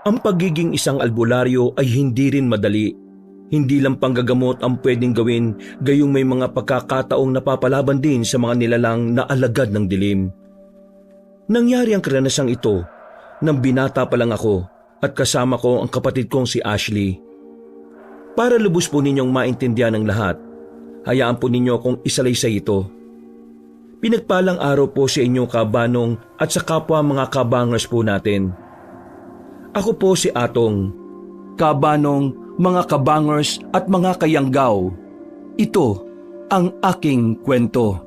Ang pagiging isang albularyo ay hindi rin madali. Hindi lang panggagamot ang pwedeng gawin, gayong may mga pagkakataong napapalaban din sa mga nilalang na alagad ng dilim. Nangyari ang karanasang ito nang binata pa lang ako at kasama ko ang kapatid kong si Ashley. Para lubos po ninyong maintindihan ng lahat, hayaan po ninyo akong isalaysay ito. Pinagpalang araw po sa inyong kabanong at sa kapwa mga kabangers po natin. Ako po si Atong, kabanong, mga kabangers at mga kayanggaw. Ito ang aking kwento.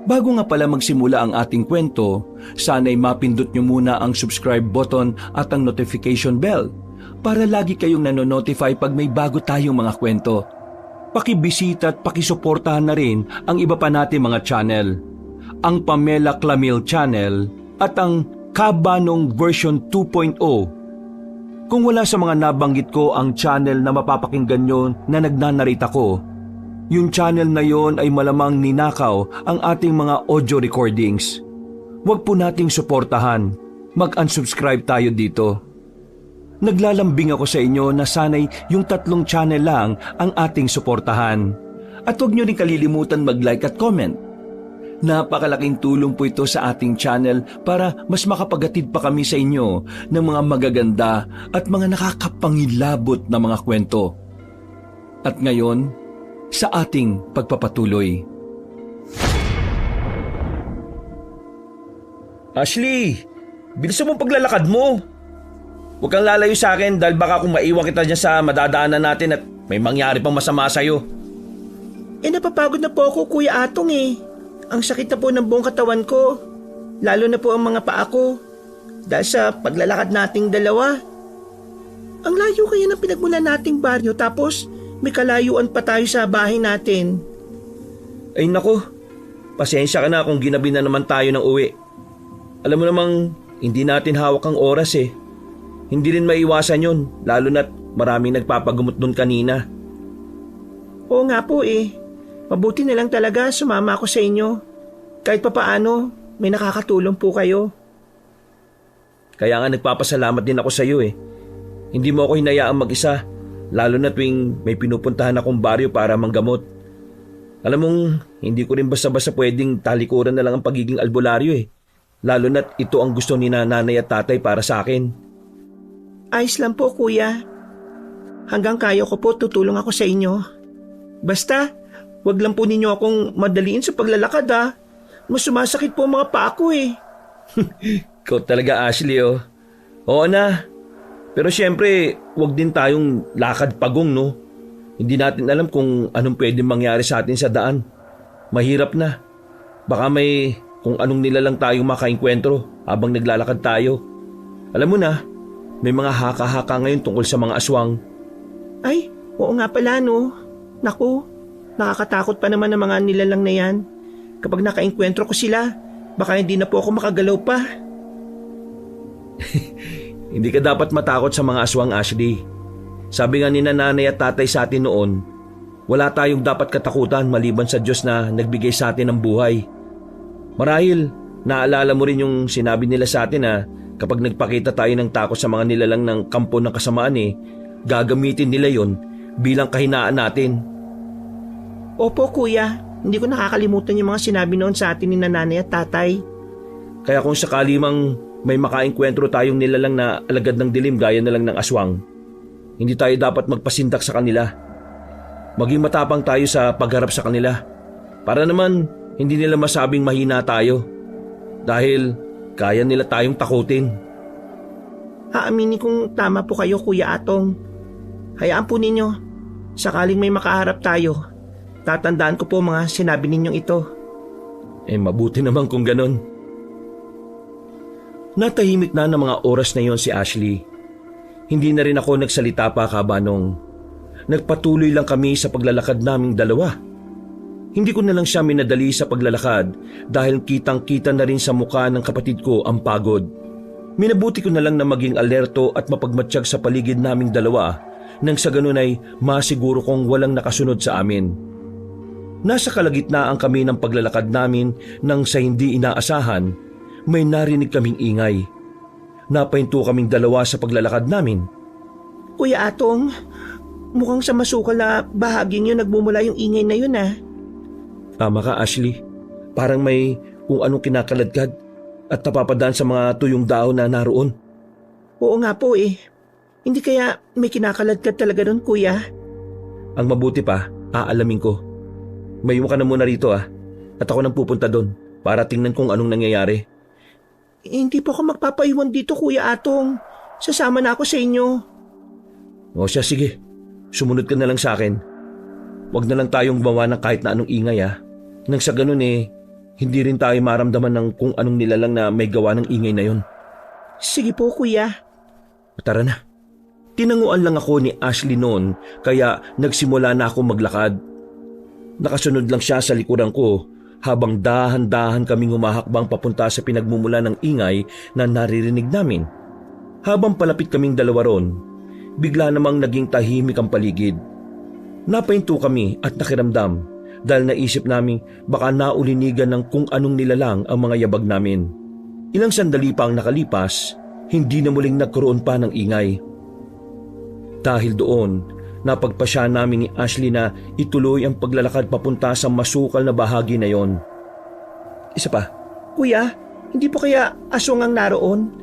Bago nga pala magsimula ang ating kwento, sana'y mapindot nyo muna ang subscribe button at ang notification bell para lagi kayong nanonotify pag may bago tayong mga kwento. Pakibisita at pakisuportahan na rin ang iba pa nating mga channel. Ang Pamela Clamil Channel at ang Kabanong version 2.0. Kung wala sa mga nabanggit ko ang channel na mapapakinggan nyo na nagnanarita ko, yung channel na yon ay malamang ninakaw ang ating mga audio recordings. Huwag po nating suportahan. Mag-unsubscribe tayo dito. Naglalambing ako sa inyo na sanay yung 3 channel lang ang ating suportahan. At huwag nyo rin kalilimutan mag-like at comment. Napakalaking tulong po ito sa ating channel para mas makapagatid pa kami sa inyo ng mga magaganda at mga nakakapangilabot na mga kwento. At ngayon, sa ating pagpapatuloy. Ashley, bilisan mo paglalakad mo. Huwag kang lalayo sa akin dahil baka kung maiwan kita dyan sa madadaanan natin at may mangyari pang masama sa'yo. Napapagod na po ako, Kuya Atong eh. Ang sakit na po ng buong katawan ko. Lalo na po ang mga paa ko. Dahil sa paglalakad nating dalawa. Ang layo kaya ng pinagmulan nating baryo tapos may kalayuan pa tayo sa bahay natin. Ay nako, pasensya ka na kung ginabi na naman tayo ng uwi. Alam mo namang hindi natin hawak ang oras eh. Hindi rin maiwasan yun, lalo na't maraming nagpapagamot doon kanina. Oo nga po eh. Mabuti na lang talaga sumama ako sa inyo. Kahit papaano, may nakakatulong po kayo. Kaya nga nagpapasalamat din ako sa iyo eh. Hindi mo ako hinayaang mag-isa, lalo na tuwing may pinupuntahan akong baryo para manggamot. Alam mong hindi ko rin basta-basta pwedeng talikuran na lang ang pagiging albularyo eh. Lalo na't ito ang gusto ni nanay at tatay para sa akin. Ayos lang po, Kuya. Hanggang kaya ko po tutulong ako sa inyo. Basta, wag lang po ninyo akong madaliin sa paglalakad ha. Mas sumasakit po ang mga paa ko eh. Ikaw talaga, Ashley oh. Oo na. Pero syempre, wag din tayong lakad pagong no. Hindi natin alam kung anong pwedeng mangyari sa atin sa daan. Mahirap na. Baka may kung anong nilalang tayong makainkwentro habang naglalakad tayo. Alam mo na, may mga haka-haka ngayon tungkol sa mga aswang. Ay, oo nga pala no. Naku, nakakatakot pa naman ang mga nilalang na yan. Kapag nakainkwentro ko sila, baka hindi na po ako makagalaw pa. Hindi ka dapat matakot sa mga aswang, Ashley. Sabi nga ni nanay at tatay sa atin noon, wala tayong dapat katakutan maliban sa Diyos na nagbigay sa atin ng buhay. Marahil, naalala mo rin yung sinabi nila sa atin na kapag nagpakita tayo ng takot sa mga nilalang ng kampo ng kasamaan gagamitin nila yon bilang kahinaan natin. Opo, Kuya. Hindi ko nakakalimutan yung mga sinabi noon sa atin ni nanay at tatay. Kaya kung sakali mang may makainkwentro tayong nilalang na alagad ng dilim gaya na lang ng aswang, hindi tayo dapat magpasindak sa kanila. Maging matapang tayo sa pagharap sa kanila. Para naman hindi nila masabing mahina tayo. Dahil kaya nila tayong takutin. Aaminin kong tama po kayo, Kuya Atong. Hayaan po ninyo. Sakaling may makaharap tayo, tatandaan ko po mga sinabi ninyong ito. Mabuti naman kung ganon. Natahimik na ng mga oras na yon si Ashley. Hindi na rin ako nagsalita pa, kabanong. Nagpatuloy lang kami sa paglalakad naming dalawa. Hindi ko na lang siya minadali sa paglalakad dahil kitang-kita na rin sa mukha ng kapatid ko ang pagod. Minabuti ko na lang na maging alerto at mapagmatsyag sa paligid naming dalawa nang sa ganun ay masiguro kong walang nakasunod sa amin. Nasa kalagitnaan kami ng paglalakad namin nang sa hindi inaasahan, may narinig kaming ingay. Napahinto kaming dalawa sa paglalakad namin. Kuya Atong, mukhang sa masukal na bahaging yun nagmumula yung ingay na yun ah. Tama ka, Ashley. Parang may kung anong kinakaladkad at napapadaan sa mga tuyong dahon na naroon. Oo nga po eh. Hindi kaya may kinakaladkad talaga nun, kuya? Ang mabuti pa, aalamin ko. Mayroon ka na muna rito at ako nang pupunta doon para tingnan kung anong nangyayari. Hindi po ako magpapaiwan dito, Kuya Atong. Sasama na ako sa inyo. O siya, sige. Sumunod ka na lang sa akin. Huwag na lang tayong gumawa ng kahit na anong ingay Nang sa ganun hindi rin tayo maramdaman ng kung anong nilalang na may gawa ng ingay na yon. Sige po, Kuya. Tara na. Tinanguan lang ako ni Ashley noon kaya nagsimula na ako maglakad. Nakasunod lang siya sa likuran ko habang dahan-dahan kaming humahakbang papunta sa pinagmumula ng ingay na naririnig namin. Habang palapit kaming dalawa ron, bigla namang naging tahimik ang paligid. Napahinto kami at nakiramdam dahil naisip namin baka naulinigan ng kung anong nilalang ang mga yabag namin. Ilang sandali pa ang nakalipas, hindi na muling nagkaroon pa ng ingay. Dahil doon, napagpasya namin ni Ashley na ituloy ang paglalakad papunta sa masukal na bahagi na yon. Isa pa. Kuya, hindi po kaya aswang ang naroon?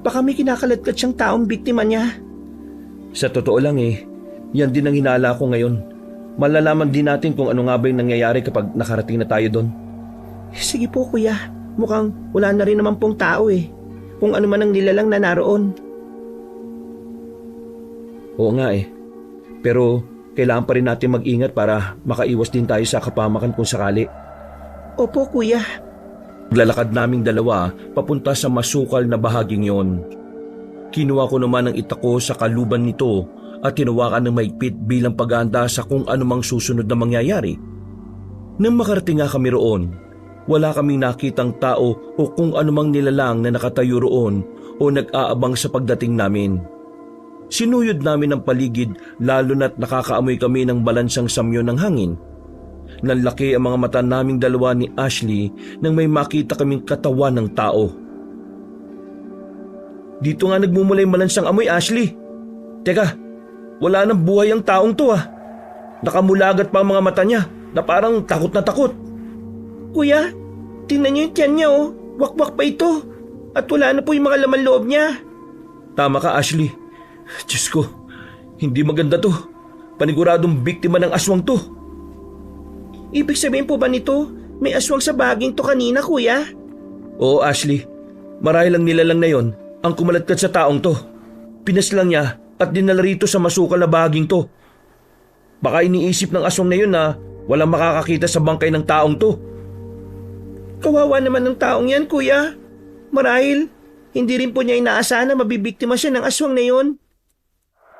Baka may kinakaladkad siyang taong biktima niya. Sa totoo lang yan din ang hinala ko ngayon. Malalaman din natin kung ano nga ba yung nangyayari kapag nakarating na tayo doon. Sige po, kuya. Mukhang wala na rin naman pong tao Kung ano man ang nilalang na naroon. Oo nga Pero kailangan pa rin natin mag-ingat para makaiwas din tayo sa kapamakan kung sakali. Opo, kuya. Lalakad naming dalawa papunta sa masukal na bahaging yon. Kinuha ko naman ang itako sa kaluban nito at tinawakan ng maigpit bilang paghahanda sa kung anumang susunod na mangyayari. Nang makarating nga kami roon, wala kaming nakitang tao o kung anumang nilalang na nakatayo roon o nag-aabang sa pagdating namin. Sinuyod namin ang paligid lalo na't nakakaamoy kami ng balansang samyo ng hangin. Nanlaki ang mga mata naming dalawa ni Ashley nang may makita kaming katawan ng tao. Dito nga nagmumula yung malansang amoy, Ashley. Teka, wala nang buhay ang taong to Nakamulagat pa ang mga mata niya na parang takot na takot. Kuya, tingnan niyo yung tiyan niya Wakwak pa ito. At wala na po yung mga laman loob niya. Tama ka, Ashley. Diyos ko, hindi maganda to. Paniguradong biktima ng aswang to. Ibig sabihin po ba nito, may aswang sa bahaging to kanina, kuya? Oo, Ashley. Marahil ang nilalang na yon ang kumaladkad sa taong to. Pinaslang niya at dinala rito sa masukal na bahaging to. Baka iniisip ng aswang na yun na walang makakakita sa bangkay ng taong to. Kawawa naman ng taong yan, kuya. Marahil, hindi rin po niya inaasahan na mabibiktima siya ng aswang na yon.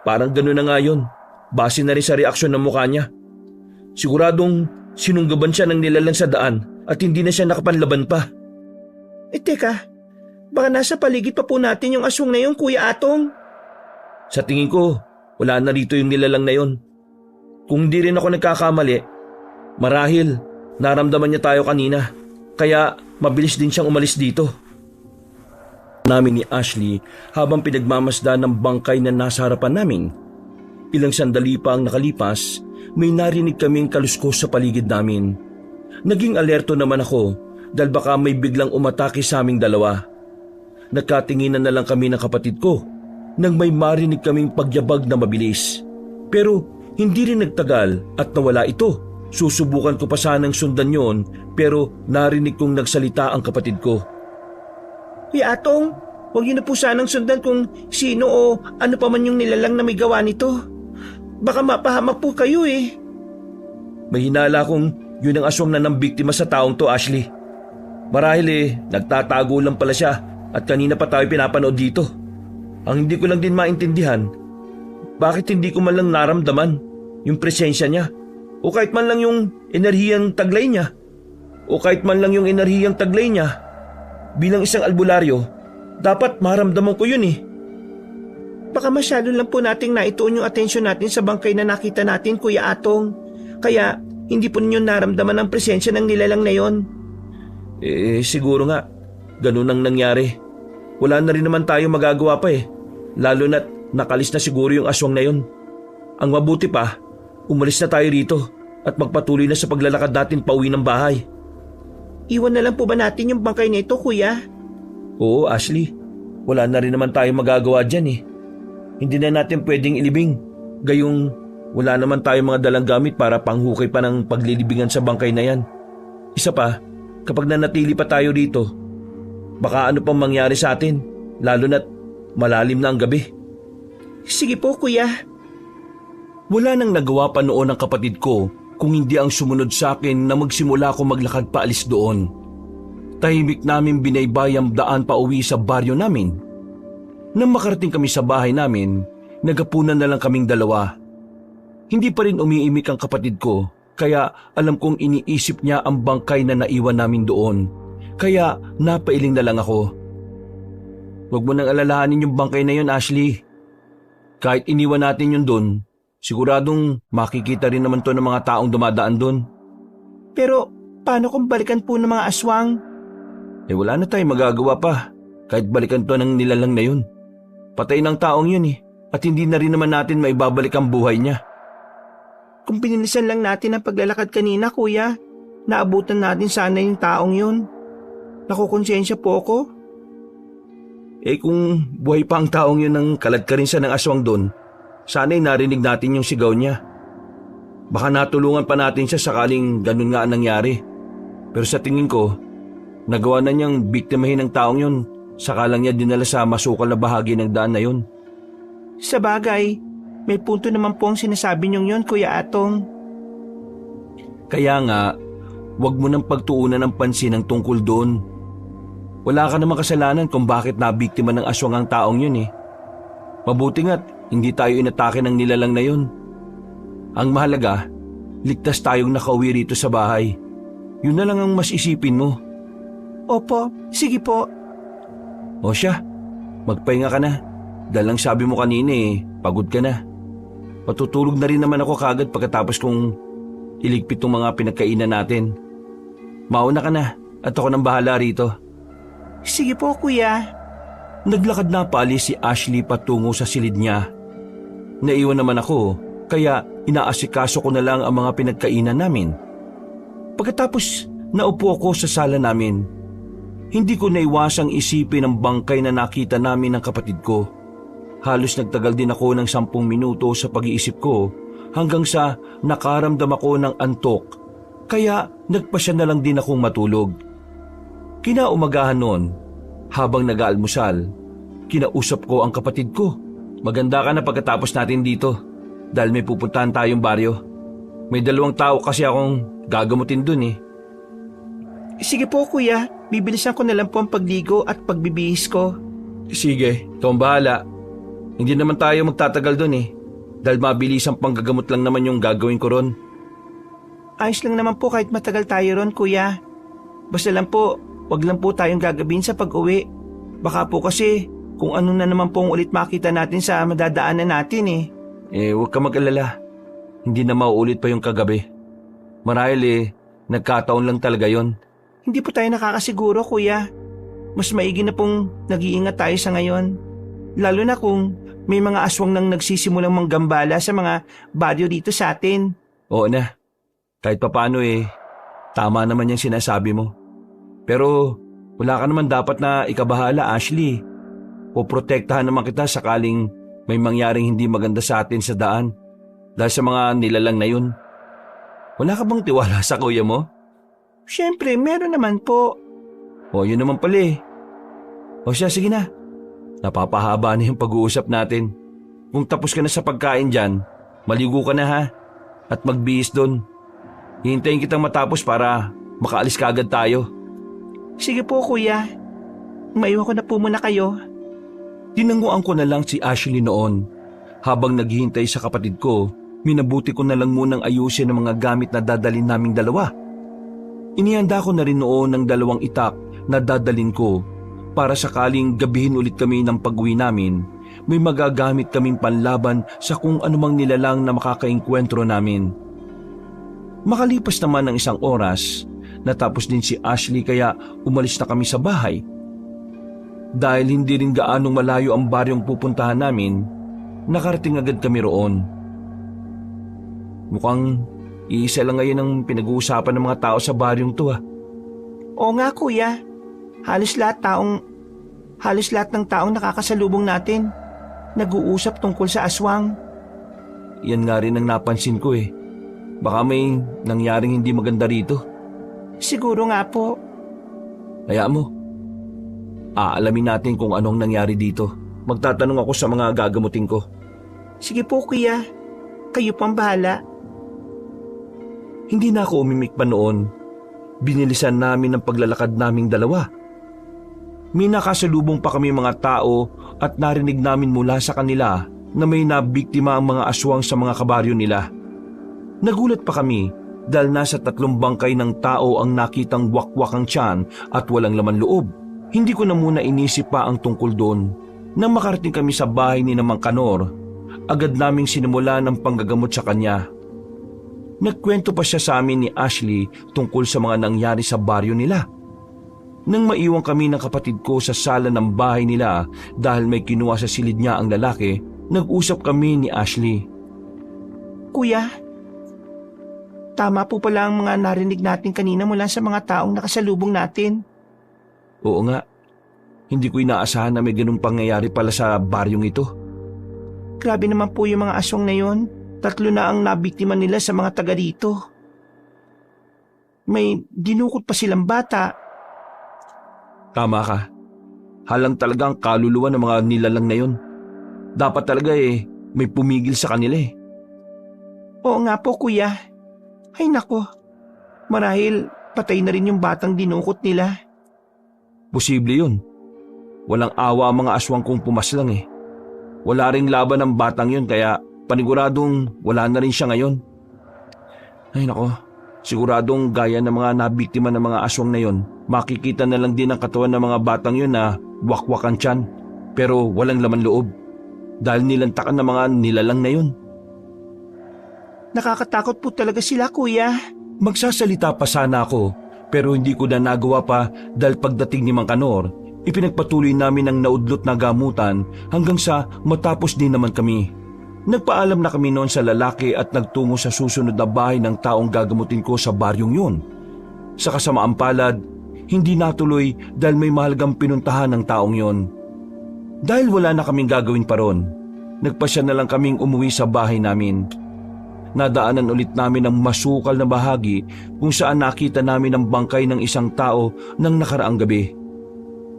Parang gano'n na nga yun. Base na rin sa reaksyon ng mukha niya. Siguradong sinunggaban siya ng nilalang sa daan at hindi na siya nakapanlaban pa. Teka, baka nasa paligid pa po natin yung aswang na yon, Kuya Atong. Sa tingin ko, wala na rito yung nilalang na yon. Kung di rin ako nagkakamali, marahil naramdaman niya tayo kanina. Kaya mabilis din siyang umalis dito. Namin ni Ashley habang pinagmamasdan ng bangkay na nasa harapan namin. Ilang sandali pa ang nakalipas, may narinig kaming kaluskos sa paligid namin. Naging alerto naman ako dahil baka may biglang umatake sa aming dalawa. Nagkatinginan na lang kami ng kapatid ko nang may marinig kaming pagyabag na mabilis. Pero hindi rin nagtagal at nawala ito. Susubukan ko pa sanang sundan yon pero narinig kong nagsalita ang kapatid ko. Kuya Atong, huwag niyo na po sanang sundan kung sino o ano pa man yung nilalang na may gawa nito. Baka mapahamak po kayo May hinala kong yun ang aswang na nambiktima sa taong to, Ashley. Marahil nagtatago lang pala siya at kanina pa tayo pinapanood dito. Ang hindi ko lang din maintindihan, bakit hindi ko man lang naramdaman yung presensya niya o kahit man lang yung enerhiyang taglay niya bilang isang albularyo, dapat maramdaman ko yun Baka masyado lang po nating naituon yung atensyon natin sa bangkay na nakita natin, Kuya Atong. Kaya hindi po ninyo naramdaman ang presensya ng nilalang na yon. Siguro nga, ganun ang nangyari. Wala na rin naman tayo magagawa pa eh. Lalo na't nakalis na siguro yung aswang na yun. Ang mabuti pa, umalis na tayo rito at magpatuloy na sa paglalakad natin pauwi ng bahay. Iwan na lang po ba natin yung bangkay nito, kuya? Oo, Ashley. Wala na rin naman tayo magagawa dyan eh. Hindi na natin pwedeng ilibing. Gayong wala naman tayo mga dalang gamit para panghukay pa ng paglilibingan sa bangkay na yan. Isa pa, kapag nanatili pa tayo rito, baka ano pang mangyari sa atin, lalo na't malalim na ang gabi. Sige po, kuya. Wala nang nagawa pa noon ang kapatid ko kung hindi ang sumunod sa akin na magsimula ako maglakad paalis doon. Tahimik namin binaybay ang daan pa uwi sa baryo namin. Nang makarating kami sa bahay namin, nagapunan na lang kaming dalawa. Hindi pa rin umiimik ang kapatid ko, kaya alam kong iniisip niya ang bangkay na naiwan namin doon. Kaya napailing na lang ako. Huwag mo nang alalahanin yung bangkay na yun, Ashley. Kahit iniwan natin yun doon, siguradong makikita rin naman to ng mga taong dumadaan doon. Pero paano kung balikan po ng mga aswang? Wala na tayong magagawa pa, kahit balikan to ng nilalang na yun. Patay ng taong yun at hindi na rin naman natin maibabalik ang buhay niya. Kung pinilisan lang natin ang paglalakad kanina, kuya, naabutan natin sana yung taong yun. Nakukonsensya po ako. Kung buhay pa ang taong yun nang kalad ka rin siya ng aswang doon, sana'y narinig natin yung sigaw niya. Baka natulungan pa natin siya sakaling ganun nga ang nangyari. Pero sa tingin ko, nagawa na niyang biktimahin ng taong yun, saka lang niya dinala sa masukal na bahagi ng daan na yun. Sa bagay, may punto naman po ang sinasabi niyong yun, Kuya Atong. Kaya nga, wag mo nang pagtuunan ng pansin ang tungkol doon. Wala ka namang kasalanan kung bakit nabiktima ng aswang ang taong yun. Mabuti nga't hindi tayo inatake ng nilalang na yun. Ang mahalaga, ligtas tayong nakauwi rito sa bahay. Yun na lang ang mas isipin mo. Opo, sige po. O siya, magpahinga ka na. Dahil lang sabi mo kanina pagod ka na. Patutulog na rin naman ako kagad pagkatapos kong iligpit tong mga pinagkainan natin. Mauna ka na at ako nang bahala rito. Sige po, kuya. Naglakad na paalis si Ashley patungo sa silid niya. Naiwan naman ako, kaya inaasikaso ko na lang ang mga pinagkainan namin. Pagkatapos, naupo ako sa sala namin. Hindi ko naiwasang isipin ang bangkay na nakita namin ng kapatid ko. Halos nagtagal din ako ng 10 minuto sa pag-iisip ko hanggang sa nakaramdam ako ng antok, kaya nagpasya na lang din akong matulog. Kinaumagahan noon, habang nag-aalmusal, kinausap ko ang kapatid ko. Maganda ka na pagkatapos natin dito dahil may pupuntahan tayong baryo. May 2 tao kasi akong gagamutin dun. Sige po, kuya. Bibilisan ko na lang po ang pagligo at pagbibihis ko. Sige, ikaw ang bahala. Hindi naman tayo magtatagal dun dahil mabilisang panggagamot lang naman yung gagawin ko ron. Ayos lang naman po kahit matagal tayo ron, kuya. Basta lang po, wag lang po tayong gagabin sa pag-uwi. Baka po kasi kung ano na naman pong ulit makita natin sa madadaanan natin. Huwag ka mag-alala. Hindi na mauulit pa yung kagabi. Marahil nagkataon lang talaga yon. Hindi po tayo nakakasiguro, kuya. Mas maigi na pong nag-iingat tayo sa ngayon. Lalo na kung may mga aswang nang nagsisimulang manggambala sa mga baryo dito sa atin. Oo na. Kahit papaano tama naman yung sinasabi mo. Pero wala ka naman dapat na ikabahala, Ashley. Poprotektahan naman kita sakaling may mangyaring hindi maganda sa atin sa daan dahil sa mga nilalang na yun. Wala ka bang tiwala sa kuya mo? Siyempre, meron naman po. O, yun naman pala O siya, sige na. Napapahaba na yung pag-uusap natin. Kung tapos ka na sa pagkain dyan, maligo ka na ha. At magbihis doon. Hihintayin kitang matapos para makaalis ka agad tayo. Sige po, kuya. Maiwan ko na po muna kayo. Tinanguan ko na lang si Ashley noon. Habang naghihintay sa kapatid ko, minabuti ko na lang munang ayusin ang mga gamit na dadalhin naming dalawa. Inihanda ko na rin noon ng 2 itak na dadalhin ko para sakaling gabihin ulit kami ng pag-uwi namin, may magagamit kaming panlaban sa kung anumang nilalang na makakaengkwentro namin. Makalipas naman ng isang oras, natapos din si Ashley kaya umalis na kami sa bahay. Dahil hindi rin gaanong malayo ang baryong pupuntahan namin, nakarating agad kami roon. Mukhang iisa lang ngayon ang pinag-uusapan ng mga tao sa baryong to. Oo nga kuya, halos lahat ng taong nakakasalubong natin nag-uusap tungkol sa aswang. Yan nga rin ang napansin ko eh. Baka may nangyaring hindi maganda rito. Siguro nga po. Kaya mo, aalamin natin kung anong nangyari dito. Magtatanong ako sa mga gagamutin ko. Sige po kuya, kayo pang bahala. Hindi na ako umimik pa noon. Binilisan namin ang paglalakad naming dalawa. May nakasalubong pa kami mga tao at narinig namin mula sa kanila na may nabiktima ang mga aswang sa mga kabaryo nila. Nagulat pa kami dahil nasa 3 bangkay ng tao ang nakitang wakwak ang tiyan at walang laman loob. Hindi ko na muna inisip pa ang tungkol doon. Nang makarating kami sa bahay ni Mang Kanor, agad naming sinimulan ang panggagamot sa kanya. Nagkwento pa siya sa amin ni Ashley tungkol sa mga nangyari sa baryo nila. Nang maiwan kami ng kapatid ko sa sala ng bahay nila dahil may kinuha sa silid niya ang lalaki, nag-usap kami ni Ashley. Kuya, tama po pala ang mga narinig natin kanina mula sa mga taong nakasalubong natin. Oo nga, hindi ko inaasahan na may ganung pangyayari pala sa baryong ito. Grabe naman po yung mga aswang na yon. 3 na ang nabiktima nila sa mga taga dito. May dinukot pa silang bata. Tama ka. Halang talaga ang kaluluwa ng mga nilalang na yon. Dapat talaga may pumigil sa kanila eh. Oo nga po kuya. Ay nako, marahil patay na rin yung batang dinukot nila. Posible yun. Walang awa ang mga aswang kung pumaslang eh. Wala ring laban ng batang yun kaya paniguradong wala na rin siya ngayon. Ay nako, siguradong gaya ng mga nabiktima ng mga aswang na yon, makikita na lang din ang katawan ng mga batang yun na wakwak ang tiyan pero walang laman loob dahil nilantakan ng mga nilalang na yun. Nakakatakot po talaga sila kuya. Magsasalita pa sana ako pero hindi ko na nagawa pa dahil pagdating ni Mang Kanor, ipinagpatuloy namin ang naudlot na gamutan hanggang sa matapos din naman kami. Nagpaalam na kami noon sa lalaki at nagtungo sa susunod na bahay ng taong gagamutin ko sa baryong yun. Sa kasamaang palad, hindi natuloy dahil may mahalagang pinuntahan ng taong yon. Dahil wala na kaming gagawin pa ron, nagpasya na lang kaming umuwi sa bahay namin. Nadaanan ulit namin ang masukal na bahagi kung saan nakita namin ang bangkay ng isang tao ng nakaraang gabi.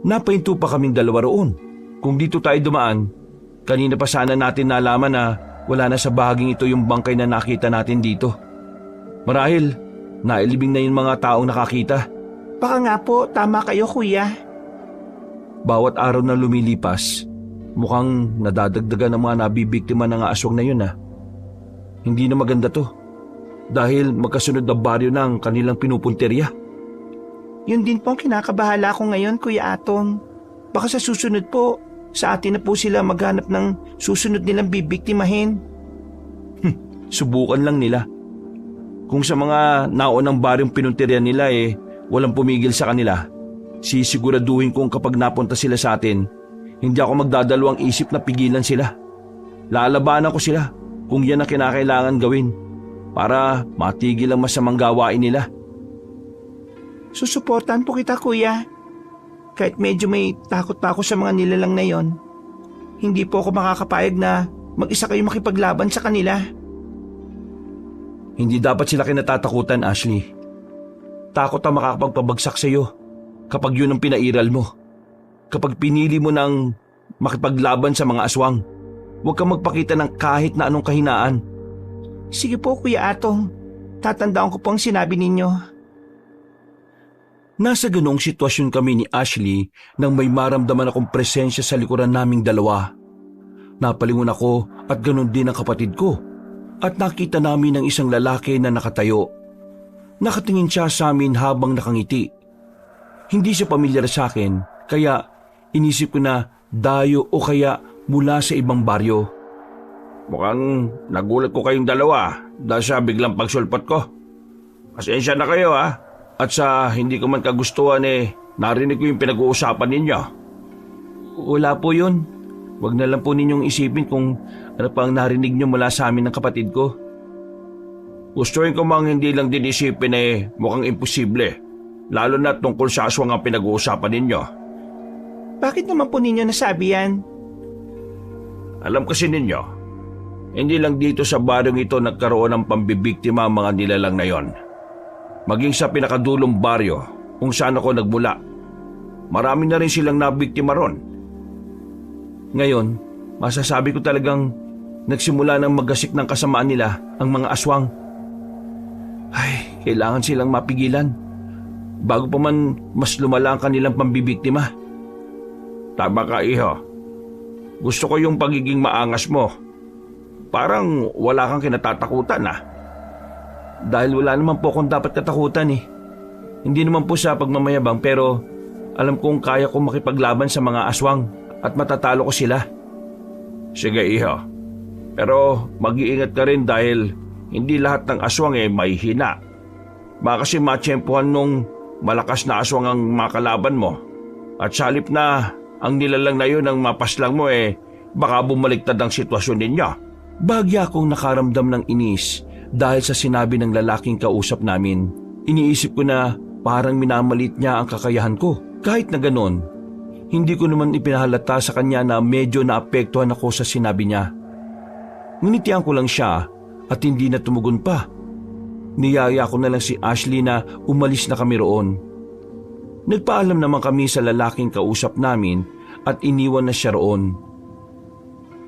Napahinto pa kaming 2 roon. Kung dito tayo dumaan, kanina pa sana natin nalaman na wala na sa bahaging ito yung bangkay na nakita natin dito. Marahil, nailibing na yung mga taong nakakita. Baka nga po, tama kayo kuya. Bawat araw na lumilipas, mukhang nadadagdagan ng mga nabibiktima ng aswang na yun . Hindi na maganda to. Dahil magkasunod na baryo na ang kanilang pinupunterya. Yun din po ang kinakabahala ko ngayon Kuya Atong. Baka sa susunod po, sa atin na po sila maghanap ng susunod nilang bibiktimahin. Subukan lang nila. Kung sa mga naunang baryong pinunterya nila walang pumigil sa kanila, sisiguraduhin kong kapag napunta sila sa atin, hindi ako magdadalawang isip na pigilan sila. Lalabanan ko sila kung yan ang kinakailangan gawin para matigil ang masamang gawain nila. Susuportahan po kita kuya. Kahit medyo may takot pa ako sa mga nilalang na yon, hindi po ako makakapayag na mag-isa kayo makipaglaban sa kanila. Hindi dapat sila kinatatakutan, Ashley. Takot ang makakapagpabagsak sa iyo kapag yun ang pinairal mo. Kapag pinili mo ng makipaglaban sa mga aswang, huwag kang magpakita ng kahit na anong kahinaan. Sige po Kuya Atong, tatandaan ko po ang sinabi ninyo. Nasa ganoong sitwasyon kami ni Ashley nang may maramdaman akong presensya sa likuran naming dalawa. Napalingon ako at ganon din ang kapatid ko at nakita namin ang isang lalaki na nakatayo. Nakatingin siya sa amin habang nakangiti. Hindi siya pamilyar sa akin kaya inisip ko na dayo o kaya mula sa ibang baryo. Mukhang nagulat ko kayong dalawa dahil sa biglang pagsulpot ko. Pasensya na kayo ha. At sa hindi ko man kagustuhan narinig ko yung pinag-uusapan ninyo. Wala po yun. Huwag na lang po ninyong isipin kung ano pa ang narinig nyo mula sa amin ng kapatid ko. Gustuin ko mang hindi lang din isipin mukhang imposible. Lalo na tungkol sa aswang ang pinag-uusapan ninyo. Bakit naman po ninyo nasabi yan? Alam kasi ninyo, hindi lang dito sa baryong ito nagkaroon ng pambibiktima ang mga nilalang na yon. Maging sa pinakadulong baryo kung saan ako nagmula. Marami na rin silang nabiktima ron. Ngayon, masasabi ko talagang nagsimula ng magasik ng kasamaan nila ang mga aswang. Ay, kailangan silang mapigilan bago pa man mas lumala ang kanilang pambibiktima. Tama ka, iho. Gusto ko yung pagiging maangas mo. Parang wala kang kinatatakutan Dahil wala naman po akong dapat katakutan Hindi naman po sa pagmamayabang pero alam kong kaya kong makipaglaban sa mga aswang at matatalo ko sila. Sige, iho. Pero mag-iingat ka rin dahil hindi lahat ng aswang may hina. Baka kasi matsyempohan nung malakas na aswang ang makalaban mo. At sa halip na ang nilalang na yun ang mapaslang mo baka bumaliktad ang sitwasyon ninyo. Bagya akong nakaramdam ng inis dahil sa sinabi ng lalaking kausap namin. Iniisip ko na parang minamalit niya ang kakayahan ko. Kahit na ganon, hindi ko naman ipinahalata sa kanya na medyo naapektuhan ako sa sinabi niya. Nginitian ko lang siya at hindi na tumugon pa. Niyaya ko na lang si Ashley na umalis na kami roon. Nagpaalam naman kami sa lalaking kausap namin at iniwan na siya roon.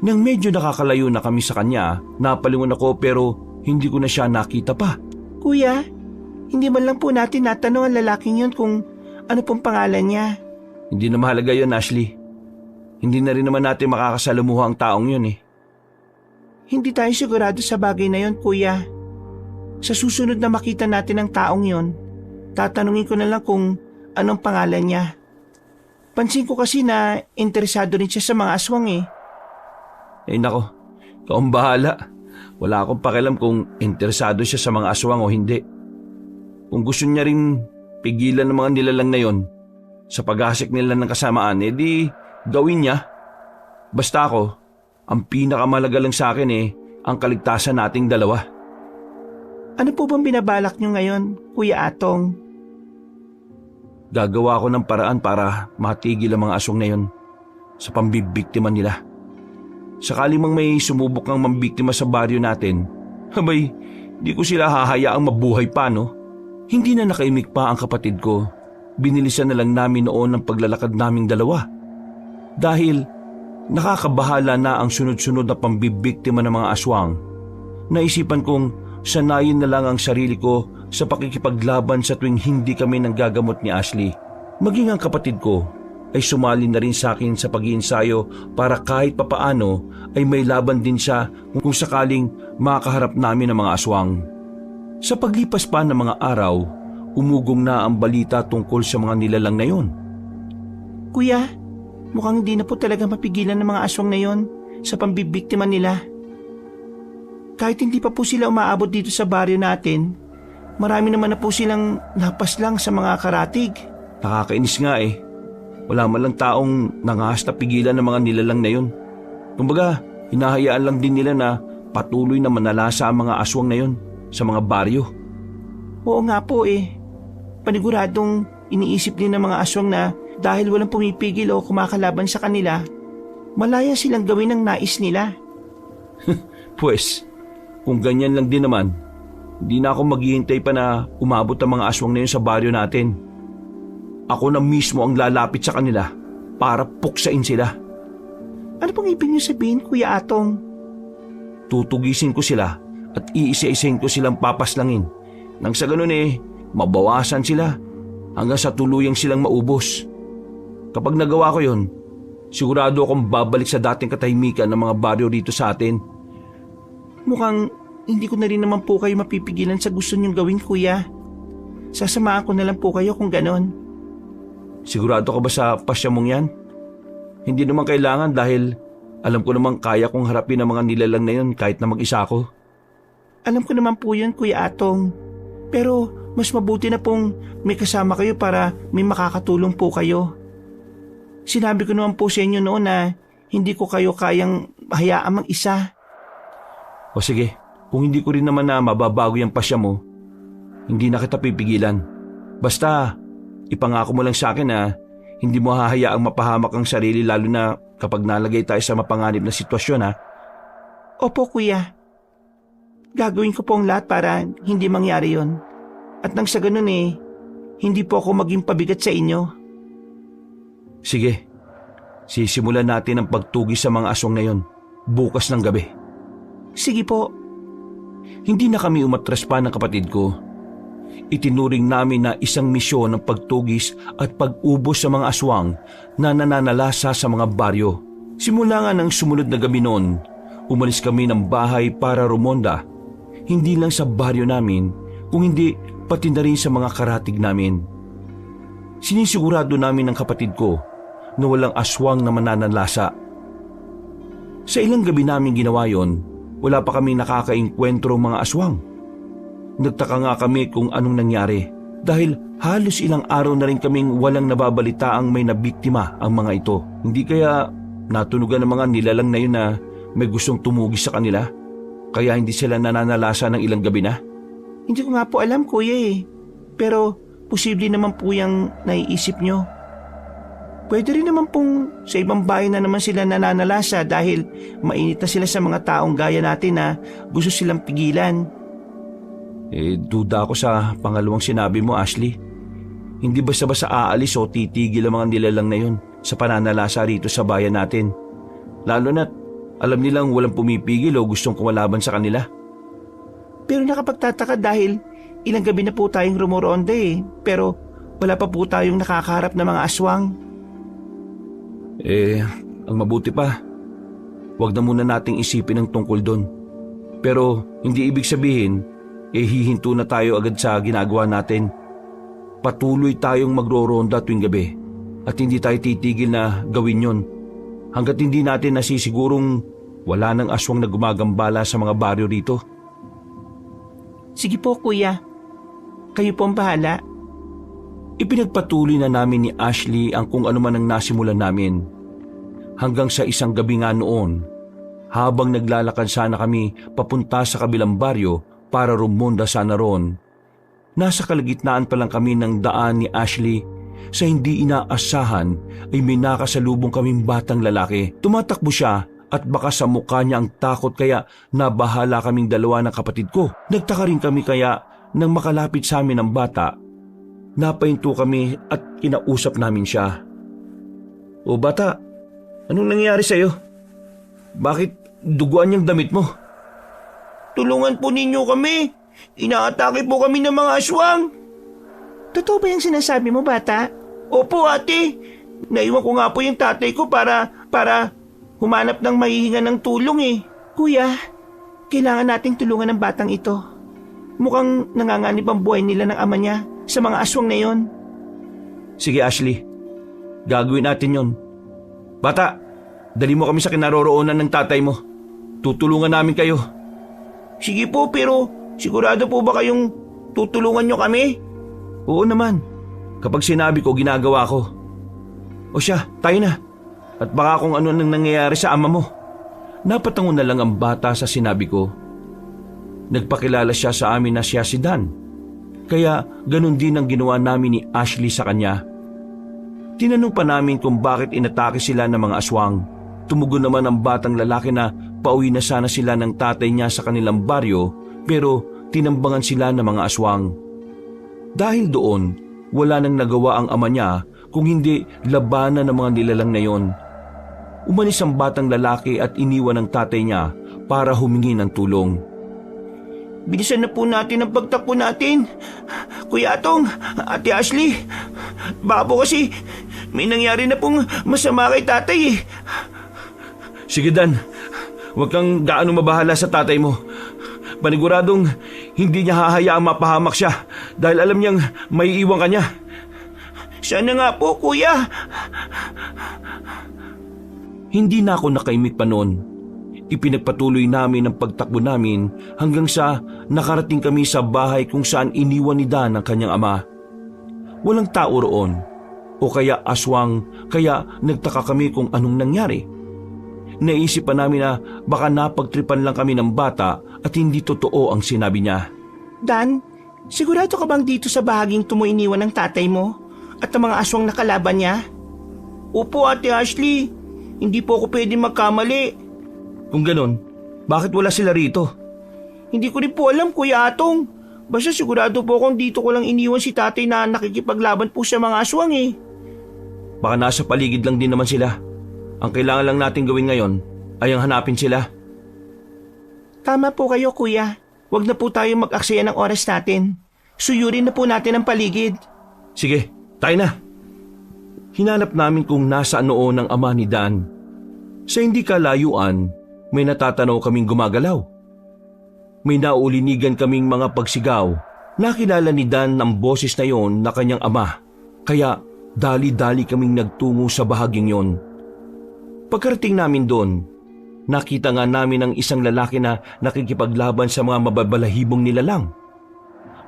Nang medyo nakakalayo na kami sa kanya, napalingon ako pero hindi ko na siya nakita pa. Kuya, hindi man lang po natin natanong ang lalaking yun kung ano pong pangalan niya. Hindi na mahalaga yun, Ashley. Hindi na rin naman natin makakasalamuha ang taong yun Hindi tayo sigurado sa bagay na yun, kuya. Sa susunod na makita natin ang taong yun, tatanungin ko na lang kung anong pangalan niya. Pansin ko kasi na interesado rin siya sa mga aswang Ay nako, ikaw ang bahala. Wala akong pakialam kung interesado siya sa mga aswang o hindi. Kung gusto niya rin pigilan ng mga nilalang na yon sa paghasik nila ng kasamaan, di gawin niya. Basta ako, ang pinakamalaga lang sa akin ang kaligtasan nating dalawa. Ano po bang binabalak niyo ngayon, Kuya Atong? Gagawa ko ng paraan para matigil ang mga aswang na yon sa pambibiktima nila. Sakali mang may sumubok ng mambiktima sa baryo natin, abay, di ko sila hahayaang mabuhay pa, no? Hindi na nakaimik pa ang kapatid ko. Binilisan na lang namin noon ang paglalakad naming dalawa. Dahil nakakabahala na ang sunod-sunod na pambibiktima ng mga aswang. Naisipan kong sanayin na lang ang sarili ko sa pakikipaglaban sa tuwing hindi kami nanggagamot ni Ashley. Maging ang kapatid ko ay sumali na rin sa akin sa pag-iensayo para kahit papaano ay may laban din siya kung sakaling makaharap namin ang mga aswang. Sa paglipas pa ng mga araw, umugong na ang balita tungkol sa mga nilalang na yon. Kuya, mukhang hindi na po talaga mapigilan ng mga aswang na yon sa pambibiktima nila. Kahit hindi pa po sila umaabot dito sa baryo natin, marami naman na po silang napaslang sa mga karatig. Nakakainis nga Wala man lang taong nangahas na pigilan ng mga nilalang na yun. Kumbaga, hinahayaan lang din nila na patuloy na manalasa ang mga aswang na yun sa mga baryo. Oo nga po Paniguradong iniisip din ng mga aswang na dahil walang pumipigil o kumakalaban sa kanila, malaya silang gawin ang nais nila. Pues, kung ganyan lang din naman, hindi na ako maghihintay pa na umabot ang mga aswang na yun sa baryo natin. Ako na mismo ang lalapit sa kanila para puksain sila. Ano pang ibig niyo sabihin, Kuya Atong? Tutugisin ko sila at iisa-isahin ko silang papaslangin. Nang sa ganun mabawasan sila hanggang sa tuluyang silang maubos. Kapag nagawa ko yon, sigurado akong babalik sa dating katahimikan ng mga baryo rito sa atin. Mukhang hindi ko na rin naman po kayo mapipigilan sa gusto niyong gawin, Kuya. Sasamahan ko na lang po kayo kung ganon. Sigurado ka ba sa pasya mong yan? Hindi naman kailangan dahil alam ko namang kaya kong harapin ang mga nilalang na yun kahit na mag-isa ako. Alam ko naman po yun, Kuya Atong. Pero mas mabuti na pong may kasama kayo para may makakatulong po kayo. Sinabi ko naman po sa inyo noon na hindi ko kayo kayang hayaan mag-isa. O sige, kung hindi ko rin naman na mababago yung pasya mo, hindi na kita pipigilan. Basta, ipangako mo lang sa akin na hindi mo hahayaang mapahamak ang sarili lalo na kapag nalagay tayo sa mapanganib na sitwasyon, ha? Opo, kuya. Gagawin ko po ang lahat para hindi mangyari yon. At nang sa ganun hindi po ako maging pabigat sa inyo. Sige, sisimulan natin ang pagtugis sa mga aswang na yon bukas ng gabi. Sige po. Hindi na kami umatras pa ng kapatid ko. Itinuring namin na isang misyon ng pagtugis at pag-ubos sa mga aswang na nananalasa sa mga baryo. Simula nga ng sumunod na gabi noon, umalis kami ng bahay para rumonda. Hindi lang sa baryo namin, kung hindi pati na rin sa mga karatig namin. Sinisigurado namin ng kapatid ko na walang aswang na mananalasa. Sa ilang gabi namin ginawa yon, wala pa kami nakakaengkwentro mga aswang. Nagtaka nga kami kung anong nangyari dahil halos ilang araw na rin kaming walang nababalitaang may nabiktima ang mga ito. Hindi kaya natunugan ng mga nilalang na yun na may gustong tumugis sa kanila? Kaya hindi sila nananalasa ng ilang gabi na? Hindi ko nga po alam, kuya Pero posible naman po yung naiisip nyo. Pwede rin naman pong sa ibang bahay na naman sila nananalasa dahil mainit na sila sa mga taong gaya natin na gusto silang pigilan. Duda ako sa pangalawang sinabi mo, Ashley. Hindi basta-basta aalis o titigil ang mga nilalang na yun sa pananalasa rito sa bayan natin. Lalo na't alam nilang walang pumipigil o gustong kumalaban sa kanila. Pero nakapagtataka dahil ilang gabi na po tayong rumoronda pero wala pa po tayong nakakaharap na mga aswang. Ang mabuti pa, wag na muna nating isipin ang tungkol doon. Pero hindi ibig sabihin, hihinto na tayo agad sa ginagawa natin. Patuloy tayong magro-ronda tuwing gabi at hindi tayo titigil na gawin yon hanggat hindi natin nasisigurong wala nang aswang na gumagambala sa mga baryo rito. Sige po, kuya. Kayo po ang bahala. Ipinagpatuloy na namin ni Ashley ang kung ano man ang nasimulan namin. Hanggang sa isang gabi nga noon, habang naglalakad sana kami papunta sa kabilang baryo para rumonda sana ron, nasa kalagitnaan pa lang kami ng daan ni Ashley. Sa hindi inaasahan ay may nakasalubong kaming batang lalaki. Tumatakbo siya at baka sa mukha niya ang takot kaya nabahala kaming dalawa ng kapatid ko. Nagtaka rin kami kaya nang makalapit sa amin ang bata, napahinto kami at kinausap namin siya. O bata, anong nangyari sa'yo? Bakit duguan yung damit mo? Tulungan po ninyo kami. Inaatake po kami ng mga aswang. Totoo ba yung sinasabi mo, bata? Opo, ate. Naiwan ko nga po yung tatay ko para humanap ng mahihinga ng tulong Kuya, kailangan nating tulungan ng batang ito. Mukhang nanganganib ang buhay nila ng ama niya sa mga aswang na yon. Sige Ashley, gagawin natin yon. Bata, dali mo kami sa kinaroroonan ng tatay mo. Tutulungan namin kayo. Sige po, pero sigurado po ba kayong tutulungan nyo kami? Oo naman, kapag sinabi ko ginagawa ko. O siya, tayo na. At baka kung ano nang nangyayari sa ama mo. Napatango na lang ang bata sa sinabi ko. Nagpakilala siya sa amin na siya si Dan. Kaya ganun din ang ginawa namin ni Ashley sa kanya. Tinanong pa namin kung bakit inatake sila ng mga aswang. Tumugon naman ang batang lalaki na pauwi na sana sila ng tatay niya sa kanilang baryo pero tinambangan sila ng mga aswang. Dahil doon, wala nang nagawa ang ama niya kung hindi labanan ng mga nilalang na yon. Umalis ang batang lalaki at iniwan ang tatay niya para humingi ng tulong. Bilisan na po natin ang pagtakbo natin. Kuya Atong, Ate Ashley, baka po kasi may nangyari na pong masama kay tatay Sige Dan, huwag kang gaano mabahala sa tatay mo. Paniguradong hindi niya hahayaang mapahamak siya dahil alam niyang may iwan ka niya. Sana nga po, kuya. Hindi na ako nakaimik pa noon. Ipinagpatuloy namin ang pagtakbo namin hanggang sa nakarating kami sa bahay kung saan iniwan ni Dan ang kanyang ama. Walang tao roon o kaya aswang, kaya nagtaka kami kung anong nangyari. Naisip pa namin na baka napagtripan lang kami ng bata at hindi totoo ang sinabi niya. Dan, sigurado ka bang dito sa bahaging iniwan ng tatay mo at ang mga aswang nakalaban niya? Opo, Ate Ashley. Hindi po ako pwede magkamali. Kung ganon, bakit wala sila rito? Hindi ko rin po alam, Kuya Atong. Basta sigurado po akong dito ko lang iniwan si tatay na nakikipaglaban po sa mga aswang eh. Baka nasa paligid lang din naman sila. Ang kailangan lang natin gawin ngayon ay ang hanapin sila. Tama po kayo, Kuya. Huwag na po tayo mag-aksaya ng oras natin. Suyurin na po natin ang paligid. Sige, tayo na. Hinanap namin kung nasaan noon ang ama ni Dan. Sa hindi kalayuan, may natatanaw kaming gumagalaw. May naulinigan kaming mga pagsigaw. Nakilala ni Dan ang boses na yon na kanyang ama. Kaya dali-dali kaming nagtungo sa bahaging yon. Pagkarating namin doon, nakita nga namin ang isang lalaki na nakikipaglaban sa mga mababalahibong nilalang.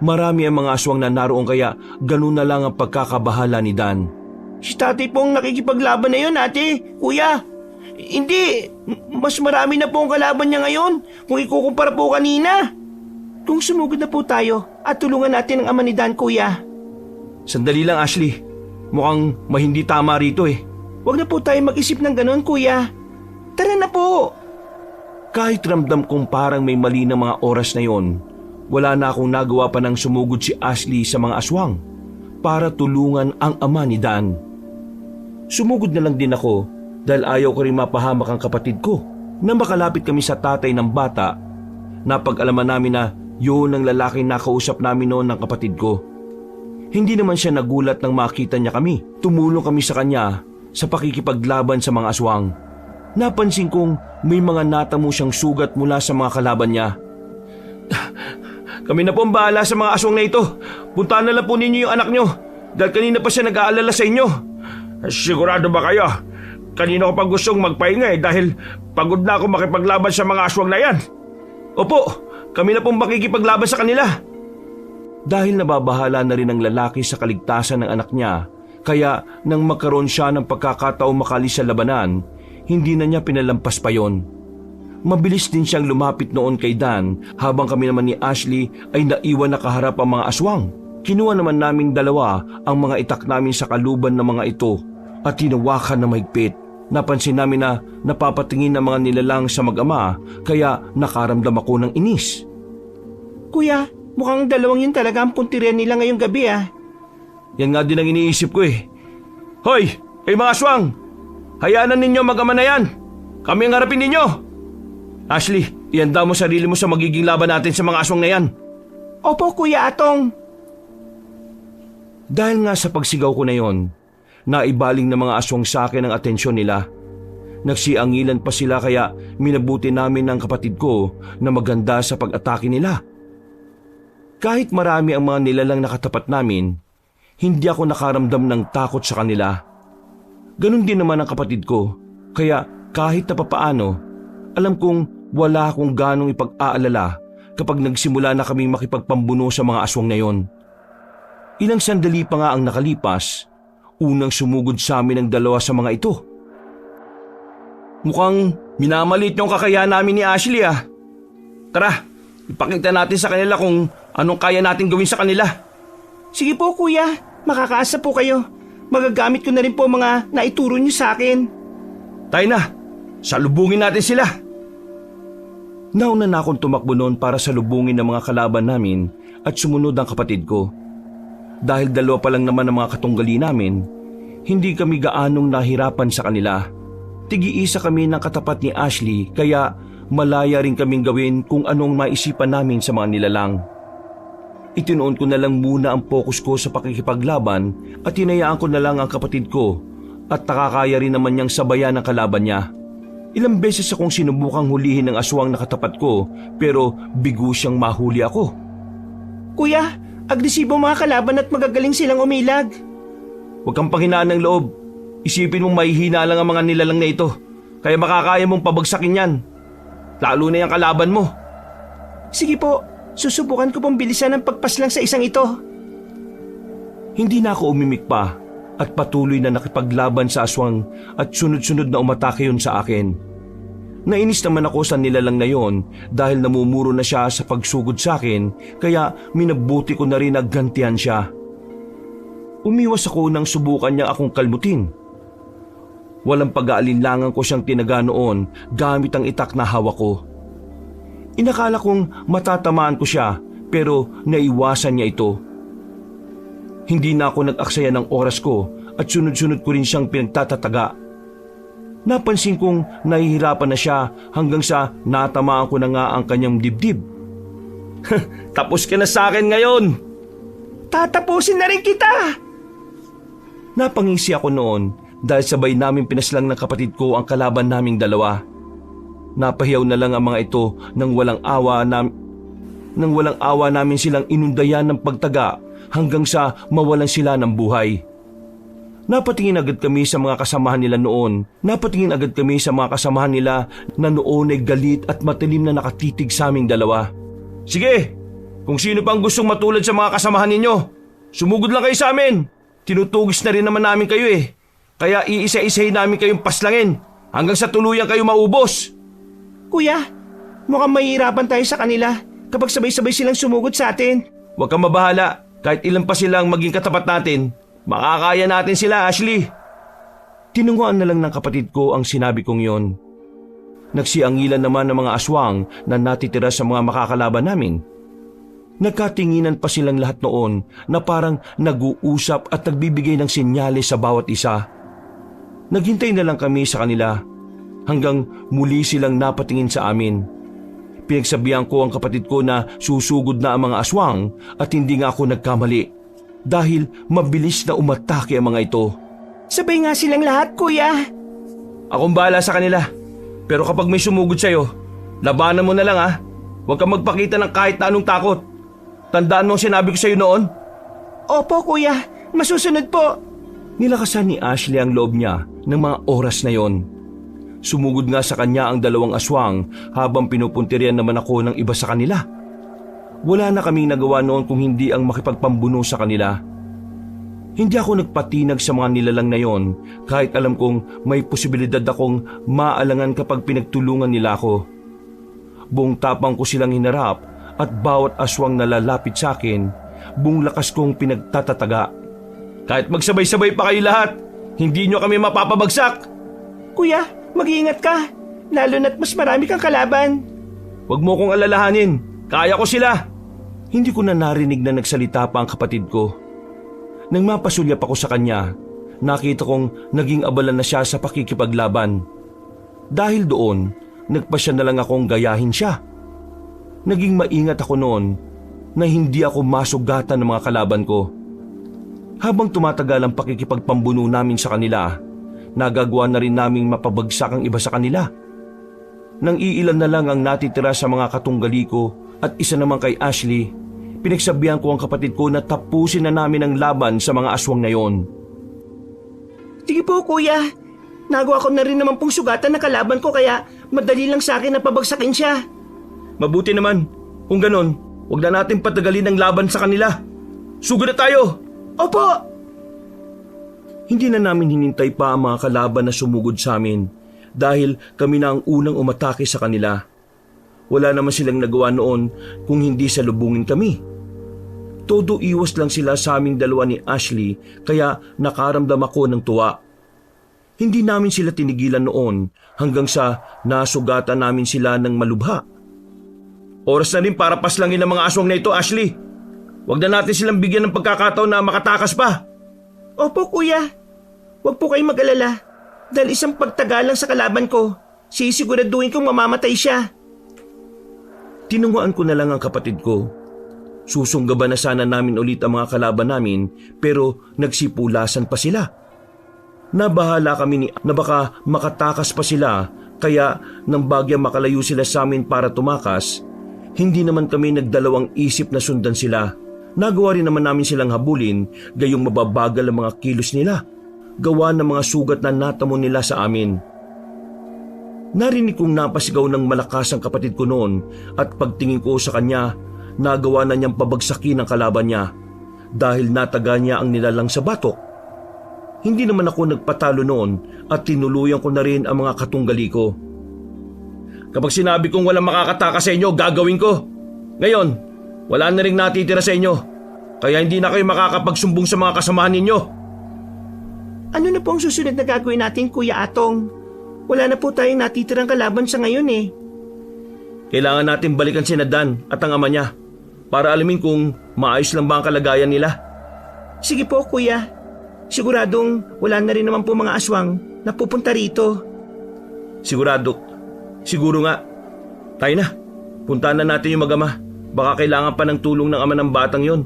Marami ang mga aswang na naroon kaya ganun na lang ang pagkakabahala ni Dan. Si tatay pong nakikipaglaban na yun, ate. Kuya, hindi. Mas marami na po ang kalaban niya ngayon kung ikukumpara po kanina. Kung sumugod na po tayo at tulungan natin ang ama ni Dan, Kuya. Sandali lang, Ashley. Mukhang mahindi tama rito eh. Huwag na po tayo mag-isip ng ganon, Kuya. Tara na po. Kahit ramdam kong parang may mali ng mga oras na yon, wala na akong nagawa pa ng sumugod si Ashley sa mga aswang para tulungan ang ama ni Dan. Sumugod na lang din ako dahil ayaw ko rin mapahamak ang kapatid ko na makalapit kami sa tatay ng bata. Napag-alaman namin na yun ang lalaking nakausap namin noon ng kapatid ko. Hindi naman siya nagulat nang makita niya kami. Tumulong kami sa kanya sa pakikipaglaban sa mga aswang. Napansin kong may mga natamo siyang sugat mula sa mga kalaban niya. Kami na po ang bahala sa mga aswang na ito. Puntahan na lang po ninyo yung anak nyo dahil kanina pa siya nag-aalala sa inyo. Sigurado ba kayo? Kanina ko pang gustong magpahinga dahil pagod na ako makipaglaban sa mga aswang na yan. Opo, kami na pong makikipaglaban sa kanila. Dahil nababahala na rin ang lalaki sa kaligtasan ng anak niya, kaya nang magkaroon siya ng pagkakataong makalis sa labanan, hindi na niya pinalampas pa yon. Mabilis din siyang lumapit noon kay Dan habang kami naman ni Ashley ay naiwan na kaharap ang mga aswang. Kinuha naman naming dalawa ang mga itak namin sa kaluban ng mga ito at hinawakan na mahigpit. Napansin namin na napapatingin ng mga nilalang sa mag-ama kaya nakaramdam ako ng inis. Kuya, mukhang dalawang yun talaga ang puntirya nila ngayong gabi ah. Yan nga din ang iniisip ko eh. Hoy, mga aswang! Hayaan na ninyo mag-ama na yan! Kami ang harapin ninyo! Ashley, ihanda mo sarili mo sa magiging laban natin sa mga aswang na yan. Opo, Kuya Atong. Dahil nga sa pagsigaw ko na yon, naibaling ng mga aswang sa akin ang atensyon nila. Nagsiangilan pa sila kaya minabuti namin ng kapatid ko na maganda sa pag-atake nila. Kahit marami ang mga nilalang nakatapat namin, hindi ako nakaramdam ng takot sa kanila. Ganon din naman ang kapatid ko, kaya kahit na papaano, alam kong wala akong ganong ipag-aalala kapag nagsimula na kaming makipagpambuno sa mga aswang na yon. Ilang sandali pa nga ang nakalipas, unang sumugod sa amin ang dalawa sa mga ito. Mukhang minamalit yung kakayahan namin ni Ashley ah. Tara, ipakita natin sa kanila kung anong kaya natin gawin sa kanila. Sige po, Kuya. Makakaasa po kayo. Magagamit ko na rin po mga naituro niyo sa akin. Tayo na, salubungin natin sila. Nauna na akong tumakbo noon para salubungin ng mga kalaban namin at sumunod ang kapatid ko. Dahil dalawa pa lang naman ang mga katunggali namin, hindi kami gaanong nahirapan sa kanila. Tigi-isa kami ng katapat ni Ashley kaya malaya rin kaming gawin kung anong maisipan namin sa mga nilalang. Itinuon ko na lang muna ang focus ko sa pakikipaglaban at hinayaan ko na lang ang kapatid ko at nakakaya rin naman niyang sabayan ang kalaban niya. Ilang beses akong sinubukang hulihin ng aswang na katapat ko pero bigo siyang mahuli ako. Kuya, agresibo mga kalaban at magagaling silang umilag. Huwag kang panghinaan ng loob. Isipin mong mahihina lang ang mga nilalang na ito kaya makakaya mong pabagsakin yan. Lalo na yung kalaban mo. Sige po, susubukan ko pong bilisan ang pagpaslang sa isang ito. Hindi na ako umimik pa at patuloy na nakipaglaban sa aswang at sunod-sunod na umatake yun sa akin. Nainis naman ako sa nilalang na yon dahil namumuro na siya sa pagsugod sa akin kaya minabuti ko na rin na gantihan siya. Umiwas ako nang subukan niya akong kalmutin. Walang pag-aalinlangan ko siyang tinaga noon gamit ang itak na hawak ko. Inakala kong matatamaan ko siya pero naiwasan niya ito. Hindi na ako nag-aksaya ng oras ko at sunod-sunod ko rin siyang pinagtatataga. Napansin kong nahihirapan na siya hanggang sa natamaan ko na nga ang kanyang dibdib. Tapos ka na sa akin ngayon! Tatapusin na rin kita! Napangisi ako noon dahil sabay namin pinaslang ng kapatid ko ang kalaban naming dalawa. Napahiyaw na lang ang mga ito nang walang awa namin silang inundayan ng pagtaga hanggang sa mawalan sila ng buhay. Napatingin agad kami sa mga kasamahan nila na noon ay galit at matalim na nakatitig sa aming dalawa. Sige, kung sino pang gustong matulad sa mga kasamahan ninyo, sumugod lang kayo sa amin. Tinutugis na rin naman namin kayo eh. Kaya iisa-isahin namin kayong paslangin hanggang sa tuluyan kayo maubos. Kuya, mukhang mahihirapan tayo sa kanila kapag sabay-sabay silang sumugod sa atin. Huwag kang mabahala. Kahit ilan pa silang maging katapat natin, makakaya natin sila, Ashley. Tinunguan na lang ng kapatid ko ang sinabi kong yon. Nagsiangilan naman ng mga aswang na natitira sa mga makakalaban namin. Nagkatinginan pa silang lahat noon na parang nag-uusap at nagbibigay ng senyales sa bawat isa. Naghintay na lang kami sa kanila hanggang muli silang napatingin sa amin. Pinagsabihan ko ang kapatid ko na susugod na ang mga aswang at hindi nga ako nagkamali dahil mabilis na umatake ang mga ito. Sabay nga silang lahat, kuya. Akong bahala sa kanila. Pero kapag may sumugod sa'yo, labanan mo na lang ha. Huwag kang magpakita ng kahit na anong takot. Tandaan mo ang sinabi ko sa'yo noon? Opo, kuya. Masusunod po. Nilakasan ni Ashley ang loob niya ng mga oras na yon. Sumugod nga sa kanya ang dalawang aswang habang pinupuntirian naman ako ng iba sa kanila. Wala na kaming nagawa noon kung hindi ang makipagpambuno sa kanila. Hindi ako nagpatinag sa mga nilalang na yon kahit alam kong may posibilidad akong maalangan kapag pinagtulungan nila ako. Buong tapang ko silang hinarap at bawat aswang na lalapit sa akin, buong lakas kong pinagtatataga. Kahit magsabay-sabay pa kayo lahat, hindi nyo kami mapapabagsak. Kuya, mag-iingat ka. Lalo na't mas marami kang kalaban. Huwag mo kong alalahanin. Kaya ko sila. Hindi ko na narinig na nagsalita pa ang kapatid ko. Nang mapasulyap ako sa kanya, nakita kong naging abala na siya sa pakikipaglaban. Dahil doon, nagpasya na lang akong gayahin siya. Naging maingat ako noon na hindi ako masugatan ng mga kalaban ko. Habang tumatagal ang pakikipagpambuno namin sa kanila, nagagawa na rin naming mapabagsak ang iba sa kanila. Nang iilan na lang ang natitira sa mga katunggali ko at isa naman kay Ashley, pinagsabihan ko ang kapatid ko na tapusin na namin ang laban sa mga aswang na yon. Sige po, kuya. Nagawa ko na rin naman pong sugatan na kalaban ko kaya madali lang sa akin na pabagsakin siya. Mabuti naman. Kung ganon, huwag na natin patagalin ang laban sa kanila. Sugod na tayo! Opo! Hindi na namin hinintay pa ang mga kalaban na sumugod sa amin dahil kami na ang unang umatake sa kanila. Wala naman silang nagawa noon kung hindi salubungin kami. Todo iwas lang sila sa aming dalawa ni Ashley kaya nakaramdam ako ng tuwa. Hindi namin sila tinigilan noon hanggang sa nasugatan namin sila ng malubha. Oras na rin para paslangin ang mga aswang na ito, Ashley. Huwag na natin silang bigyan ng pagkakataon na makatakas pa. Opo, kuya. Huwag po kayong mag-alala. Dahil isang pagtagalang sa kalaban ko, sisiguraduhin kong mamamatay siya. Tinunguan ko na lang ang kapatid ko. Susunggaban na sana namin ulit ang mga kalaban namin pero nagsipulasan pa sila. Nabahala kami na baka makatakas pa sila kaya nang bagyang makalayo sila sa amin para tumakas, hindi naman kami nagdalawang isip na sundan sila. Nagawa rin naman namin silang habulin gayong mababagal ang mga kilos nila, gawa ng mga sugat na natamo nila sa amin. Narinig kong napasigaw ng malakas ang kapatid ko noon at pagtingin ko sa kanya, nagawa na niyang pabagsakin ang kalaban niya dahil nataga niya ang nilalang sa batok. Hindi naman ako nagpatalo noon at tinuluyan ko na rin ang mga katunggali ko. Kapag sinabi kong walang makakataka sa inyo, gagawin ko. Ngayon, wala na rin natitira sa inyo, kaya hindi na kayo makakapagsumbong sa mga kasamahan ninyo. Ano na po ang susunod na gagawin natin, Kuya Atong? Wala na po tayong natitirang kalaban sa ngayon eh. Kailangan natin balikan si Dan at ang ama niya para alamin kung maayos lang ba ang kalagayan nila. Sige po, Kuya. Siguradong wala na rin naman po mga aswang na pupunta rito. Siguro nga. Tayo na, puntahan na natin yung mag-ama. Baka kailangan pa ng tulong ng ama ng batang yon.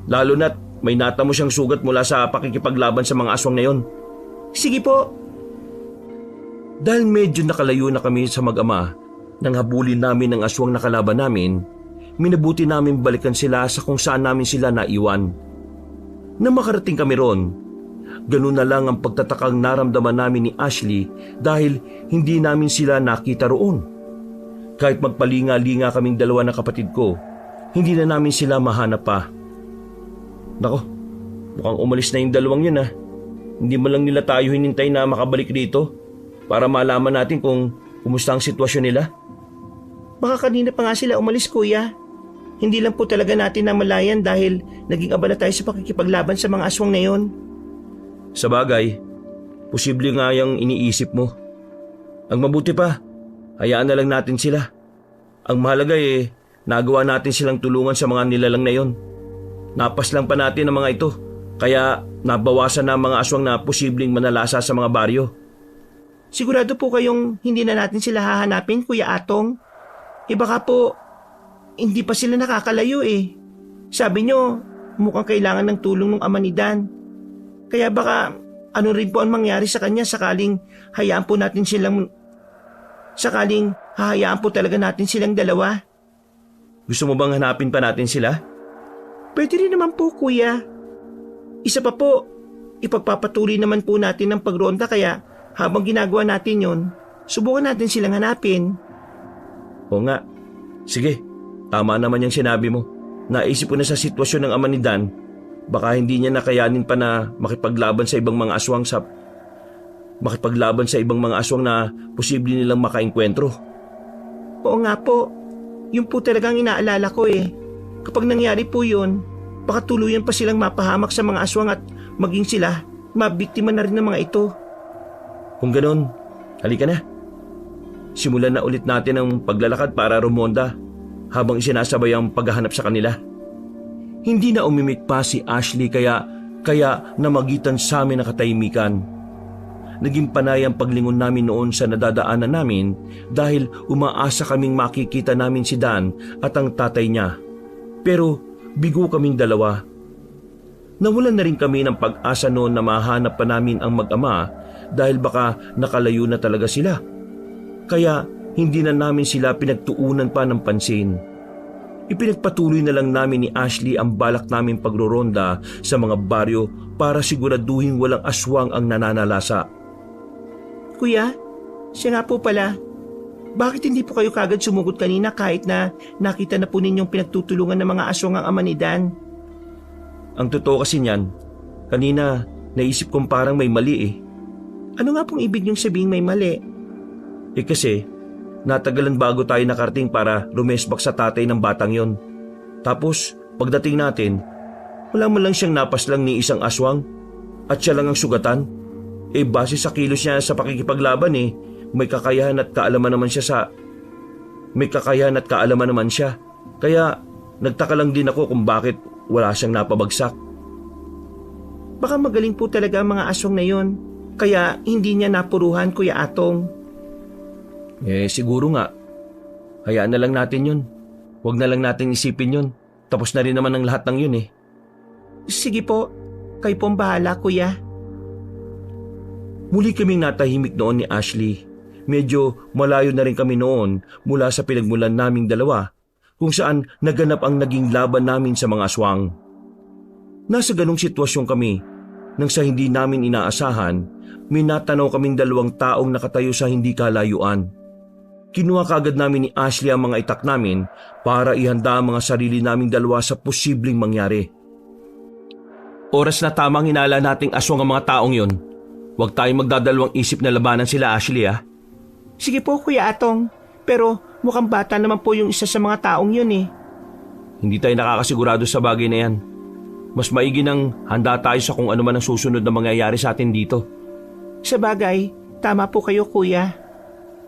Lalo na't may natamo siyang sugat mula sa pakikipaglaban sa mga aswang na yon. Sige po. Dahil medyo nakalayo na kami sa mag-ama, nang habulin namin ang aswang na kalaban namin, minabuti namin balikan sila sa kung saan namin sila naiwan. Nang makarating kami ron, ganun na lang ang pagtatakang naramdaman namin ni Ashley dahil hindi namin sila nakita roon. Kahit magpalinga-linga kaming dalawa ng kapatid ko, hindi na namin sila mahanap pa. Nako, mukhang umalis na yung dalawang yun . Hindi man lang nila tayo hinintay na makabalik dito para malaman natin kung kumusta ang sitwasyon nila. Baka kanina pa nga sila umalis, Kuya. Hindi lang po talaga natin namalayan dahil naging abala tayo sa pakikipaglaban sa mga aswang na yon. Sa bagay, posible nga yung iniisip mo. Ang mabuti pa, hayaan na lang natin sila. Ang mahalaga nagawa natin silang tulungan sa mga nilalang na yon. Napas lang pa natin ang mga ito, kaya nabawasan na ang mga aswang na posibleng manalasa sa mga baryo. Sigurado po kayong hindi na natin sila hahanapin, Kuya Atong? Baka po, hindi pa sila nakakalayo eh. Sabi nyo, mukhang kailangan ng tulong ng ama ni Dan. Kaya baka ano rin po ang mangyari sa kanya sakaling hayaan po natin silang... Sakaling hahayaan po talaga natin silang dalawa. Gusto mo bang hanapin pa natin sila? Pwede rin naman po, Kuya. Isa pa po, ipagpapatuloy naman po natin ang pagronda kaya habang ginagawa natin yon, subukan natin silang hanapin. Oo nga. Sige, tama naman yung sinabi mo. Naisip ko na sa sitwasyon ng ama ni Dan, baka hindi niya nakayanin pa na makipaglaban sa ibang mga aswang na posible nilang makaengkwentro. Oo nga po, yun po talagang inaalala ko eh. Kapag nangyari po yun, baka tuluyan pa silang mapahamak sa mga aswang at maging sila mabiktima na rin ng mga ito. Kung ganun, halika na. Simulan na ulit natin ang paglalakad para rumonda habang isinasabay ang paghahanap sa kanila. Hindi na umimik pa si Ashley kaya namagitan sa amin ang katahimikan. Naging panay ang paglingon namin noon sa nadadaanan namin dahil umaasa kaming makikita namin si Dan at ang tatay niya. Pero bigo kaming dalawa. Nawalan na rin kami ng pag-asa noon na mahanap pa namin ang mag-ama dahil baka nakalayo na talaga sila. Kaya hindi na namin sila pinagtuunan pa ng pansin. Ipinagpatuloy na lang namin ni Ashley ang balak namin pagroronda sa mga baryo para siguraduhin walang aswang ang nananalasa. Kuya, siya nga po pala. Bakit hindi po kayo kagad sumugod kanina kahit na nakita na po ninyong pinagtutulungan ng mga aswang ang ama ni Dan? Ang totoo kasi niyan, kanina naisip kong parang may mali eh. Ano nga pong ibig niyong sabihin may mali? Kasi natagalan bago tayo nakarating para rumesbak sa tatay ng batang yon. Tapos pagdating natin, wala man lang siyang napaslang ni isang aswang at siya lang ang sugatan. Base sa kilos niya sa pakikipaglaban may kakayahan at kaalaman naman siya. Kaya nagtaka lang din ako kung bakit wala siyang napabagsak. Baka magaling po talaga ang mga aswang na yon, kaya hindi niya napuruhan, Kuya Atong. Siguro nga. Hayaan na lang natin yun. Huwag na lang natin isipin yun. Tapos na rin naman ang lahat ng yun Sige po, kayo pong bahala, Kuya. Muli kaming natahimik noon ni Ashley. Medyo malayo na rin kami noon mula sa pinagmulan naming dalawa kung saan naganap ang naging laban namin sa mga aswang. Nasa ganong sitwasyon kami nang sa hindi namin inaasahan, may natanaw kaming dalawang taong nakatayo sa hindi kalayuan. Kinuha kagad namin ni Ashley ang mga itak namin para ihanda ang mga sarili naming dalawa sa posibleng mangyari. Oras na tamang hinala nating aswang ang mga taong yon. Huwag tayong magdadalawang isip na labanan sila, Ashley, ha? Sige po, Kuya Atong. Pero mukhang bata naman po yung isa sa mga taong yun eh. Hindi tayo nakakasigurado sa bagay na yan. Mas maigi nang handa tayo sa kung ano man ang susunod na mangyayari sa atin dito. Sa bagay, tama po kayo, Kuya.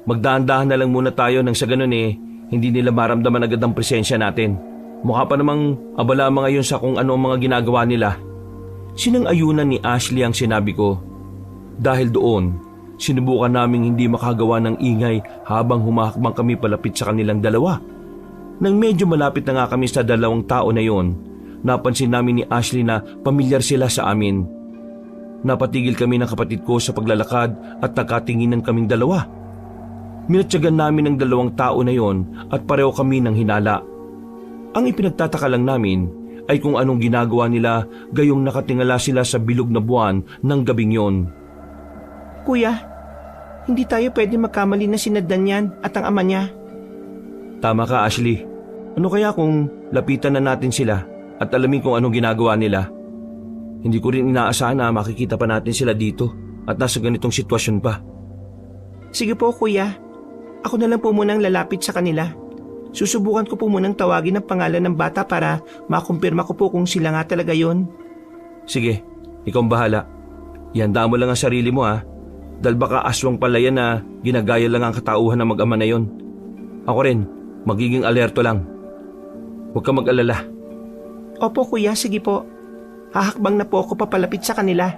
Magdahan-dahan na lang muna tayo nang sa ganun hindi nila maramdaman agad ang presensya natin. Mukha pa namang abala mga yun sa kung ano ang mga ginagawa nila. Sinang-ayunan ni Ashley ang sinabi ko. Dahil doon, sinubukan naming hindi makagawa ng ingay habang humahakbang kami palapit sa kanilang dalawa. Nang medyo malapit na nga kami sa dalawang tao na yon, napansin namin ni Ashley na pamilyar sila sa amin. Napatigil kami ng kapatid ko sa paglalakad at nakatinginan kaming dalawa. Minatyagan namin ang dalawang tao na yon at pareho kami ng hinala. Ang ipinagtataka lang namin ay kung anong ginagawa nila gayong nakatingala sila sa bilog na buwan ng gabing yon. Kuya, hindi tayo pwede magkamali na sinaddan yan at ang ama niya. Tama ka, Ashley. Ano kaya kung lapitan na natin sila at alamin kung anong ginagawa nila? Hindi ko rin inaasahan na makikita pa natin sila dito at nasa ganitong sitwasyon pa. Sige po, Kuya. Ako na lang po munang lalapit sa kanila. Susubukan ko po munang tawagin ang pangalan ng bata para makumpirma ko po kung sila nga talaga yon. Sige, ikaw ang bahala. Ihanda mo lang ang sarili mo, ha. Dahil baka aswang pala yan na ginagaya lang ang katauhan ng mag-ama na yon. Ako rin, magiging alerto lang. Huwag ka mag-alala. Opo, Kuya, sige po. Hahakbang na po ako papalapit sa kanila.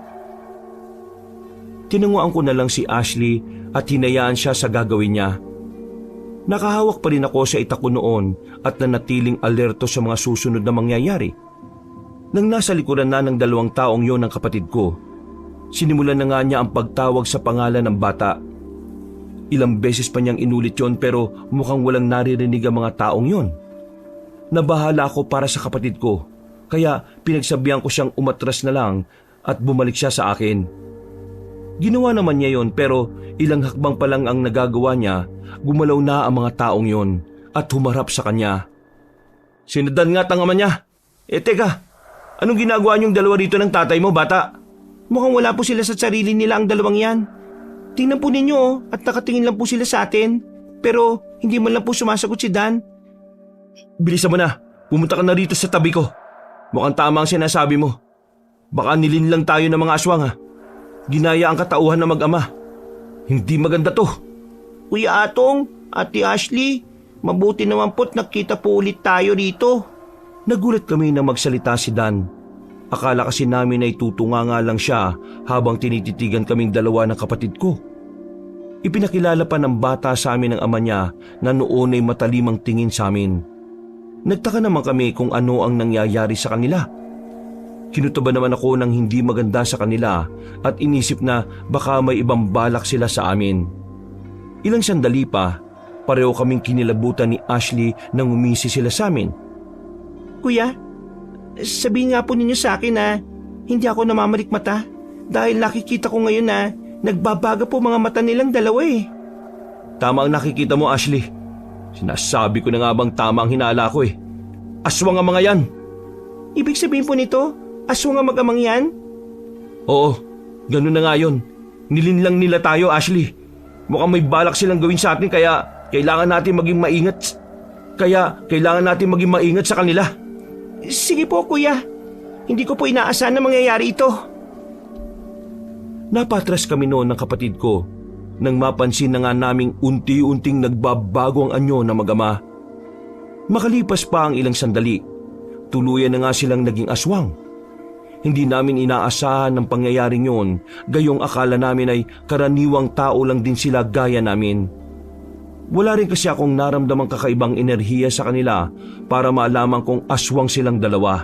Tinanguan ko na lang si Ashley at hinayaan siya sa gagawin niya. Nakahawak pa rin ako sa itak ko noon at nanatiling alerto sa mga susunod na mangyayari. Nang nasa likuran na ng dalawang taong yon ng kapatid ko, sinimulan na nga niya ang pagtawag sa pangalan ng bata. Ilang beses pa niyang inulit yon pero mukhang walang naririnig ang mga taong yon. Nabahala ako para sa kapatid ko, kaya pinagsabihan ko siyang umatras na lang at bumalik siya sa akin. Ginawa naman niya yon pero ilang hakbang pa lang ang nagagawa niya, gumalaw na ang mga taong yon at humarap sa kanya. Sinaddan nga ang ama niya. Teka, anong ginagawa niyong dalawa rito ng tatay mo, bata? Mukhang wala po sila sa sarili nila ang dalawang yan. Tingnan po ninyo at nakatingin lang po sila sa atin. Pero hindi man lang po sumasagot si Dan. Bilisan mo na, pumunta ka na rito sa tabi ko. Mukhang tama ang sinasabi mo. Baka nilinlang tayo ng mga aswang, ha. Ginaya ang katauhan ng mag-ama. Hindi maganda to. Kuya Atong, Ate Ashley, mabuti naman po't nakita po ulit tayo rito. Nagulat kami na magsalita si Dan. Akala kasi namin ay tutunga nga lang siya habang tinititigan kaming dalawa ng kapatid ko. Ipinakilala pa ng bata sa amin ng ama niya na noon ay matalimang tingin sa amin. Nagtaka naman kami kung ano ang nangyayari sa kanila. Kinutuban naman ako ng hindi maganda sa kanila at inisip na baka may ibang balak sila sa amin. Ilang sandali pa, pareho kaming kinilabutan ni Ashley nang umisi sila sa amin. Kuya, sabihin nga po ninyo sa akin na hindi ako namamalikmata dahil nakikita ko ngayon na nagbabaga po mga mata nilang dalawa eh. Tama ang nakikita mo, Ashley. Sinasabi ko na nga bang tama ang hinala ko eh. Aswang ang mga yan. Ibig sabihin po nito, aswang ang mag-amang yan? Oo, ganun na nga yun. Nilinlang nila tayo, Ashley. Mukhang may balak silang gawin sa atin kaya kailangan natin maging maingat. Sa kanila. Sige po, Kuya. Hindi ko po inaasahan na mangyayari ito. Napatras kami noon ng kapatid ko nang mapansin na nga naming unti-unting nagbabago ang anyo ng mag-ama. Makalipas pa ang ilang sandali, tuluyan na nga silang naging aswang. Hindi namin inaasahan ng pangyayaring yon, gayong akala namin ay karaniwang tao lang din sila gaya namin. Wala rin kasi akong naramdamang kakaibang enerhiya sa kanila para maalaman kung aswang silang dalawa.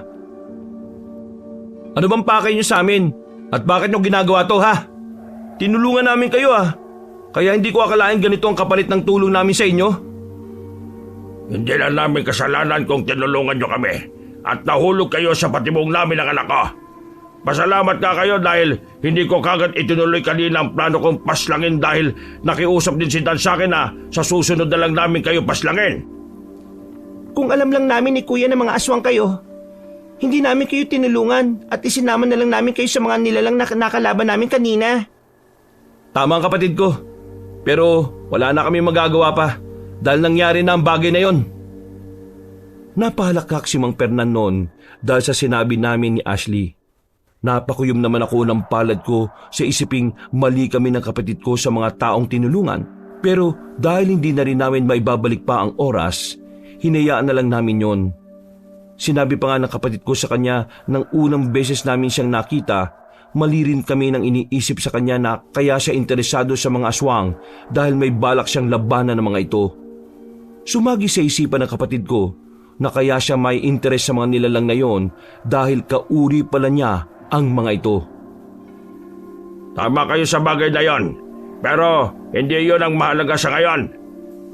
Ano bang pakay niyo sa amin? At bakit niyo ginagawa to, ha? Tinulungan namin kayo, ha? Kaya hindi ko akalain ganito ang kapalit ng tulong namin sa inyo. Hindi na namin kasalanan kung tinulungan niyo kami at nahulog kayo sa patibong namin ng anak ko. Pasalamat ka kayo dahil hindi ko kagad itinuloy kanina ang plano kong paslangin dahil nakiusap din si Dan sa akin na sa susunod na lang namin kayo paslangin. Kung alam lang namin ni Kuya na mga aswang kayo, hindi namin kayo tinulungan at isinama na lang namin kayo sa mga nilalang na nakalaban namin kanina. Tama ang kapatid ko. Pero wala na kami magagawa pa dahil nangyari na ang bagay na yon. Napahalakhak si Mang Fernan noon dahil sa sinabi namin ni Ashley. Napakuyom naman ako ng palad ko sa isiping mali kami ng kapatid ko sa mga taong tinulungan. Pero dahil hindi na rin namin maibabalik pa ang oras, hinayaan na lang namin yon. Sinabi pa nga ng kapatid ko sa kanya nang unang beses namin siyang nakita, mali rin kami nang iniisip sa kanya na kaya siya interesado sa mga aswang dahil may balak siyang labanan ng mga ito. Sumagi sa isipan ng kapatid ko na kaya siya may interes sa mga nilalang na yon dahil kauri pala niya ang mga ito. Tama kayo sa bagay na yon, pero hindi yon ang mahalaga sa ngayon.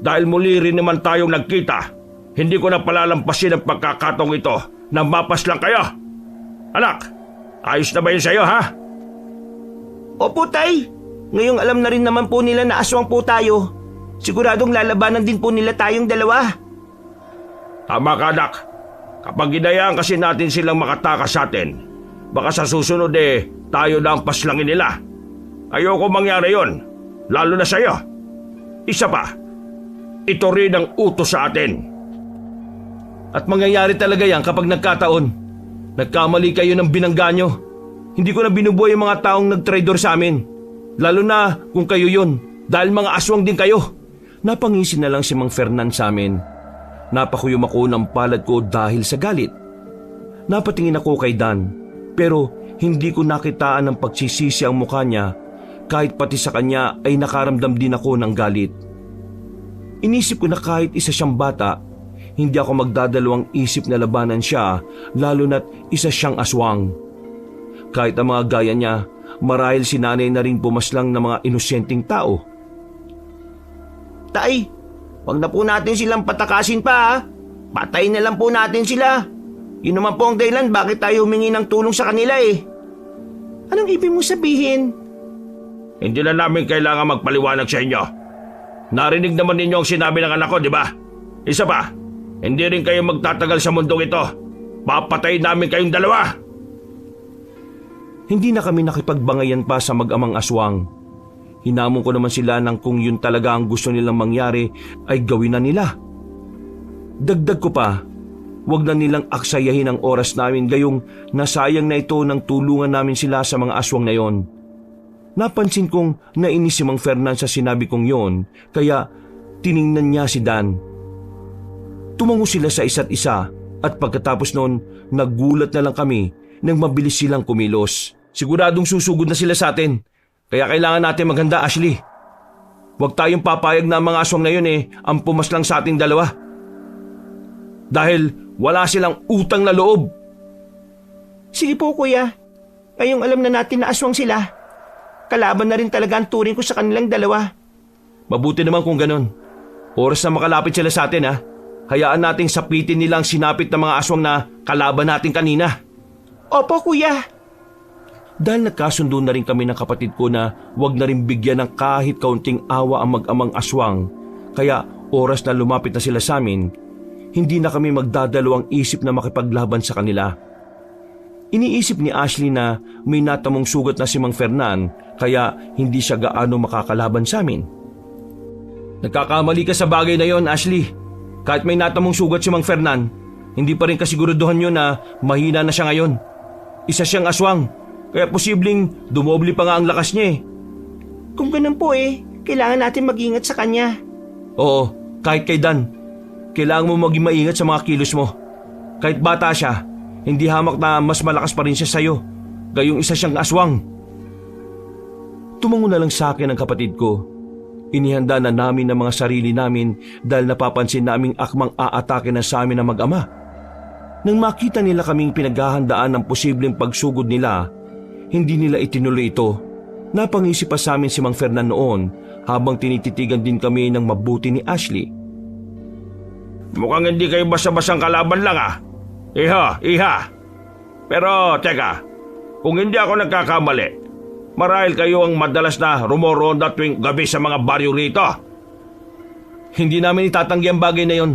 Dahil muli rin naman tayong nagkita, hindi ko na palalampasin ang pagkakataong ito na mapaslang kayo. Anak, ayos na ba yun sa'yo, ha? Opo, Tay. Ngayong alam na rin naman po nila na aswang po tayo. Siguradong lalabanan din po nila tayong dalawa. Tama ka, anak. Kapag ginayaan kasi natin silang makatakas sa atin, baka sa susunod tayo na ang paslangin nila. Ayoko mangyari yon, lalo na sa'yo. Isa pa, ito rin ang utos sa atin. At mangyayari talaga yan kapag nagkataon. Nagkamali kayo ng binangga nyo. Hindi ko na binubuhay yung mga taong nagtraidor sa amin. Lalo na kung kayo yun, dahil mga aswang din kayo. Napangisi na lang si Mang Fernan sa amin. Napakuyom ako ng palad ko dahil sa galit. Napatingin ako kay Dan, pero hindi ko nakitaan ng pagsisisi ang mukha niya kahit pati sa kanya ay nakaramdam din ako ng galit. Inisip ko na kahit isa siyang bata, hindi ako magdadalawang isip na labanan siya lalo na't isa siyang aswang. Kahit ang mga gaya niya, marahil si nanay na rin pumaslang ng mga inosenteng tao. Tay, wag na po natin silang patakasin pa, ha? Patayin na lang po natin sila. Yun naman po ang dahilan bakit tayo humingi ng tulong sa kanila eh. Anong ibig mo sabihin? Hindi na namin kailangan magpaliwanag sa inyo. Narinig naman ninyo ang sinabi ng anak ko, di ba? Isa pa, hindi rin kayo magtatagal sa mundong ito. Papatayin namin kayong dalawa. Hindi na kami nakipagbangayan pa sa mag-amang aswang. Hinamon ko naman sila nang kung yun talaga ang gusto nilang mangyari ay gawin na nila. Dagdag ko pa, wag na nilang aksayahin ang oras namin gayong nasayang na ito nang tulungan namin sila sa mga aswang na yon. Napansin kong nainis si Mang Fernan sa sinabi kong yon, kaya tiningnan niya si Dan. Tumango sila sa isa't isa at pagkatapos noon, nagulat na lang kami nang mabilis silang kumilos. Siguradong susugod na sila sa atin, kaya kailangan natin maghanda, Ashley. Huwag tayong papayag na ang mga aswang na yun ang pumaslang sa ating dalawa. Dahil wala silang utang na loob. Sige po, Kuya. Ngayong alam na natin na aswang sila, kalaban na rin talaga ang turing ko sa kanilang dalawa. Mabuti naman kung ganun. Oras na makalapit sila sa atin, ha? Hayaan nating sapitin nilang sinapit ng mga aswang na kalaban natin kanina. Opo, Kuya. Dahil nagkasundo na rin kami ng kapatid ko na huwag na rin bigyan ng kahit kaunting awa ang mag-amang aswang, kaya oras na lumapit na sila sa amin, hindi na kami magdadalawang isip na makipaglaban sa kanila. Iniisip ni Ashley na may natamong sugat na si Mang Fernan, kaya hindi siya gaano makakalaban sa amin. Nagkakamali ka sa bagay na yon, Ashley. Kahit may natamong sugat si Mang Fernan, hindi pa rin kasiguraduhan yun na mahina na siya ngayon. Isa siyang aswang, kaya posibleng dumoble pa nga ang lakas niya. Kung ganun po kailangan natin mag-ingat sa kanya. Oo, kahit kay Dan. Kailangan mo maging maingat sa mga kilos mo. Kahit bata siya, hindi hamak na mas malakas pa rin siya sa'yo, gayong isa siyang aswang. Tumango na lang sa akin ang kapatid ko. Inihanda na namin ang mga sarili namin dahil napapansin naming akmang aatake na sa amin ang mag-ama. Nang makita nila kaming pinaghahandaan ng posibleng pagsugod nila, hindi nila itinuloy ito. Napangisi pa sa amin si Mang Fernan noon habang tinititigan din kami ng mabuti ni Ashley. Mukhang hindi kayo basta-basang kalaban lang, Iha. Pero teka, Kung hindi ako nagkakamali, marahil kayo ang madalas na rumoronda tuwing gabi sa mga baryo rito. Hindi namin itatanggi ang bagay na yon.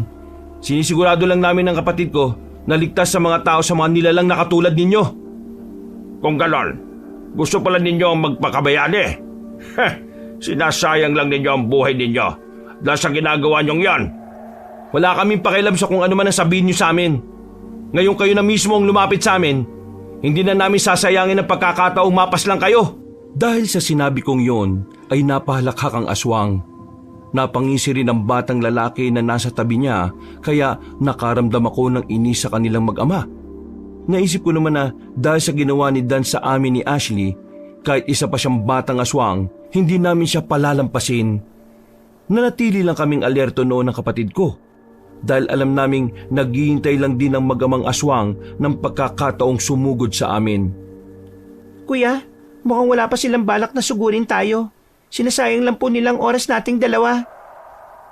Sinisigurado lang namin ng kapatid ko na ligtas sa mga tao sa mga nilalang na katulad ninyo. Kung ganon, gusto pala ninyo ang magpakabayani. Sinasayang lang ninyo ang buhay ninyo dahil sa ginagawa nyong yan. Wala kaming pakialam sa kung ano man ang sabihin nyo sa amin. Ngayon kayo na mismo ang lumapit sa amin, hindi na namin sasayangin ang pagkakataong mapas lang kayo. Dahil sa sinabi kong yon ay napahalakhak ang aswang. Napangisi rin ang batang lalaki na nasa tabi niya kaya nakaramdam ako ng inis sa kanilang mag-ama. Naisip ko naman na dahil sa ginawa ni Dan sa amin ni Ashley, kahit isa pa siyang batang aswang, hindi namin siya palalampasin. Nanatili lang kaming alerto noon ng kapatid ko dahil alam naming naghihintay lang din ang mag-amang aswang ng pagkakataong sumugod sa amin. Kuya, mukhang wala pa silang balak na sugurin tayo. Sinasayang lang po nilang oras nating dalawa.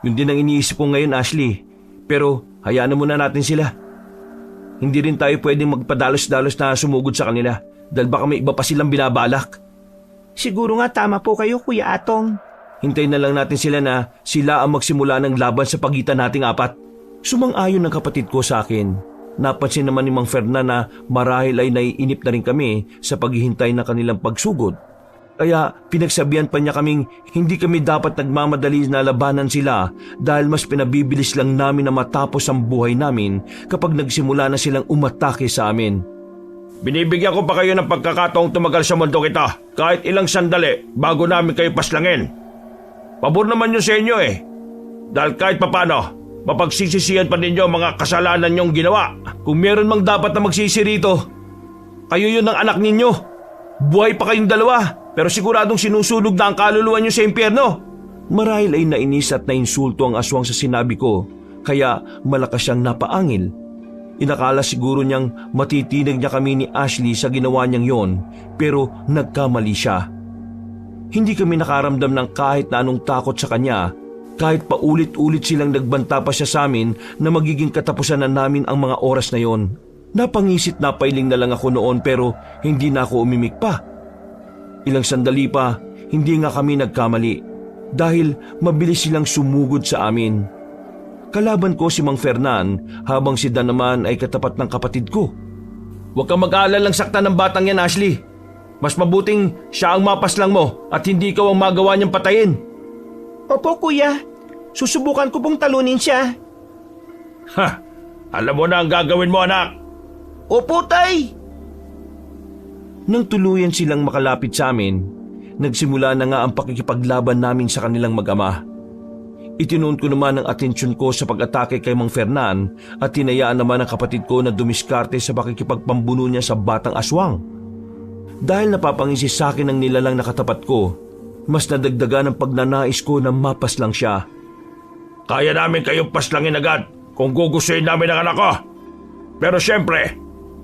Yun din ang iniisip ko ngayon, Ashley. Pero hayaan na muna natin sila. Hindi rin tayo pwedeng magpadalos-dalos na sumugod sa kanila dahil baka may iba pa silang binabalak. Siguro nga tama po kayo, Kuya Atong. Hintayin na lang natin sila na sila ang magsimula ng laban sa pagitan nating apat. Sumang-ayon ng kapatid ko sa akin. Napansin naman ni Mang Fernan na marahil ay naiinip na rin kami sa paghihintay ng kanilang pagsugod. Kaya pinagsabihan pa niya kaming hindi kami dapat nagmamadali na labanan sila dahil mas pinabibilis lang namin na matapos ang buhay namin kapag nagsimula na silang umatake sa amin. Binibigyan ko pa kayo ng pagkakataong tumagal sa mundo kita kahit ilang sandali bago namin kayo paslangin. Pabor naman yun sa inyo eh. Dahil kahit papano, mapagsisisihan pa ninyo mga kasalanan nyong ginawa. Kung meron mang dapat na magsisi rito, kayo yun ang anak ninyo. Buhay pa kayong dalawa. Pero siguradong sinusunog na ang kaluluwa niyo sa impyerno. Marahil ay nainis at nainsulto ang aswang sa sinabi ko, kaya malakas siyang napaangil. Inakala siguro niyang matitinig niya kami ni Ashley sa ginawa niyang yon, pero nagkamali siya. Hindi kami nakaramdam ng kahit na anong takot sa kanya, kahit paulit-ulit silang nagbanta pa siya sa amin na magiging katapusan na namin ang mga oras na yon. Napangisit na pailing na lang ako noon pero hindi na ako umimik pa. Ilang sandali pa, hindi nga kami nagkamali dahil mabilis silang sumugod sa amin. Kalaban ko si Mang Fernan habang si Dan naman ay katapat ng kapatid ko. Huwag kang mag-aalala lang saktan ng batang yan, Ashley. Mas mabuting siya ang mapaslang mo at hindi ikaw ang magawa niyang patayin. Opo, Kuya. Susubukan ko pong talunin siya. Alam mo na ang gagawin mo, anak. Opo, Tay. Nang tuluyan silang makalapit sa amin, nagsimula na nga ang pakikipaglaban namin sa kanilang mag-ama. Itinuon ko naman ang atensyon ko sa pag-atake kay Mang Fernan at tinayaan naman ang kapatid ko na dumiskarte sa pakikipagpambuno niya sa batang aswang. Dahil napapangisi sa akin ang nilalang na katapat ko, mas nadagdagan ang pagnanais ko na mapas lang siya. Kaya namin kayong paslangin agad kung gugustuhin namin ang anak ko. Pero syempre,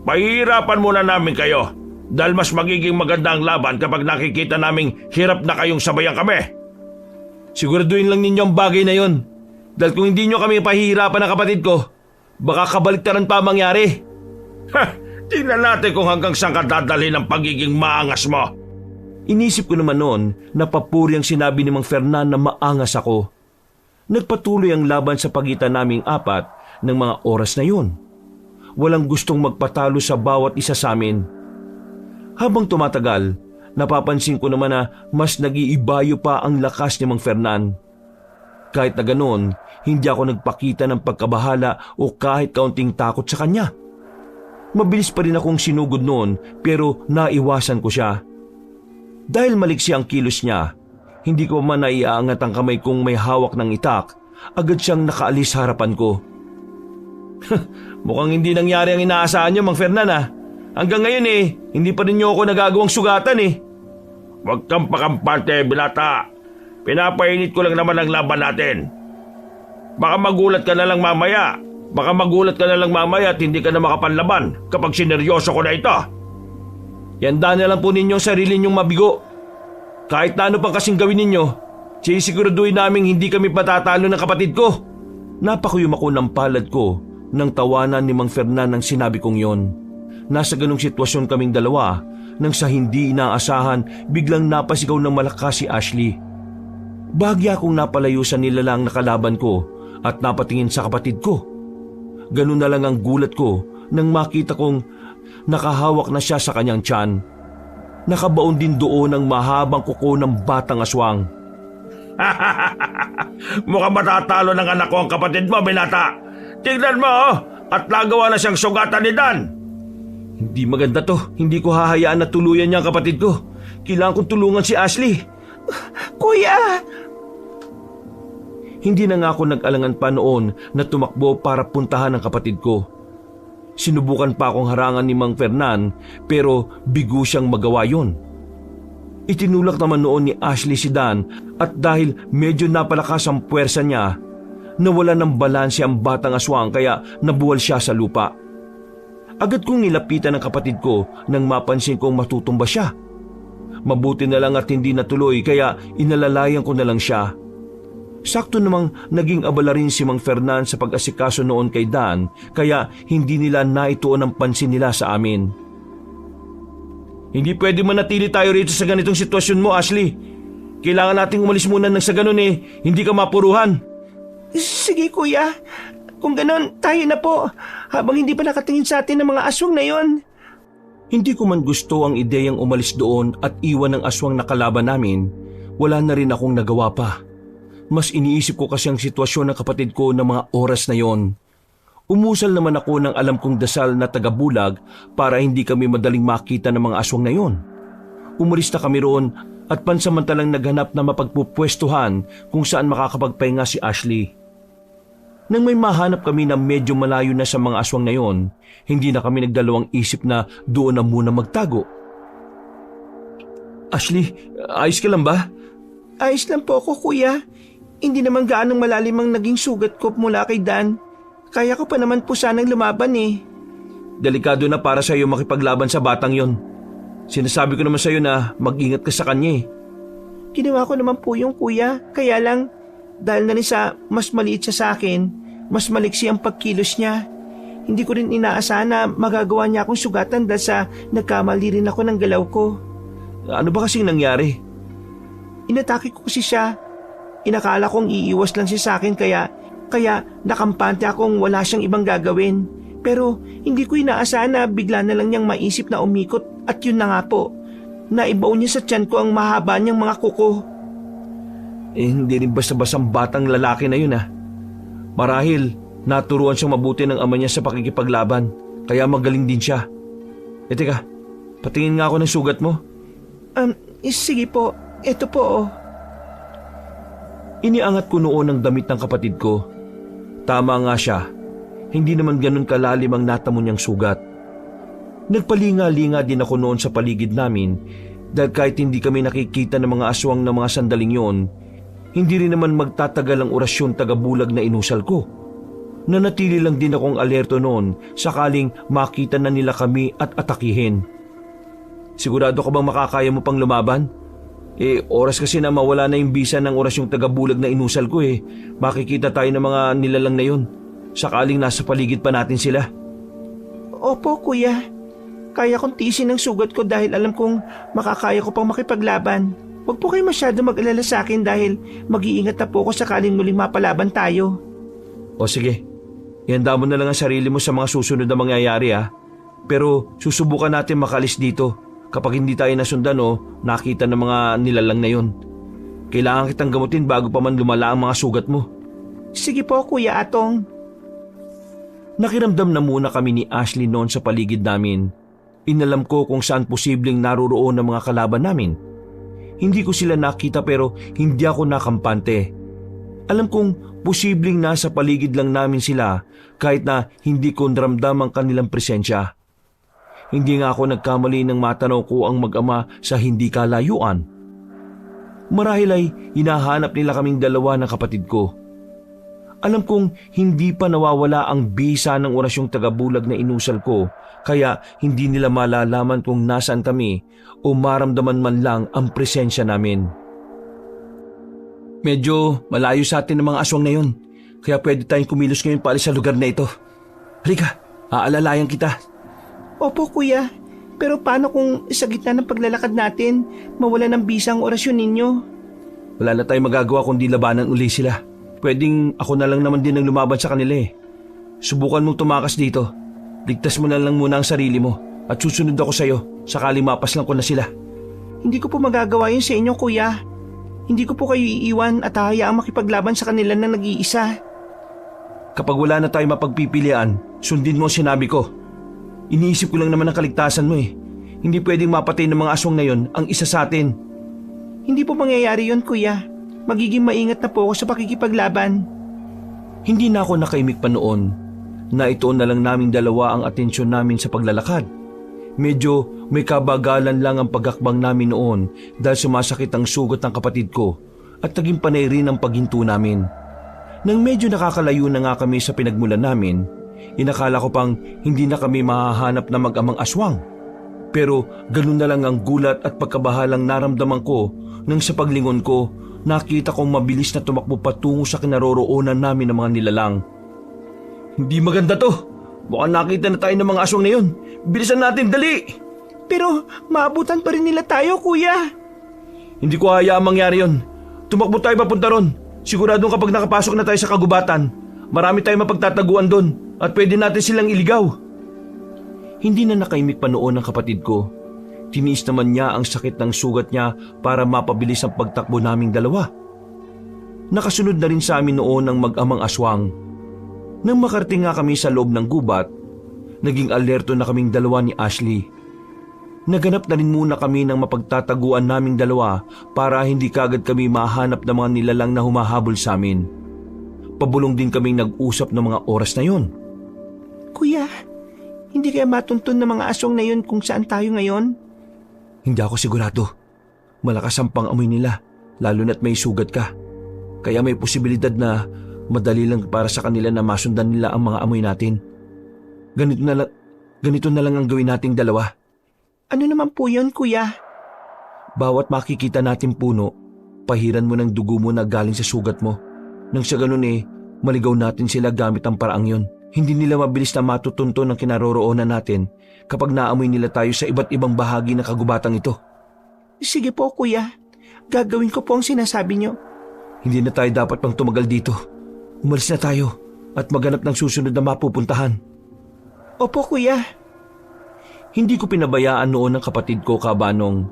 pahihirapan muna namin kayo. Dahil mas magiging maganda ang laban kapag nakikita naming hirap na kayong sabayan kami. Siguraduhin lang ninyo ang bagay na yon. Dahil kung hindi nyo kami pahihirapan ng kapatid ko, baka kabaliktaran pa mangyari. Tingnan natin kung hanggang saan ka dadalhin ang pagiging maangas mo. Inisip ko naman noon na papuri ang sinabi ni Mang Fernan na maangas ako. Nagpatuloy ang laban sa pagitan naming apat ng mga oras na yun. Walang gustong magpatalo sa bawat isa sa amin. Habang tumatagal, napapansin ko naman na mas nag-iibayo pa ang lakas ni Mang Fernan. Kahit na ganoon, hindi ako nagpakita ng pagkabahala o kahit kaunting takot sa kanya. Mabilis pa rin akong sinugod noon pero naiwasan ko siya. Dahil maliksi ang kilos niya, hindi ko man naiaangat ang kamay kong may hawak ng itak, agad siyang nakaalis harapan ko. Mukhang hindi nangyari ang inaasahan niyo, Mang Fernan ah. Hanggang ngayon hindi pa rin niyo ako nagagawang sugatan eh. Huwag kang pakampante, binata. Pinapainit ko lang naman ang laban natin. Baka magulat ka na lang mamaya. At hindi ka na makapanlaban kapag sineryoso ko na ito. Yanda na lang po ninyo ang sarili ninyong mabigo. Kahit na ano pang kasing gawin ninyo, sisiguraduhin naming hindi kami patatalo ng kapatid ko. Napakuyom ako ng palad ko nang tawanan ni Mang Fernan ng sinabi kong yon. Nasa ganong sitwasyon kaming dalawa nang sa hindi inaasahan biglang napasigaw ng malakas si Ashley. Bahagya akong napalayo sa nilalang na kalaban ko at napatingin sa kapatid ko. Ganun na lang ang gulat ko nang makita kong nakahawak na siya sa kanyang tiyan. Nakabaon din doon ang mahabang kuko ng batang aswang. Mukhang matatalo ng anak ko ang kapatid mo, binata. Tignan mo, oh, at nagawa na siyang sugatan ni Dan. Hindi maganda to. Hindi ko hahayaan na tuluyan niya ang kapatid ko. Kailangan kong tulungan si Ashley. Kuya! Hindi na nga ako nag-alangan pa noon na tumakbo para puntahan ang kapatid ko. Sinubukan pa akong harangan ni Mang Fernan pero bigo siyang magawa yon. Itinulak naman noon ni Ashley si Dan at dahil medyo napalakas ang puwersa niya, nawala ng balanse ang batang aswang kaya nabuwal siya sa lupa. Agad kong nilapitan ang kapatid ko nang mapansin kong matutumba siya. Mabuti na lang at hindi natuloy kaya inalalayan ko na lang siya. Sakto namang naging abala rin si Mang Fernan sa pag-asikaso noon kay Dan kaya hindi nila naituon ang pansin nila sa amin. Hindi pwede manatili tayo rito sa ganitong sitwasyon mo, Ashley. Kailangan nating umalis muna nang sa ganun hindi ka mapuruhan. Sige kuya, kung ganon tayo na po habang hindi pa nakatingin sa atin ng mga aswang na yon. Hindi ko man gusto ang ideyang umalis doon at iwan ang aswang na kalaban namin, wala na rin akong nagawa pa. Mas iniisip ko kasi ang sitwasyon ng kapatid ko ng mga oras na yon. Umusal naman ako ng alam kong dasal na tagabulag para hindi kami madaling makita ng mga aswang na yon. Umalis na kami roon at pansamantalang naghanap na mapagpupwestuhan kung saan makakapagpahinga si Ashley. Nang may mahanap kami na medyo malayo na sa mga aswang na yon, hindi na kami nagdalawang isip na doon na muna magtago. Ashley, ayos ka lang ba? Ayos lang po ako kuya. Hindi naman gaanong malalim ang naging sugat ko mula kay Dan. Kaya ko pa naman po sanang lumaban eh. Delikado na para sa iyo makipaglaban sa batang yon. Sinasabi ko naman sa iyo na mag-ingat ka sa kanya eh. Ginawa ko naman po yung kuya. Kaya lang, dahil na rin sa mas maliit siya sa akin, mas maliksi ang pagkilos niya. Hindi ko rin inaasahan na magagawa niya akong sugatan dahil sa nagkamali rin ako ng galaw ko. Ano ba kasing nangyari? Inatake ko kasi siya. Inakala kong iiwas lang siya sa akin kaya nakampante akong wala siyang ibang gagawin. Pero hindi ko inaasahan na bigla na lang niyang maisip na umikot at yun na nga po. Naibaw niya sa tiyan ko ang mahaba niyang mga kuko. Hindi rin basta-basang batang lalaki na yun ah. Marahil naturuan siyang mabuti ng ama niya sa pakikipaglaban kaya magaling din siya. Teka, patingin nga ako ng sugat mo. Sige po, eto po oh. Iniangat ko noon ang damit ng kapatid ko. Tama nga siya. Hindi naman ganun kalalim ang natamo niyang sugat. Nagpalinga-linga din ako noon sa paligid namin dahil kahit hindi kami nakikita ng mga aswang ng mga sandaling yon, hindi rin naman magtatagal ang orasyon tagabulag na inusal ko. Nanatili lang din akong alerto noon sakaling makita na nila kami at atakihin. Sigurado ka bang makakaya mo pang lumaban? Oras kasi na mawala na yung bisa ng orasyong tagabulag na inusal ko Makikita tayo ng mga nilalang na yun. Sakaling nasa paligid pa natin sila. Opo kuya, kaya kong tiisin ang sugat ko dahil alam kong makakaya ko pang makipaglaban. Huwag po kayo masyado mag-alala sa akin dahil mag-iingat na po ako sakaling muling mapalaban tayo. O sige, ihanda mo na lang ang sarili mo sa mga susunod na mangyayari Pero susubukan natin makalis dito kapag hindi tayo nasundan o nakita ng mga nilalang na yun. Kailangan kitang gamutin bago pa man lumala ang mga sugat mo. Sige po Kuya Atong. Nakiramdam na muna kami ni Ashley noon sa paligid namin. Inalam ko kung saan posibleng naroroon ang mga kalaban namin. Hindi ko sila nakita pero hindi ako nakampante. Alam kong posibleng nasa paligid lang namin sila kahit na hindi ko naramdam ang kanilang presensya. Hindi nga ako nagkamali nang matanaw ko ang mag-ama sa hindi kalayuan. Marahil ay hinahanap nila kaming dalawa ng kapatid ko. Alam kong hindi pa nawawala ang bisa ng orasyong tagabulag na inusal ko kaya hindi nila malalaman kung nasaan kami o maramdaman man lang ang presensya namin. Medyo malayo sa atin ang mga aswang na yun kaya pwede tayong kumilos ngayon paalis sa lugar na ito. Halika, aalalayan kita. Opo Kuya, Pero paano kung sa gitna ng paglalakad natin, mawala ng bisa ang orasyon ninyo? Wala na tayong magagawa kundi labanan uli sila. Pwedeng ako na lang naman din ang lumaban sa kanila eh. Subukan mong tumakas dito. Ligtas mo na lang muna ang sarili mo at susunod ako sa'yo sakali mapas lang ko na sila. Hindi ko po magagawa yun sa inyo, kuya. Hindi ko po kayo iiwan at hahayaang makipaglaban sa kanila na nag-iisa. Kapag wala na tayong mapagpipilian, sundin mo ang sinabi ko. Iniisip ko lang naman ang kaligtasan mo eh. Hindi pwedeng mapatay ng mga aswang na yon ang isa sa atin. Hindi po mangyayari yun, kuya. Magiging maingat na po ako sa pakikipaglaban. Hindi na ako nakaimik pa noon. Naituon na lang naming dalawa ang atensyon namin sa paglalakad. Medyo may kabagalan lang ang pagakbang namin noon dahil sumasakit ang sugat ng kapatid ko at naging panay rin ang paghinto namin. Nang medyo nakakalayo na nga kami sa pinagmulan namin, inakala ko pang hindi na kami mahahanap na mag-amang aswang. Pero ganun na lang ang gulat at pagkabahalang naramdaman ko nang sa paglingon ko, nakita kong mabilis na tumakbo patungo sa kinaroroonan namin ng mga nilalang. Hindi maganda to! Mukhang nakita na tayo ng mga aswang na yun. Bilisan natin, dali! Pero maabutan pa rin nila tayo, kuya. Hindi ko hayaang mangyari yun. Tumakbo tayo papunta ron. Siguradong kapag nakapasok na tayo sa kagubatan, marami tayong mapagtataguan doon at pwede natin silang iligaw. Hindi na nakaimik pa noon ang kapatid ko. Tiniis naman niya ang sakit ng sugat niya para mapabilis ang pagtakbo naming dalawa. Nakasunod na rin sa amin noon ang mag-amang aswang. Nang makarating nga kami sa loob ng gubat, naging alerto na kaming dalawa ni Ashley. Naganap na rin muna kami ng mapagtataguan naming dalawa para hindi kagad kami mahanap ng mga nilalang na humahabol sa amin. Pabulong din kaming nag-usap ng mga oras na yon. Kuya, hindi kaya matuntun ng mga aswang na yun kung saan tayo ngayon? Hindi ako sigurado. Malakas ang pang-amoy nila, lalo na't may sugat ka. Kaya may posibilidad na madali lang para sa kanila na masundan nila ang mga amoy natin. Ganito na lang ang gawin nating dalawa. Ano naman po yun, kuya? Bawat makikita natin puno, pahiran mo ng dugo mo na galing sa sugat mo. Nang sa ganun maligaw natin sila gamit ang paraang yon. Hindi nila mabilis na matutunto ng kinaroroonan natin kapag naamoy nila tayo sa iba't ibang bahagi ng kagubatang ito. Sige po, kuya. Gagawin ko po ang sinasabi niyo. Hindi na tayo dapat pang tumagal dito. Umalis na tayo at maghanap ng susunod na mapupuntahan. Opo, kuya. Hindi ko pinabayaan noon ang kapatid ko, Kabanong.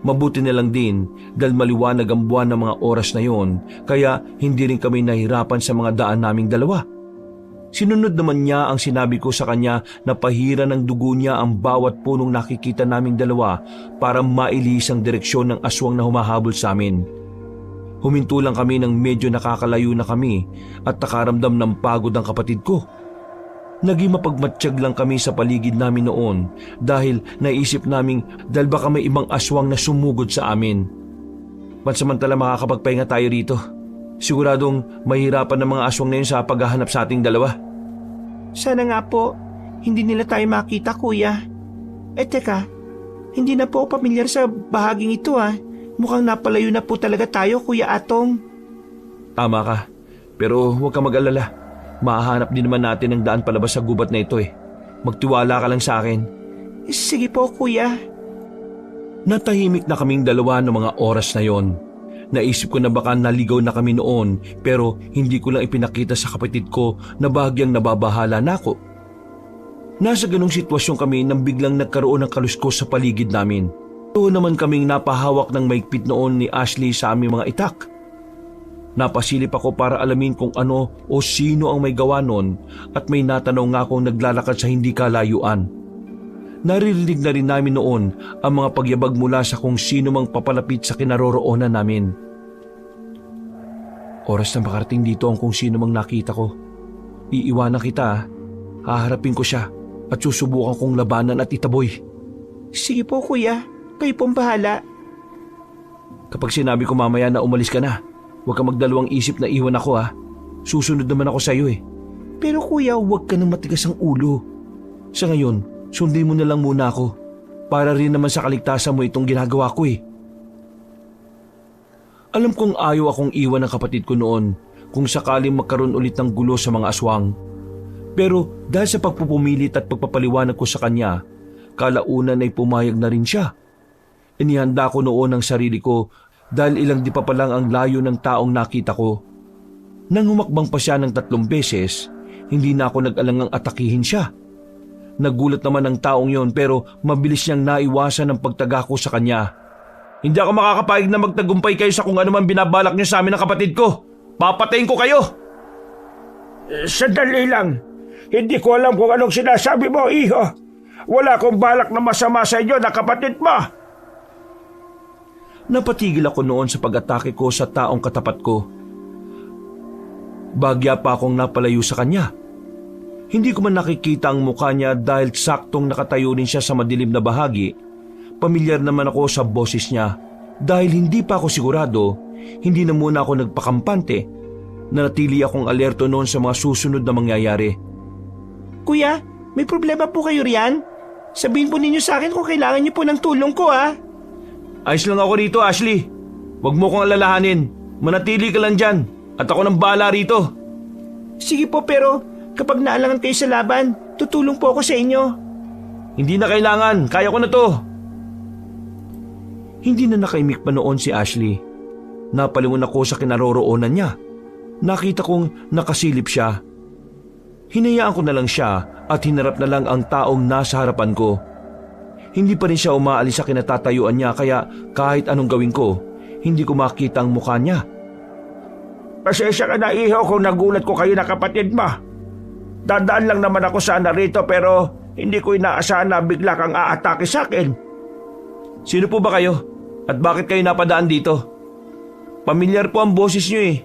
Mabuti na lang din dahil maliwanag ang buwan ng mga oras na yon, kaya hindi rin kami nahirapan sa mga daan naming dalawa. Sinunod naman niya ang sinabi ko sa kanya na pahiran ng dugo niya ang bawat punong nakikita naming dalawa para mailis ang direksyon ng aswang na humahabol sa amin. Huminto lang kami nang medyo nakakalayo na kami at nakaramdam ng pagod ang kapatid ko. Naging mapagmatsyag lang kami sa paligid namin noon dahil naisip naming dahil baka may ibang aswang na sumugod sa amin. Pansamantala makakapagpahinga tayo rito. Siguradong mahirapan ng mga aswang na yun sa paghahanap sa ating dalawa. Sana nga po, hindi nila tayo makita, kuya. Teka, hindi na po ako pamilyar sa bahaging ito Mukhang napalayo na po talaga tayo, Kuya Atong. Tama ka, pero huwag ka mag-alala. Mahahanap din naman natin ang daan palabas sa gubat na ito Magtiwala ka lang sa akin. Sige po, kuya. Natahimik na kaming dalawa ng mga oras na yon. Naisip ko na baka naligaw na kami noon pero hindi ko lang ipinakita sa kapatid ko na bahagyang nababahala na ako. Nasa ganong sitwasyon kami nang biglang nagkaroon ng kaluskos sa paligid namin. Doon naman kaming napahawak ng maigpit noon ni Ashley sa aming mga itak. Napasilip ako para alamin kung ano o sino ang may gawa noon at may natanaw nga akong naglalakad sa hindi kalayuan. Naririnig na rin namin noon ang mga pagyabag mula sa kung sino mang papalapit sa kinaroroonan namin. Oras na makarating dito ang kung sino mang nakita ko. Iiwanan kita, haharapin ko siya at susubukan kong labanan at itaboy. Sige po, kuya. Kayo pong bahala. Kapag sinabi ko mamaya na umalis ka na, huwag ka magdalawang isip na iwan ako Susunod naman ako sa iyo Pero kuya, huwag ka nang matigas ang ulo. Sa ngayon, sundin mo na lang muna ako. Para rin naman sa kaligtasan mo itong ginagawa ko Alam kong ayaw akong iwan ng kapatid ko noon kung sakaling magkaroon ulit ng gulo sa mga aswang. Pero dahil sa pagpupumilit at pagpapaliwanag ko sa kanya, kalaunan ay pumayag na rin siya. Inihanda ko noon ang sarili ko dahil ilang di pa palang ang layo ng taong nakita ko. Nang humakbang pa siya ng 3 beses, hindi na ako nag-alangang atakihin siya. Nagulat naman ang taong yon pero mabilis niyang naiwasan ang pagtaga ko sa kanya. Hindi ako makakapayag na magtagumpay kayo sa kung ano man binabalak niyo sa amin ng kapatid ko. Papatayin ko kayo! Sandali lang. Hindi ko alam kung anong sinasabi mo, iho. Wala akong balak na masama sa inyo na kapatid mo. Napatigil ako noon sa pag-atake ko sa taong katapat ko. Bagya pa akong napalayo sa kanya. Hindi ko man nakikita ang mukha niya dahil saktong nakatayo rin siya sa madilim na bahagi. Pamilyar naman ako sa boses niya. Dahil hindi pa ako sigurado, hindi na muna ako nagpakampante. Nanatili akong alerto noon sa mga susunod na mangyayari. Kuya, may problema po kayo riyan? Sabihin po ninyo sa akin kung kailangan niyo po ng tulong ko, ha? Ayos lang ako rito, Ashley. Huwag mo kong alalahanin. Manatili ka lang dyan. At ako nang bahala rito. Sige po, pero kapag naalangan kayo sa laban, tutulong po ako sa inyo. Hindi na kailangan. Kaya ko na to. Hindi na nakaimik pa noon si Ashley. Napalingon ako sa kinaroroonan niya. Nakita kong nakasilip siya. Hinayaan ko na lang siya at hinarap na lang ang taong nasa harapan ko. Hindi pa rin siya umaalis sa kinatatayuan niya kaya kahit anong gawin ko, hindi ko makita ang mukha niya. Pasensya ka na, iho, kung nagulat ko kayo na kapatid mo. Dadaan lang naman ako sana rito pero hindi ko inaasahan na bigla kang aatake sa akin. Sino po ba kayo? At bakit kayo napadaan dito? Pamilyar po ang boses niyo eh.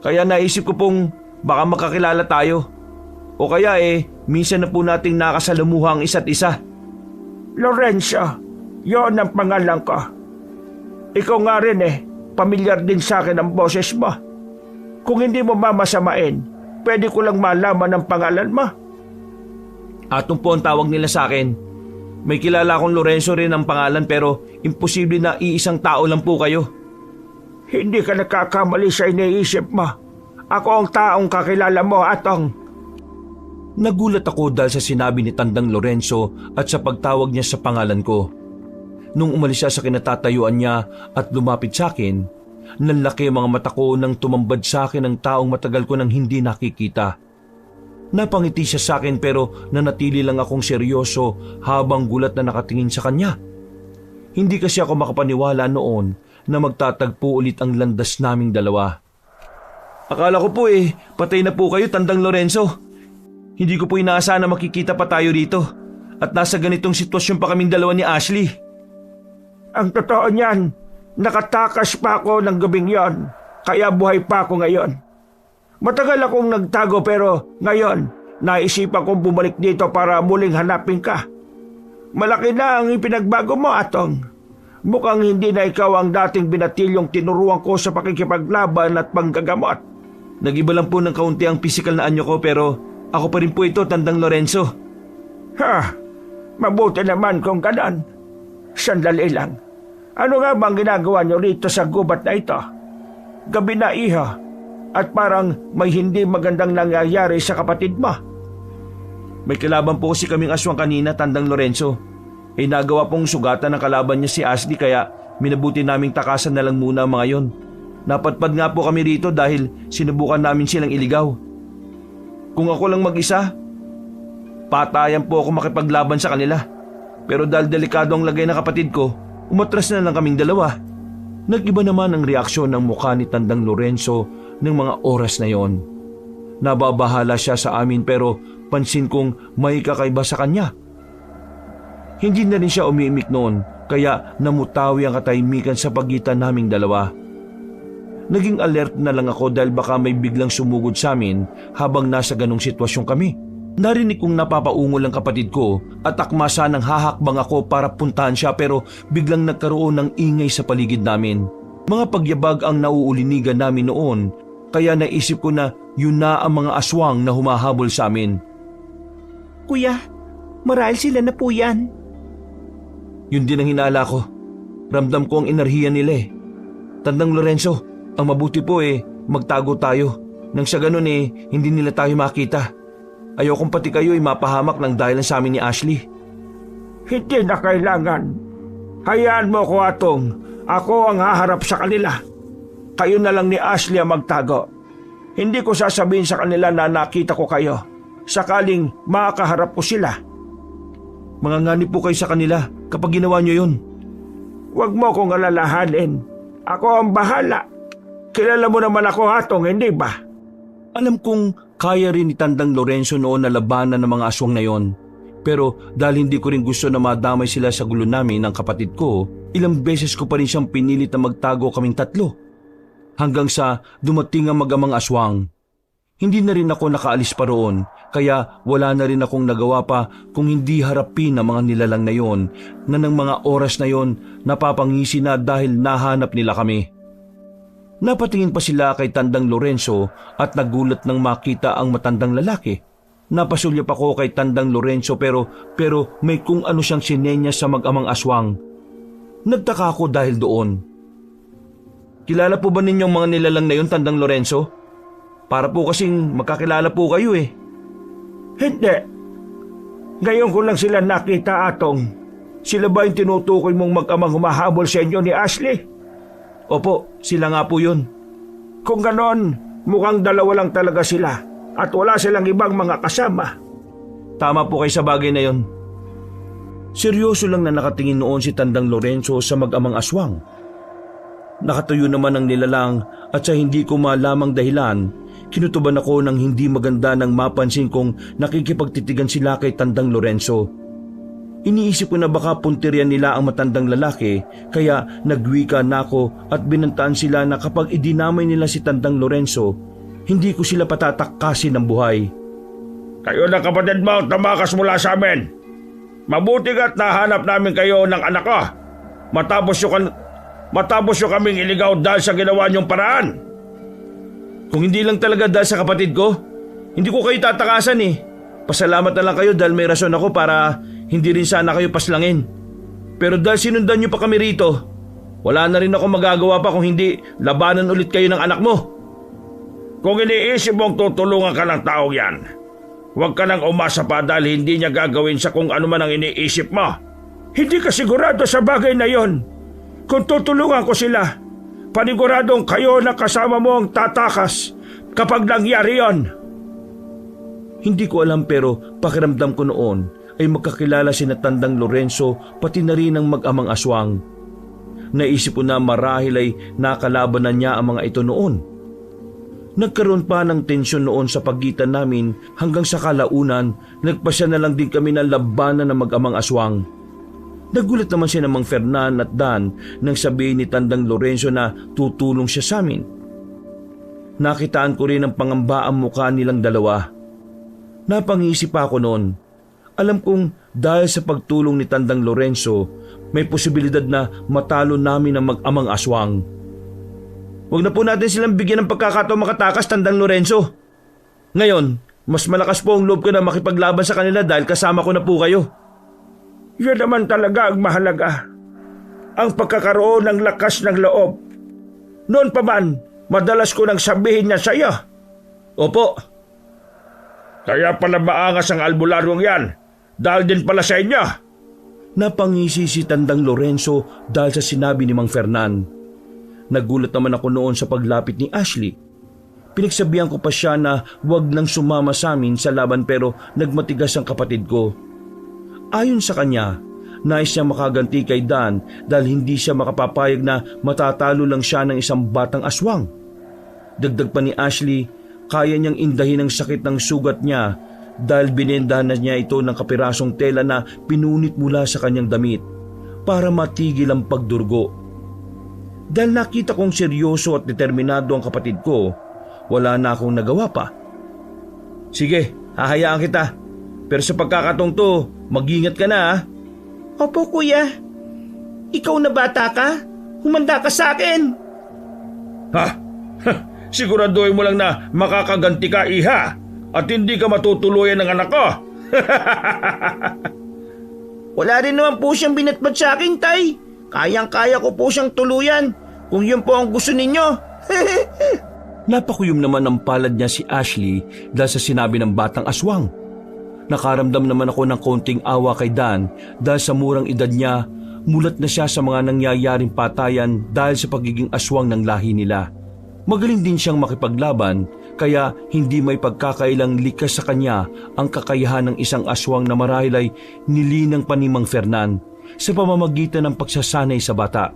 Kaya naisip ko pong baka makakilala tayo. O kaya minsan na po nating nakasalamuha ang isa't isa. Lorenzo, yon ang pangalan ko. Ikaw nga rin pamilyar din sa akin ang boses mo. Kung hindi mo mamasamain, pwede ko lang malaman ang pangalan mo. Atong po ang tawag nila sa akin. May kilala akong Lorenzo rin ang pangalan pero imposible na iisang tao lang po kayo. Hindi ka nakakamali sa iniisip mo. Ako ang taong kakilala mo, Atong. Nagulat ako dahil sa sinabi ni Tandang Lorenzo at sa pagtawag niya sa pangalan ko. Nung umalis siya sa kinatatayuan niya at lumapit sa akin, nanlaki ang mga mata ko nang tumambad sa akin ang taong matagal ko nang hindi nakikita. Napangiti siya sa akin pero nanatili lang akong seryoso habang gulat na nakatingin sa kanya. Hindi kasi ako makapaniwala noon na magtatagpo ulit ang landas naming dalawa. Akala ko po patay na po kayo, Tandang Lorenzo. Hindi ko po inaasahan na makikita pa tayo dito at nasa ganitong sitwasyon pa kaming dalawa ni Ashley. Ang totoo niyan, nakatakas pa ako ng gabing yon, kaya buhay pa ako ngayon. Matagal akong nagtago pero ngayon, naisipan kong bumalik dito para muling hanapin ka. Malaki na ang ipinagbago mo, Atong. Mukhang hindi na ikaw ang dating binatilyong tinuruan ko sa pakikipaglaban at panggagamot. Nag-iba lang po ng kaunti ang pisikal na anyo ko pero ako pa rin po ito, Tandang Lorenzo. Mabuti naman kung ganon. Sandali lang. Ano nga bang ginagawa niyo rito sa gubat na ito? Gabi na, iho. At parang may hindi magandang nangyayari sa kapatid mo. May kalaban po kasi kaming aswang kanina, Tandang Lorenzo. Nagawa pong sugatan ng kalaban niya si Ashley kaya minabuti naming takasan na lang muna ang mga yon. Napadpad nga po kami rito dahil sinubukan namin silang iligaw. Kung ako lang mag-isa, patayan po ako makipaglaban sa kanila. Pero dahil delikado ang lagay ng kapatid ko, umatras na lang kaming dalawa. Nag-iba naman ang reaksyon ng mukha ni Tandang Lorenzo ng mga oras na yon. Nababahala siya sa amin pero pansin kong may kakaiba sa kanya. Hindi na rin siya umiimik noon kaya namutawi ang katahimikan sa pagitan naming dalawa. Naging alert na lang ako dahil baka may biglang sumugod sa amin habang nasa ganong sitwasyon kami. Narinig kong napapaungol ang kapatid ko at akma sanang hahakbang ako para puntahan siya pero biglang nagkaroon ng ingay sa paligid namin. Mga pagyabag ang nauulinigan namin noon kaya naisip ko na yun na ang mga aswang na humahabol sa amin. Kuya, marahil sila na po yan. Yun din ang hinala ko. Ramdam ko ang enerhiya nila Tandang Lorenzo, ang mabuti po magtago tayo. Nang sa ganun hindi nila tayo makita. Ayokong pati kayo mapahamak ng dahilan sa amin ni Ashley. Hindi na kailangan. Hayaan mo ko, Atong. Ako ang haharap sa kanila. Kayo na lang ni Ashley ang magtago. Hindi ko sasabihin sa kanila na nakita ko kayo. Sakaling makakaharap ko sila. Manganganib po kayo sa kanila kapag ginawa nyo yun. Huwag mo kong alalahanin. Ako ang bahala. Kilala mo naman ako, Atong, hindi ba? Alam kong kaya rin ni Tandang Lorenzo noon na labanan ng mga aswang na yon. Pero dahil hindi ko rin gusto na madamay sila sa gulo namin ng kapatid ko, ilang beses ko pa rin siyang pinilit na magtago kaming tatlo. Hanggang sa dumating ang mag-amang aswang. Hindi na rin ako nakaalis pa roon, kaya wala na rin akong nagawa pa kung hindi harapin ang mga nilalang na yon na ng mga oras na yon napapangisi na dahil nahanap nila kami. Napatingin pa sila kay Tandang Lorenzo at nagulat nang makita ang matandang lalaki. Napasulyap ako kay Tandang Lorenzo pero may kung ano siyang sinenya sa mag-amang aswang. Nagtaka ako dahil doon. Kilala po ba ninyong mga nilalang na yun, Tandang Lorenzo? Para po kasing magkakilala po kayo eh. Hindi. Ngayon ko lang sila nakita, Atong. Sila ba yung tinutukoy mong mag-amang humahabol sa inyo ni Ashley? Opo, sila nga po yun. Kung ganon, mukhang dalawa lang talaga sila at wala silang ibang mga kasama. Tama po kayo sa bagay na yon. Seryoso lang na nakatingin noon si Tandang Lorenzo sa mag-amang aswang. Nakatuyo naman ang nilalang at sa hindi ko malamang dahilan, kinutuban ako ng hindi maganda nang mapansin kong nakikipagtitigan sila kay Tandang Lorenzo. Iniisip ko na baka punterian nila ang matandang lalaki kaya nagwika na ako at binantaan sila na kapag idinamay nila si Tandang Lorenzo, hindi ko sila patatakasin ng buhay. Kayo na kapatid mo ang tamakas mula sa amin. Mabuti ka't nahanap namin kayo ng anak ko. Matapos yung kaming iligaw dahil sa ginawa niyong paraan. Kung hindi lang talaga dahil sa kapatid ko, hindi ko kayo tatakasan eh. Pasalamat na lang kayo dahil may rason ako para hindi rin sana kayo paslangin. Pero dahil sinundan niyo pa kami rito, wala na rin ako magagawa pa kung hindi labanan ulit kayo ng anak mo. Kung iniisip mong tutulungan ka ng taong yan, huwag ka nang umasa pa dahil hindi niya gagawin sa kung ano man ang iniisip mo. Hindi ka sigurado sa bagay na yon. Kung tutulungan ko sila, paniguradong kayo na kasama mo ang tatakas kapag nangyari yon. Hindi ko alam pero pakiramdam ko noon ay magkakilala si Tandang Lorenzo pati na rin ang mag-amang aswang. Naisip ko na marahil ay nakalaban na niya ang mga ito noon. Nagkaroon pa ng tensyon noon sa pagitan namin hanggang sa kalaunan nagpasya na lang din kami ng labanan ng mag-amang aswang. Nagulat naman si Mang Fernan at Dan nang sabihin ni Tandang Lorenzo na tutulong siya sa amin. Nakitaan ko rin ang pangamba ang mukha nilang dalawa. Napangisip pa ako noon. Alam kong dahil sa pagtulong ni Tandang Lorenzo, may posibilidad na matalo namin ang mag-amang aswang. Huwag na po natin silang bigyan ng pagkakataon makatakas, Tandang Lorenzo. Ngayon, mas malakas po ang loob ko na makipaglaban sa kanila dahil kasama ko na po kayo. Yan naman talaga ang mahalaga. Ang pagkakaroon ng lakas ng loob. Noon pa man, madalas ko nang sabihin niya sa iyo. Opo. Kaya pala maangas ang albularyong yan. Dahil din pala sa inyo. Napangisi si Tandang Lorenzo dahil sa sinabi ni Mang Fernan. Nagulat naman ako noon sa paglapit ni Ashley. Pinagsabihan ko pa siya na huwag nang sumama sa amin sa laban pero nagmatigas ang kapatid ko. Ayon sa kanya, nais niya makaganti kay Dan dahil hindi siya makapapayag na matatalo lang siya ng isang batang aswang. Dagdag pa ni Ashley, kaya niyang indahin ang sakit ng sugat niya dahil binendahan na niya ito ng kapirasong tela na pinunit mula sa kanyang damit para matigil ang pagdurgo. Dahil nakita kong seryoso at determinado ang kapatid ko, wala na akong nagawa pa. Sige, hahayaan kita. Pero sa pagkakataong to, mag-ingat ka na ha. Opo, kuya. Ikaw na bata ka? Humanda ka sa akin. Ha? Siguraduhin mo lang na makakaganti ka, iha, at hindi ka matutuluyan ng anak ko. Wala rin naman po siyang binatbat sa akin, tay. Kayang-kaya ko po siyang tuluyan kung yun po ang gusto ninyo. Napakuyom naman ang palad niya si Ashley dahil sa sinabi ng batang aswang. Nakaramdam naman ako ng konting awa kay Dan dahil sa murang edad niya, mulat na siya sa mga nangyayaring patayan dahil sa pagiging aswang ng lahi nila. Magaling din siyang makipaglaban kaya hindi may pagkakailang likas sa kanya ang kakayahan ng isang aswang na marahil ay nilinang pa ni Mang Fernan sa pamamagitan ng pagsasanay sa bata.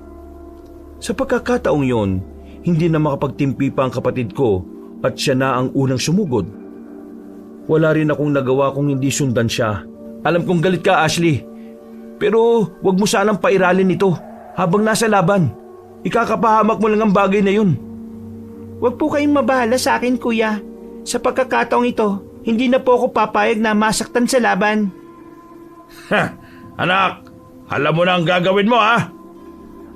Sa pagkakataong yon, hindi na makapagtimpi pa ang kapatid ko at siya na ang unang sumugod. Wala rin akong nagawa kung hindi sundan siya. Alam kong galit ka, Ashley. Pero wag mo sanang pairalin ito habang nasa laban. Ikakapahamak mo lang ang bagay na yun. Huwag po kayong mabahala sa akin, kuya. Sa pagkakataong ito, hindi na po ako papayag na masaktan sa laban. Anak, alam mo na ang gagawin mo, ha?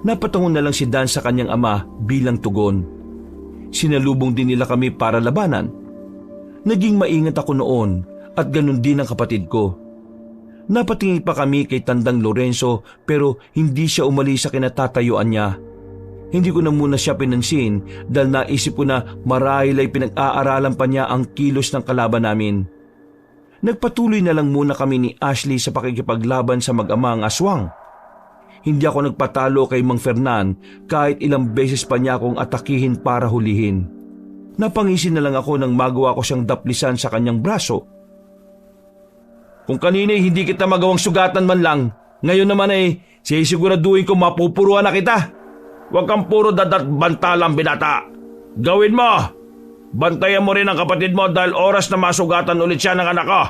Napatungo na lang si Dan sa kanyang ama bilang tugon. Sinalubong din nila kami para labanan. Naging maingat ako noon at ganun din ang kapatid ko. Napatingin pa kami kay Tandang Lorenzo pero hindi siya umalis sa kinatatayuan niya. Hindi ko na muna siya pinansin dahil naisip ko na marahil ay pinag-aaralan pa niya ang kilos ng kalaban namin. Nagpatuloy na lang muna kami ni Ashley sa pakikipaglaban sa mag-amang aswang. Hindi ako nagpatalo kay Mang Fernan kahit ilang beses pa niya akong atakihin para hulihin. Napangisin na lang ako nang magawa ko siyang daplisan sa kanyang braso. Kung kanina hindi kita magawang sugatan man lang, ngayon naman ay sisiguraduhin ko mapupuruan na kita. Huwag kang puro dadat bantalang binata. Gawin mo! Bantayan mo rin ang kapatid mo dahil oras na masugatan ulit siya ng anak ko.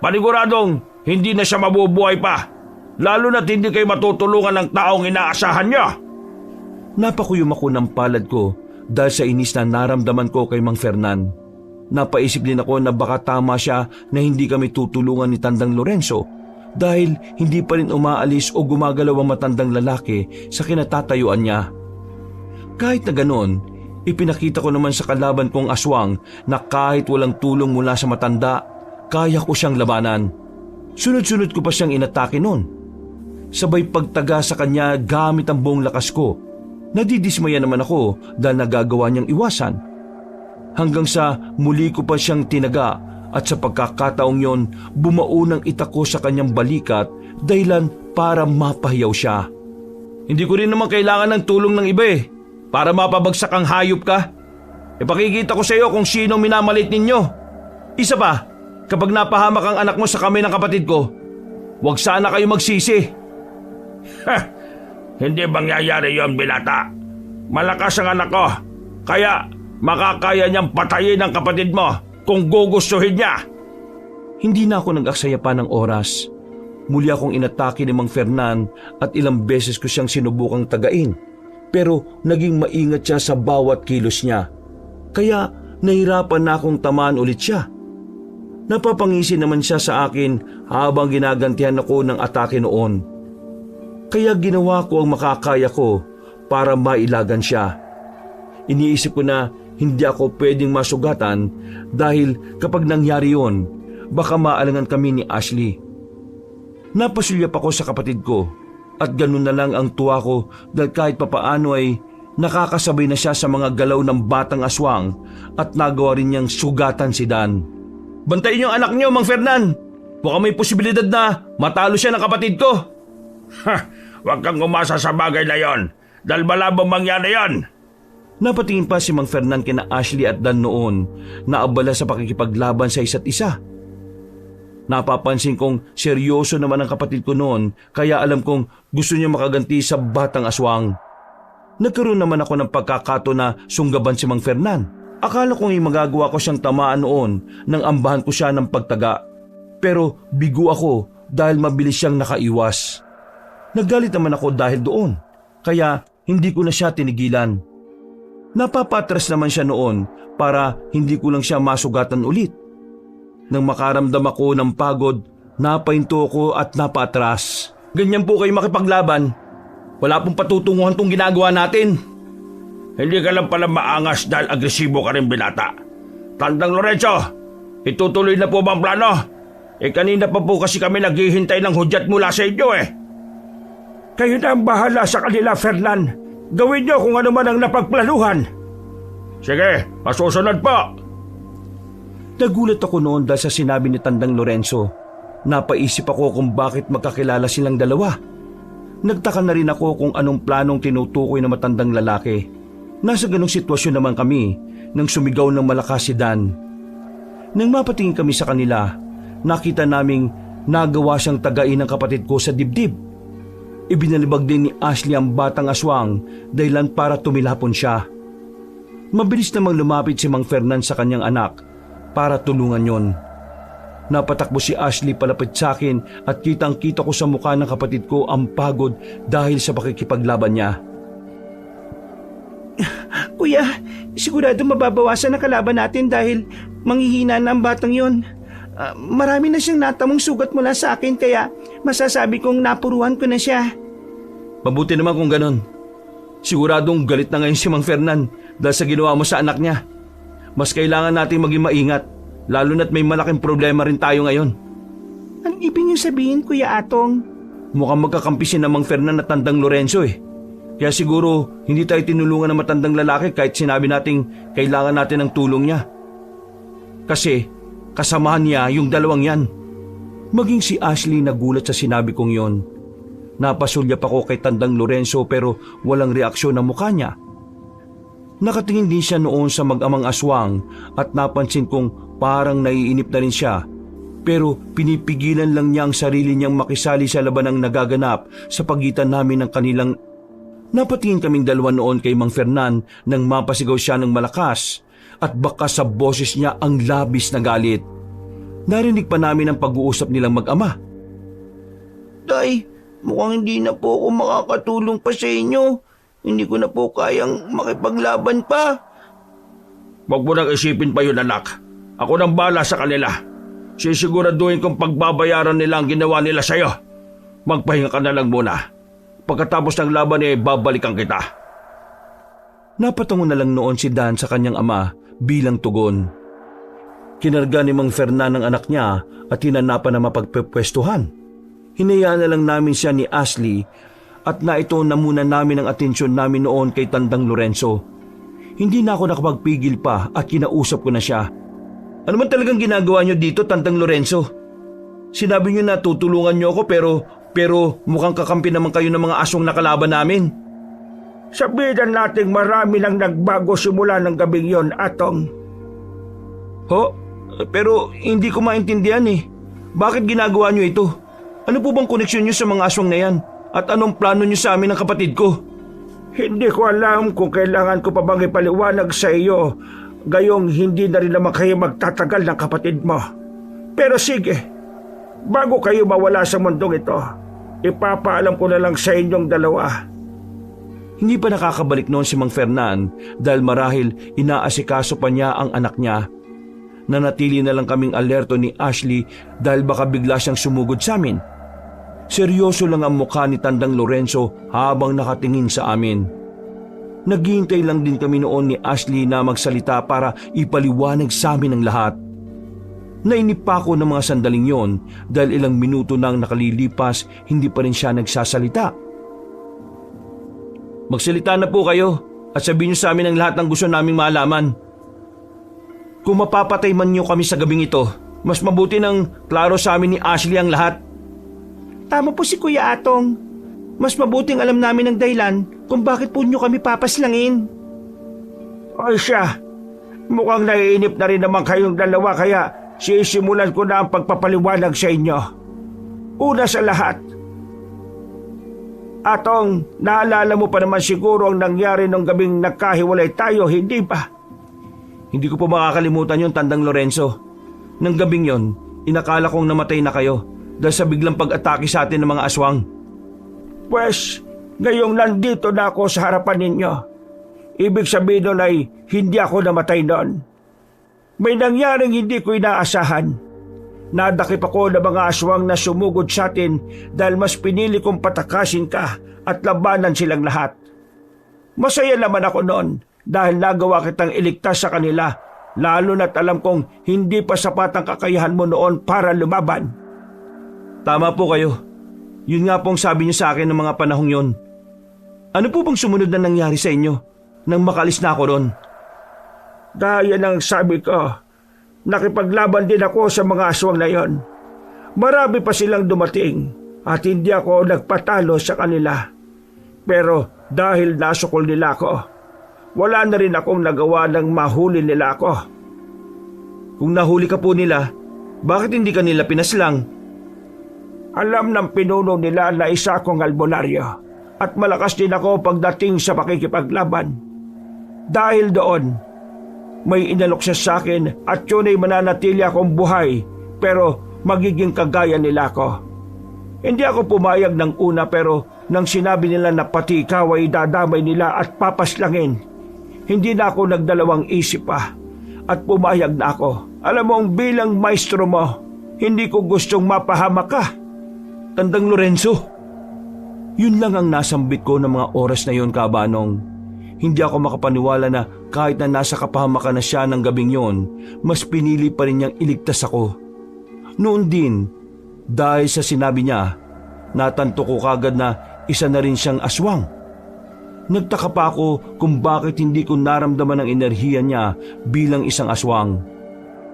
Paniguradong hindi na siya mabubuhay pa. Lalo na't hindi kayo matutulungan ng taong inaasahan niyo. Napakuyom ako ng palad ko dahil sa inis na naramdaman ko kay Mang Fernan. Napaisip din ako na baka tama siya na hindi kami tutulungan ni Tandang Lorenzo dahil hindi pa rin umaalis o gumagalaw ang matandang lalaki sa kinatatayuan niya. Kahit na ganon, ipinakita ko naman sa kalaban kong aswang na kahit walang tulong mula sa matanda, kaya ko siyang labanan. Sunod-sunod ko pa siyang inatake noon. Sabay pagtaga sa kanya gamit ang buong lakas ko. Nadidismaya naman ako dahil nagagawa niyang iwasan. Hanggang sa muli ko pa siyang tinaga at sa pagkakataong yon bumaunang itak ko sa kanyang balikat dahilan para mapahiyaw siya. Hindi ko rin naman kailangan ng tulong ng iba para mapabagsak ang hayop ka. Ipakikita ko sa iyo kung sino minamalit ninyo. Isa pa, kapag napahamak ang anak mo sa kamay ng kapatid ko, huwag sana kayo magsisi. Hindi mangyayari yon, binata. Malakas ang anak ko, kaya makakaya niyang patayin ang kapatid mo kung gugustuhin niya. Hindi na ako nag-aksaya pa ng oras. Muli akong inatake ni Mang Fernan at ilang beses ko siyang sinubukang tagain. Pero naging maingat siya sa bawat kilos niya. Kaya nahirapan na akong tamaan ulit siya. Napapangisi naman siya sa akin habang ginagantihan ako ng atake noon. Kaya ginawa ko ang makakaya ko para mailagan siya. Iniisip ko na hindi ako pwedeng masugatan dahil kapag nangyari yon, baka maalangan kami ni Ashley. Napasulyap ako sa kapatid ko at ganun na lang ang tuwa ko dahil kahit papaano ay nakakasabay na siya sa mga galaw ng batang aswang at nagawa rin niyang sugatan si Dan. Bantayin yung anak niyo, Mang Fernan. Baka may posibilidad na matalo siya ng kapatid ko. Huwag kang umasa sa bagay na yon dahil malabang mangyari yon. Napatingin pa si Mang Fernan kina Ashley at Dan noon na abala sa pakikipaglaban sa isa't isa. Napapansin kong seryoso naman ang kapatid ko noon kaya alam kong gusto niya makaganti sa batang aswang. Nagkaroon naman ako ng pagkakataon na sunggaban si Mang Fernan. Akala kong magagawa ko siyang tamaan noon nang ambahan ko siya ng pagtaga. Pero bigo ako dahil mabilis siyang nakaiwas. Naggalit naman ako dahil doon, kaya hindi ko na siya tinigilan. Napapatras naman siya noon para hindi ko lang siya masugatan ulit. Nang makaramdam ako ng pagod, napahinto ko at napatras. Ganyan po kayo makipaglaban. Wala pong patutunguhan tong ginagawa natin. Hindi ka lang pala maangas dahil agresibo ka rin, binata. Tandang Lorenzo, itutuloy na po ba ang plano? Kanina pa po kasi kami naghihintay ng hudyat mula sa inyo Kayo na ang bahala sa kanila, Fernan. Gawin niyo kung ano man ang napagplanuhan. Sige, masusunod po. Nagulat ako noon dahil sa sinabi ni Tandang Lorenzo. Napaisip ako kung bakit magkakilala silang dalawa. Nagtaka na rin ako kung anong planong tinutukoy ng matandang lalaki. Nasa ganong sitwasyon naman kami nang sumigaw ng malakas si Dan. Nang mapatingin kami sa kanila, nakita naming nagawa siyang tagain ng kapatid ko sa dibdib. Ibinalibag din ni Ashley ang batang aswang dahilan para tumilapon siya. Mabilis namang lumapit si Mang Fernan sa kanyang anak para tulungan yon. Napatakbo si Ashley palapit sa akin at kitang-kita ko sa mukha ng kapatid ko ang pagod dahil sa pakikipaglaban niya. Kuya, sigurado mababawasan ang kalaban natin dahil manghihina na ang batang yon. Marami na siyang natamong sugat mula sa akin kaya masasabi kong napuruhan ko na siya. Mabuti naman kung ganon. Siguradong galit na ngayon si Mang Fernan dahil sa ginawa mo sa anak niya. Mas kailangan nating maging maingat, lalo na't may malaking problema rin tayo ngayon. Anong ibig niyo sabihin, Kuya Atong? Mukhang magkakampi si na Mang Fernan at Tandang Lorenzo eh. Kaya siguro hindi tayo tinulungan ng matandang lalaki kahit sinabi nating kailangan natin ng tulong niya. Kasi kasamahan niya yung dalawang yan. Maging si Ashley nagulat sa sinabi kong yon. Napasulyap ako kay Tandang Lorenzo pero walang reaksyon ang mukha niya. Nakatingin din siya noon sa mag-amang aswang at napansin kong parang naiinip na rin siya. Pero pinipigilan lang niya ang sarili niyang makisali sa labanang nagaganap sa pagitan namin ng kanilang. Napatingin kaming dalawa noon kay Mang Fernan nang mapasigaw siya ng malakas at baka sa boses niya ang labis na galit. Narinig pa namin ang pag-uusap nilang mag-ama. Tay, mukhang hindi na po ako makakatulong pa sa inyo. Hindi ko na po kayang makipaglaban pa. Huwag mo nang isipin pa yun, anak. Ako nang bala sa kanila. Sisiguraduhin kong pagbabayaran nila ang ginawa nila sa'yo. Magpahinga ka na lang muna. Pagkatapos ng laban babalikan kita. Napatungo na lang noon si Dan sa kanyang ama bilang tugon. Kinarga ni Mang Fernan ang anak niya at hinanapan na mapagpepwestuhan. Hinayaan na lang namin siya ni Ashley at naito na muna namin ang atensyon namin noon kay Tandang Lorenzo. Hindi na ako nakapagpigil pa at kinausap ko na siya. Ano man talagang ginagawa niyo dito, Tandang Lorenzo? Sinabi niyo na tutulungan niyo ako pero mukhang kakampi naman kayo ng mga aswang nakalaban namin. Sabihin nating marami nang nagbago simula ng gabing yon, Atong. Ho? Pero hindi ko maintindihan eh. Bakit ginagawa niyo ito? Ano po bang koneksyon niyo sa mga aswang na yan? At anong plano niyo sa amin ng kapatid ko? Hindi ko alam kung kailangan ko pa bang ipaliwanag sa iyo, gayong hindi na rin naman kayo magtatagal ng kapatid mo. Pero sige, bago kayo mawala sa mundong ito, ipapaalam ko na lang sa inyong dalawa. Hindi pa nakakabalik noon si Mang Fernan dahil marahil inaasikaso pa niya ang anak niya. Nanatili na lang kaming alerto ni Ashley dahil baka bigla siyang sumugod sa amin. Seryoso lang ang mukha ni Tandang Lorenzo habang nakatingin sa amin. Naghihintay lang din kami noon ni Ashley na magsalita para ipaliwanag sa amin ang lahat. Nainip pa ako ng mga sandaling yon dahil ilang minuto nang nakalilipas hindi pa rin siya nagsasalita. Magsalita na po kayo at sabihin niyo sa amin ang lahat ng gusto naming malaman. Kung mapapatay man niyo kami sa gabing ito, mas mabuti nang klaro sa amin ni Ashley ang lahat. Tama po si Kuya Atong. Mas mabuting alam namin ang dahilan kung bakit po niyo kami papaslangin. Ay siya, mukhang naiinip na rin naman kayong dalawa kaya sisimulan ko na ang pagpapaliwanag sa inyo. Una sa lahat, Atong, naalala mo pa naman siguro ang nangyari nung gabing nagkahiwalay tayo, hindi ba? Hindi ko po makakalimutan yon, Tandang Lorenzo. Nang gabing yon, inakala kong namatay na kayo dahil sa biglang pag-atake sa atin ng mga aswang. Pwes, ngayong nandito na ako sa harapan ninyo, ibig sabihin nun ay hindi ako namatay noon. May nangyaring hindi ko inaasahan. Nadakip ako ng mga aswang na sumugod sa atin dahil mas pinili kong patakasin ka at labanan silang lahat. Masaya naman ako noon dahil nagawa kitang iligtas sa kanila, lalo na't alam kong hindi pa sapat ang kakayahan mo noon para lumaban. Tama po kayo. Yun nga pong sabi niyo sa akin ng mga panahong yon. Ano po bang sumunod na nangyari sa inyo nang makalis na ako ron? Gaya ng sabi ko, nakipaglaban din ako sa mga aswang na yon. Marami pa silang dumating at hindi ako nagpatalo sa kanila. Pero dahil nasukol nila ako, wala na rin akong nagawa ng mahuli nila ako. Kung nahuli ka po nila, bakit hindi ka nila pinaslang? Alam ng pinuno nila na isa akong albularyo at malakas din ako pagdating sa pakikipaglaban. Dahil doon, may inalok siya sa akin at yun ay mananatili akong buhay pero magiging kagaya nila ako. Hindi ako pumayag ng una pero nang sinabi nila na pati ikaw ay dadamay nila at papaslangin, hindi na ako nagdalawang isip pa at pumayag na ako. Alam mong bilang maestro mo, hindi ko gustong mapahamak ka. Tandang Lorenzo, yun lang ang nasambit ko ng mga oras na yon, Kabanong. Hindi ako makapaniwala na kahit na nasa kapahamakan na siya ng gabing yon, mas pinili pa rin niyang iligtas ako. Noon din, dahil sa sinabi niya, natanto ko kagad na isa na rin siyang aswang. Nagtaka pa ako kung bakit hindi ko naramdaman ang enerhiya niya bilang isang aswang.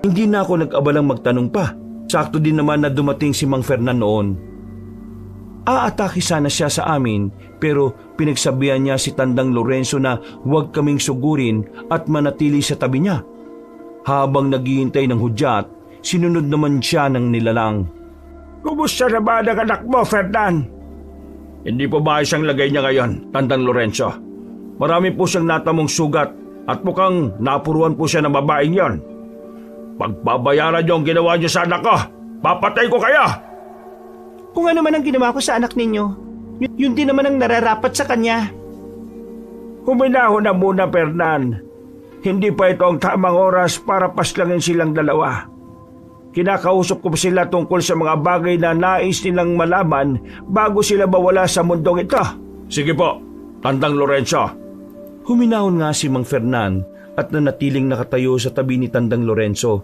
Hindi na ako nag-abalang magtanong pa. Sakto din naman na dumating si Mang Fernan noon. Aatake sana siya sa amin pero pinagsabihan niya si Tandang Lorenzo na huwag kaming sugurin at manatili sa tabi niya. Habang naghihintay ng hudyat, sinunod naman siya ng nilalang. Kumusta na ba ang anak mo, Fernan? Hindi po ba isang lagay niya ngayon, Tandang Lorenzo? Marami po siyang natamong sugat at mukhang napuruan po siya ng babaeng yon. Pagbabayaran niyo ang ginawa niyo sa anak ko, papatay ko kayo! Kung ano man ang ginawa ko sa anak ninyo, yun din naman ang nararapat sa kanya. Huminahon na muna, Fernan. Hindi pa ito ang tamang oras para paslangin silang dalawa. Kinakausap ko sila tungkol sa mga bagay na nais nilang malaman bago sila mawala sa mundong ito. Sige po, Tandang Lorenzo. Huminahon nga si Mang Fernan at nanatiling nakatayo sa tabi ni Tandang Lorenzo.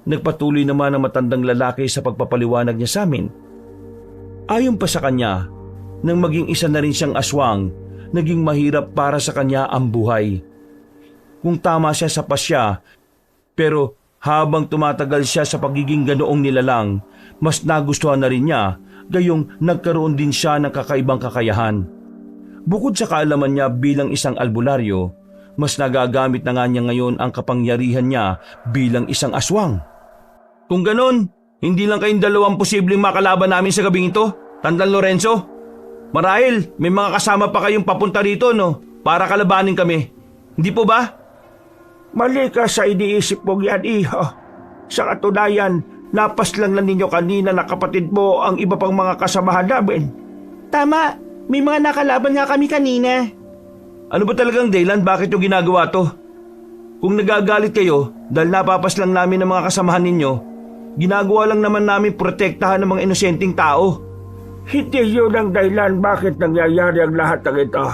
Nagpatuloy naman ang matandang lalaki sa pagpapaliwanag niya sa amin. Ayon pa sa kanya, nang maging isa na rin siyang aswang, naging mahirap para sa kanya ang buhay. Kung tama siya sa pasya, pero habang tumatagal siya sa pagiging ganoong nilalang, mas nagustuhan na rin niya, gayong nagkaroon din siya ng kakaibang kakayahan. Bukod sa kaalaman niya bilang isang albularyo, mas nagagamit na nga niya ngayon ang kapangyarihan niya bilang isang aswang. Kung ganon, hindi lang kayong dalawang posibleng makalaban namin sa gabing ito, Tandang Lorenzo. Marahil may mga kasama pa kayong papunta rito, no? Para kalabanin kami. Hindi po ba? Mali ka sa iniisip mong yan, iho. Sa katunayan, napaslang na ninyo kanina na kapatid mo ang iba pang mga kasamahan namin. Tama, may mga nakalaban nga kami kanina. Ano ba talagang dahilan bakit yung ginagawa to? Kung nagagalit kayo dahil napapaslang namin ng mga kasamahan ninyo, ginagawa lang naman namin protektahan ng mga inosenteng tao. Hindi yun ang dahilan bakit nangyayari ang lahat ng ito.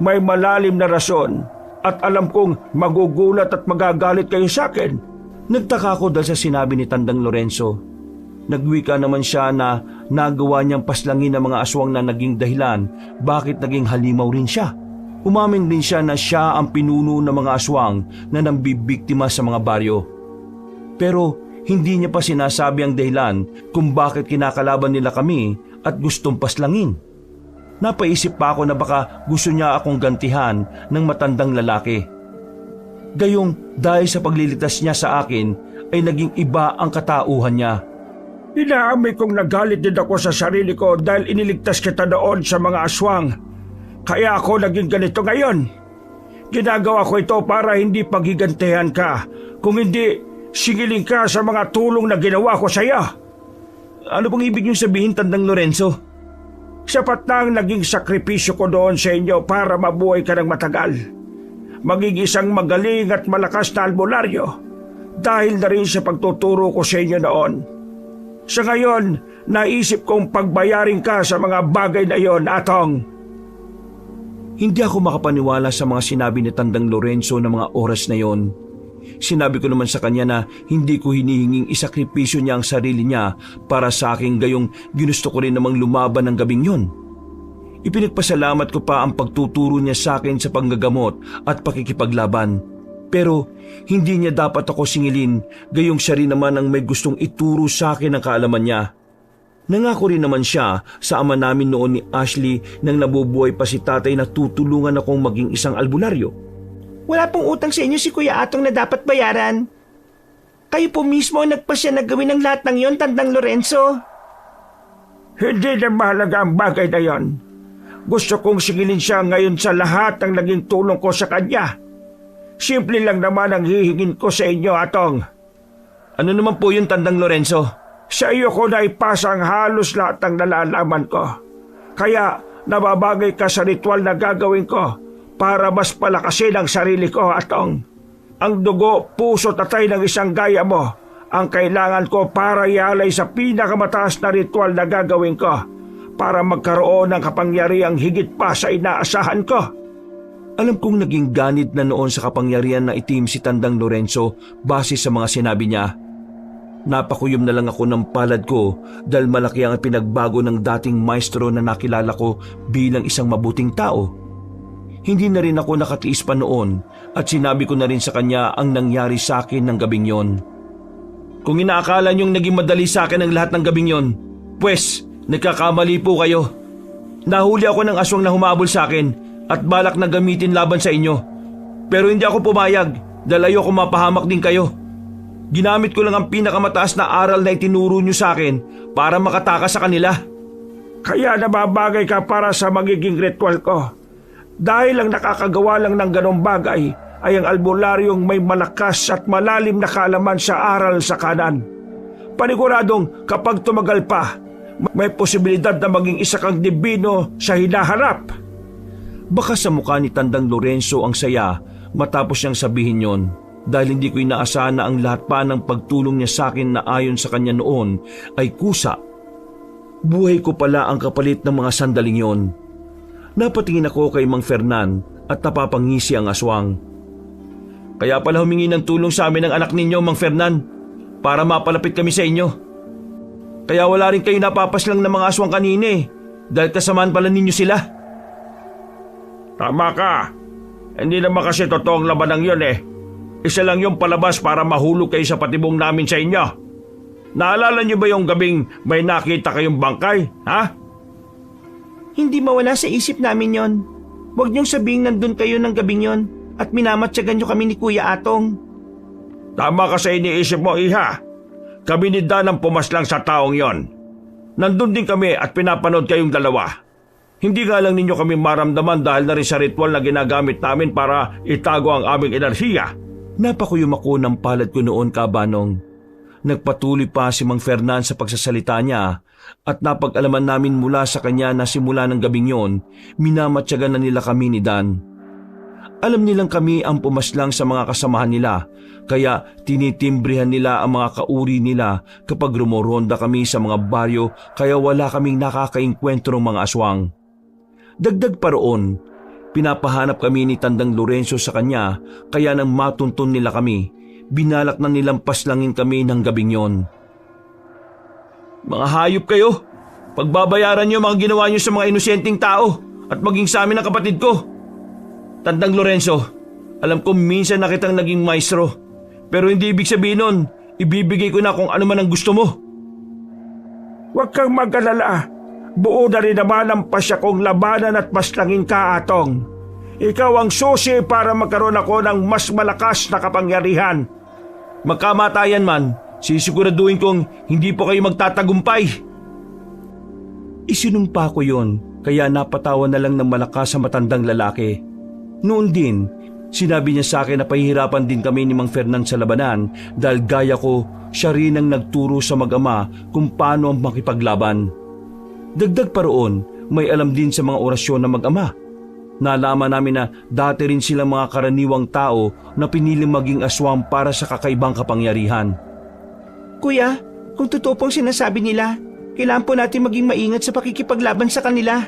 May malalim na rason at alam kong magugulat at magagalit kayo sa akin. Nagtaka ko dahil sa sinabi ni Tandang Lorenzo. Nagwika naman siya na nagawa niyang paslangin ng mga aswang na naging dahilan bakit naging halimaw rin siya. Umamin din siya na siya ang pinuno ng mga aswang na nambibiktima sa mga baryo. Pero hindi niya pa sinasabi ang dahilan kung bakit kinakalaban nila kami at gustong paslangin. Napaisip pa ako na baka gusto niya akong gantihan ng matandang lalaki. Gayong dahil sa paglilitas niya sa akin ay naging iba ang katauhan niya. Inaamin kong nagalit din ako sa sarili ko dahil iniligtas kita doon sa mga aswang. Kaya ako naging ganito ngayon. Ginagawa ko ito para hindi paghigantihan ka, kung hindi singiling ka sa mga tulong na ginawa ko sa iyo. Ano pong ibig niyong sabihin, Tandang Lorenzo? Sapat na ang naging sakripisyo ko doon sa inyo para mabuhay ka ng matagal. Maging isang magaling at malakas na albularyo dahil na rin sa pagtuturo ko sa inyo noon. Sa ngayon, naisip kong pagbayarin ka sa mga bagay na iyon, Atong. Hindi ako makapaniwala sa mga sinabi ni Tandang Lorenzo ng mga oras na yon. Sinabi ko naman sa kanya na hindi ko hinihinging isakripisyo niya ang sarili niya para sa akin, gayong ginusto ko rin namang lumaban ng gabing yon. Ipinagpasalamat ko pa ang pagtuturo niya sa akin sa panggagamot at pakikipaglaban. Pero hindi niya dapat ako singilin, gayong siya rin naman ang may gustong ituro sa akin ng kaalaman niya. Nangako rin naman siya sa ama namin noon ni Ashley nang nabubuhay pa si tatay na tutulungan akong maging isang albularyo. Wala pong utang sa inyo si Kuya Atong na dapat bayaran. Kayo po mismo ang nagpasya na gawin ang lahat ng yon, Tandang Lorenzo. Hindi na mahalaga ang bagay na yon. Gusto kong singilin siya ngayon sa lahat ng naging tulong ko sa kanya. Simple lang naman ang hihingin ko sa inyo, Atong. Ano naman po yun, Tandang Lorenzo? Sa iyo ko na ipasa ang halos lahat ng nalalaman ko. Kaya nababagay ka sa ritual na gagawin ko para mas palakasin ang sarili ko, Atong. Ang dugo, puso at atay ng isang gaya mo ang kailangan ko para ialay sa pinakamataas na ritual na gagawin ko para magkaroon ng kapangyarihang higit pa sa inaasahan ko. Alam kong naging ganit na noon sa kapangyarihan na itim si Tandang Lorenzo base sa mga sinabi niya. Napakuyom na lang ako ng palad ko dahil malaki ang pinagbago ng dating maestro na nakilala ko bilang isang mabuting tao. Hindi na rin ako nakatiis pa noon at sinabi ko na rin sa kanya ang nangyari sa akin ng gabing yon. Kung inaakala niyong naging madali sa akin ang lahat ng gabing yon, pues nagkakamali po kayo. Nahuli ako ng aswang na humabol sa akin at balak na gamitin laban sa inyo. Pero hindi ako pumayag dahil ayoko mapahamak din kayo. Ginamit ko lang ang pinakamataas na aral na itinuro niyo sa akin para makatakas sa kanila. Kaya nababagay ka para sa magiging ritual ko. Dahil ang nakakagawa lang ng ganong bagay ay ang albularyong may malakas at malalim na kaalaman sa aral sa kanan. Paniguradong kapag tumagal pa, may posibilidad na maging isa kang dibino sa hinaharap. Baka sa mukha ni Tandang Lorenzo ang saya matapos niyang sabihin yon dahil hindi ko inaasahan na ang lahat pa ng pagtulong niya sa akin na ayon sa kanya noon ay kusa. Buhay ko pala ang kapalit ng mga sandaling yon. Napatingin ako kay Mang Fernan at napapangisi ang aswang. Kaya pala humingi ng tulong sa amin ang anak ninyo, Mang Fernan, para mapalapit kami sa inyo. Kaya wala rin kayo napapaslang ng mga aswang kanina dahil kasamaan pala ninyo sila. Tama ka. Hindi naman kasi totoong labanang yun Isa lang yung palabas para mahulog kayo sa patibong namin sa inyo. Naalala niyo ba yung gabing may nakita kayong bangkay, ha? Hindi mawala sa isip namin yon. Huwag niyong sabihing nandun kayo ng gabing yon at minamatyagan niyo kami ni Kuya Atong. Tama ka sa iniisip mo, Iha. Kami ni Dan ang pumaslang sa taong yon. Nandun din kami at pinapanood kayong dalawa. Hindi nga lang ninyo kami maramdaman dahil na rin sa ritual na ginagamit namin para itago ang aming enerhiya. Napakuyom ako ng palad ko noon, Kabanong. Nagpatuloy pa si Mang Fernan sa pagsasalita niya at napag-alaman namin mula sa kanya na simula ng gabing yon, minamatyagan na nila kami ni Dan. Alam nilang kami ang pumaslang sa mga kasamahan nila, kaya tinitimbrihan nila ang mga kauri nila kapag rumoronda kami sa mga baryo kaya wala kaming nakakainkwentro ng mga aswang. Dagdag pa roon, pinapahanap kami ni Tandang Lorenzo sa kanya kaya nang matuntun nila kami, binalak na nilang paslangin kami ng gabing yon. Mga hayop kayo! Pagbabayaran niyo mga ginawa niyo sa mga inosenteng tao at maging sa amin ang kapatid ko. Tandang Lorenzo, alam ko minsan na kitang naging maestro, pero hindi ibig sabihin nun, ibibigay ko na kung ano man ang gusto mo. Huwag kang mag-alala. Buo na rin naman ang pasya kong labanan at paslangin ka, Atong. Ikaw ang susi para magkaroon ako ng mas malakas na kapangyarihan. Magkamatayan man, sisiguraduhin kong hindi po kayo magtatagumpay. Isinumpa ko yon, kaya napatawa na lang ng malakas sa matandang lalaki. Noon din, sinabi niya sa akin na pahihirapan din kami ni Mang Fernan sa labanan dahil gaya ko, siya rin ang nagturo sa mag-ama kung paano ang makipaglaban. Dagdag pa roon, may alam din sa mga orasyon ng mag-ama. Nalaman namin na dati rin silang mga karaniwang tao na piniling maging aswang para sa kakaibang kapangyarihan. Kuya, kung totoo pong sinasabi nila, kailangan po natin maging maingat sa pakikipaglaban sa kanila.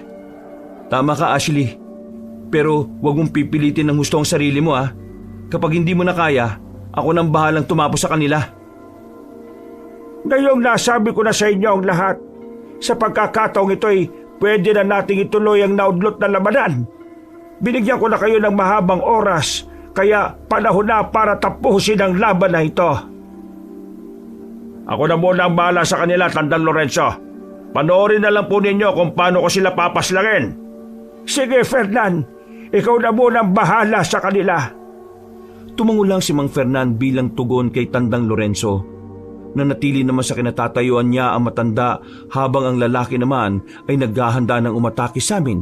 Tama ka, Ashley. Pero huwag mong pipilitin ng husto ang sarili mo, ha. Kapag hindi mo na kaya, ako nang bahalang tumapos sa kanila. Ngayong nasabi ko na sa inyo ang lahat, sa pagkakataong ito'y pwede na nating ituloy ang naudlot na labanan. Binigyan ko na kayo ng mahabang oras, Kaya panahon na para tapusin ang laban na ito. Ako na muna ang bahala sa kanila, Tandang Lorenzo. Panoorin na lang po ninyo kung paano ko sila papaslangin. Sige, Fernan. Ikaw na muna ang bahala sa kanila. Tumango lang si Mang Fernan bilang tugon kay Tandang Lorenzo. Nanatili naman sa kinatatayuan niya ang matanda habang ang lalaki naman ay naghahanda ng umatake sa amin.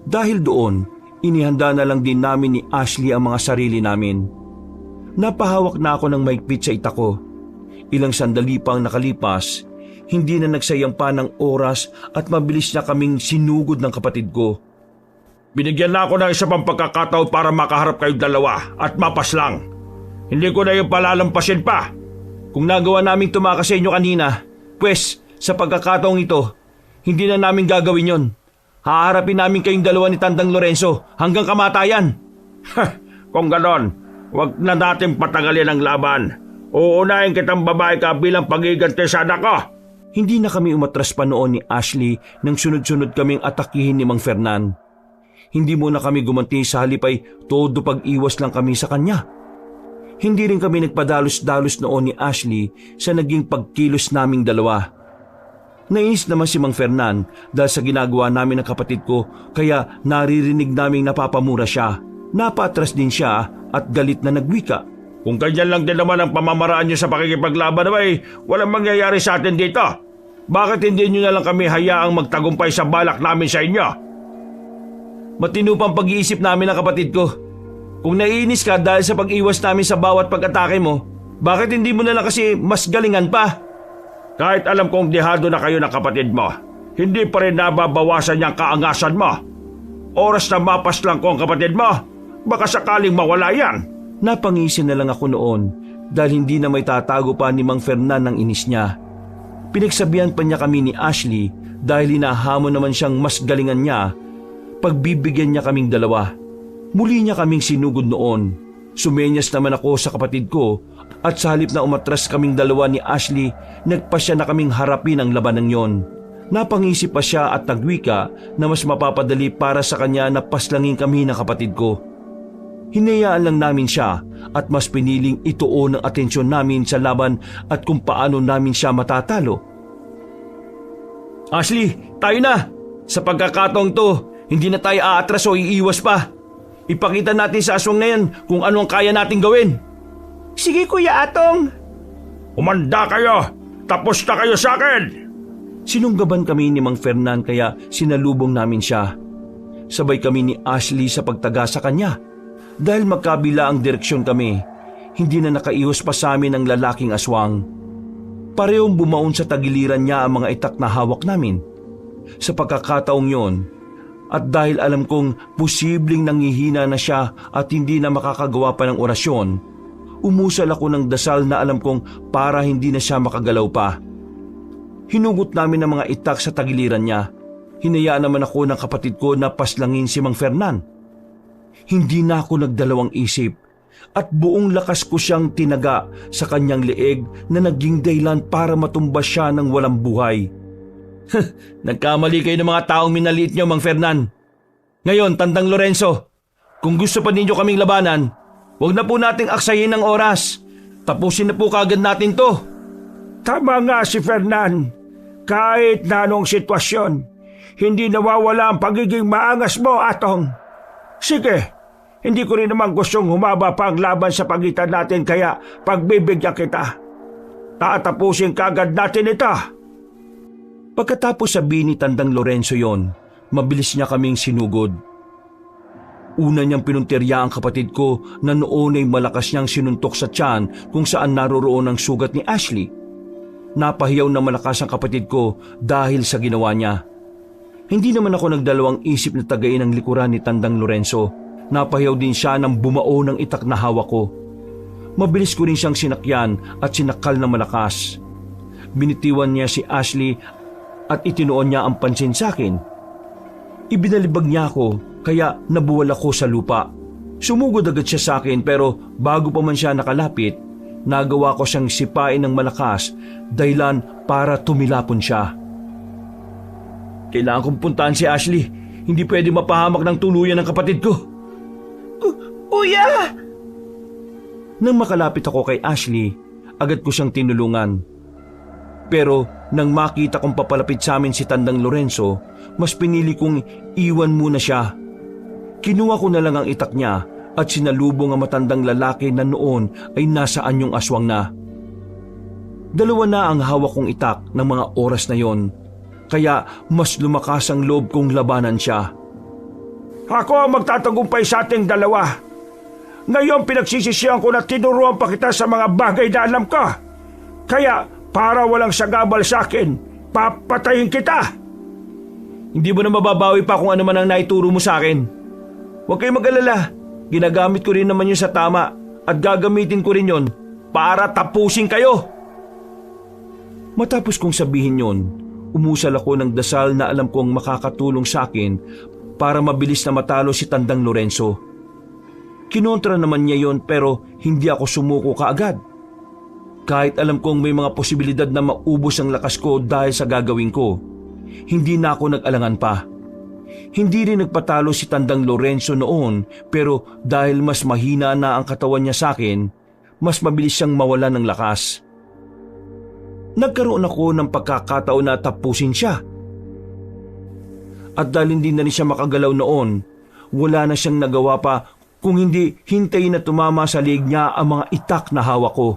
Dahil doon, inihanda na lang din namin ni Ashley ang mga sarili namin. Napahawak na ako ng maigpit sa ita ko. Ilang sandali pang nakalipas, hindi na nagsayang pa ng oras at mabilis na kaming sinugod ng kapatid ko. Binigyan na ako ng isa pang pagkakataon para makaharap kayong dalawa at mapaslang. Hindi ko na yung palalampasin pa. Kung nagawa naming tumakas sa inyo kanina, pwes sa pagkakataong ito, hindi na namin gagawin yon. Haharapin namin kayong dalawa ni Tandang Lorenzo hanggang kamatayan. Kung ganon, wag na natin patagalin ang laban. Uunahin kitang babae ka bilang pagiganti sa anak ko. Hindi na kami umatras pa noon ni Ashley nang sunod-sunod kaming atakihin ni Mang Fernan. Hindi muna kami gumanti sa halip ay todo pag-iwas lang kami sa kanya. Hindi rin kami nagpadalos-dalos noon ni Ashley sa naging pagkilos naming dalawa. Nainis naman si Mang Fernan dahil sa ginagawa namin ng kapatid ko kaya naririnig naming napapamura siya. Napaatras din siya at galit na nagwika. Kung ganyan lang din naman ang pamamaraan nyo sa pakikipaglaban ay walang mangyayari sa atin dito. Bakit hindi nyo na lang kami hayaang magtagumpay sa balak namin sa inyo? Matino pang pag-iisip namin ng kapatid ko. Kung naiinis ka dahil sa pag-iwas namin sa bawat pag-atake mo, bakit hindi mo na lang kasi mas galingan pa? Kahit alam kong dehado na kayo ng kapatid mo, hindi pa rin nababawasan niyang kaangasan mo. Oras na mapaslang ko ang kapatid mo, baka sakaling mawala yan. Napangisin na lang ako noon dahil hindi na may tatago pa ni Mang Fernan ng inis niya. Pinagsabihan pa niya kami ni Ashley dahil hinahamon naman siyang mas galingan niya. Pagbibigyan niya kaming dalawa. Muli niya kaming sinugod noon. Sumenyas naman ako sa kapatid ko at sa halip na umatras kaming dalawa ni Ashley, nagpasya na kaming harapin ang labanang yon. Napangisip pa siya at nagwika na mas mapapadali para sa kanya na paslangin kami ng kapatid ko. Hinayaan lang namin siya at mas piniling ituon ang atensyon namin sa laban at kung paano namin siya matatalo. Ashley, tayo na! Sa pagkakataong to, hindi na tayo aatras o iiwas pa. Ipakita natin sa aswang na yan kung ano ang kaya nating gawin. Sige, Kuya Atong. Umanda kayo! Tapos na kayo sa akin! Sinunggaban kami ni Mang Fernan kaya sinalubong namin siya. Sabay kami ni Ashley sa pagtaga sa kanya. Dahil magkabila ang direksyon kami, hindi na nakaiwas pa sa amin ang lalaking aswang. Parehong bumaon sa tagiliran niya ang mga itak na hawak namin. Sa pagkakataong yon, at dahil alam kong posibleng nangihina na siya at hindi na makakagawa pa ng orasyon, umusal ako ng dasal na alam kong para hindi na siya makagalaw pa. Hinugot namin ang mga itak sa tagiliran niya. Hinayaan naman ako ng kapatid ko na paslangin si Mang Fernan. Hindi na ako nagdalawang isip at buong lakas ko siyang tinaga sa kanyang leeg na naging dahilan para matumba siya ng walang buhay. Nagkamali kayo ng mga taong minaliit niyo, Mang Fernan. Ngayon, Tandang Lorenzo, kung gusto pa ninyo kaming labanan, huwag na po nating aksayin ng oras. Tapusin na po kagad natin to. Tama nga si Fernan. Kahit na anong sitwasyon, hindi nawawala ang pagiging maangas mo, Atong. Sige, hindi ko rin naman gustong humaba pa ang laban sa pagitan natin kaya pagbibigyan kita. Tatapusin kagad natin ito. Pagkatapos sabihin ni Tandang Lorenzo yon, mabilis niya kaming sinugod. Una niyang pinuntirya ang kapatid ko na noon ay malakas niyang sinuntok sa tiyan kung saan naroroon ang sugat ni Ashley. Napahiyaw na malakas ang kapatid ko dahil sa ginawa niya. Hindi naman ako nagdalawang isip na tagain ang likuran ni Tandang Lorenzo. Napahiyaw din siya nang bumao ng itak na hawak ko. Mabilis ko rin siyang sinakyan at sinakal na malakas. Binitiwan niya si Ashley at itinuon niya ang pansin sa akin. Ibinalibag niya ako kaya nabuwal ako sa lupa. Sumugod agad siya sa akin pero bago pa man siya nakalapit, nagawa ko siyang sipain ng malakas dahilan para tumilapon siya. Kailangan kong puntahan si Ashley. Hindi pwede mapahamak ng tuluyan ng kapatid ko. Kuya! Nang makalapit ako kay Ashley, agad ko siyang tinulungan. Pero nang makita kong papalapit sa amin si Tandang Lorenzo, mas pinili kong iwan muna siya. Kinuha ko na lang ang itak niya at sinalubong ang matandang lalaki na noon ay nasa anyong aswang na. Dalawa na ang hawak kong itak ng mga oras na yon, kaya mas lumakas ang loob kong labanan siya. Ako ang magtatagumpay sa ating dalawa. Ngayon pinagsisisihan ko na tinuruan pa kita sa mga bagay na alam ko. Kaya para walang sagabal sa akin, papatayin kita. Hindi mo na mababawi pa kung ano man ang naituro mo sa akin. Huwag kayong mag-alala. Ginagamit ko rin naman yun sa tama at gagamitin ko rin yun para tapusin kayo. Matapos kong sabihin yon, umusal ako ng dasal na alam kong makakatulong sa akin para mabilis na matalo si Tandang Lorenzo. Kinontra naman niya yon pero hindi ako sumuko kaagad. Kahit alam kong may mga posibilidad na maubos ang lakas ko dahil sa gagawin ko, hindi na ako nag-alangan pa. Hindi rin nagpatalo si Tandang Lorenzo noon pero dahil mas mahina na ang katawan niya sa akin, mas mabilis siyang mawala ng lakas. Nagkaroon ako ng pagkakataon na tapusin siya. At dahil hindi na rin siya makagalaw noon, wala na siyang nagawa pa kung hindi hintayin na tumama sa liig niya ang mga itak na hawak ko.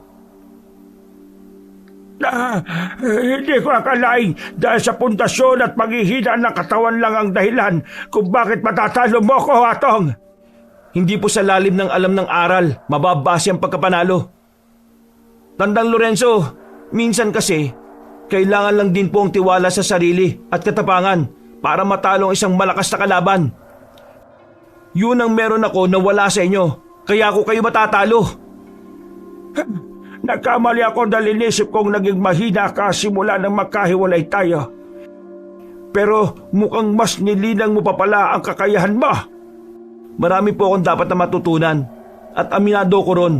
Hindi ko akalain dahil sa pundasyon at paghihina ng katawan lang ang dahilan kung bakit matatalo mo ko, Atong. Hindi po sa lalim ng alam ng aral, mababase ang pagkapanalo. Tandang Lorenzo, minsan kasi, kailangan lang din po ang tiwala sa sarili at katapangan para matalo ang isang malakas na kalaban. Yun ang meron ako na wala sa inyo, kaya ako kayo matatalo. Nagkamali ako dahil inisip kong naging mahina ka simula nang magkahiwalay tayo. Pero mukhang mas nilinang mo pa pala ang kakayahan mo. Marami po akong dapat na matutunan at aminado ko ron.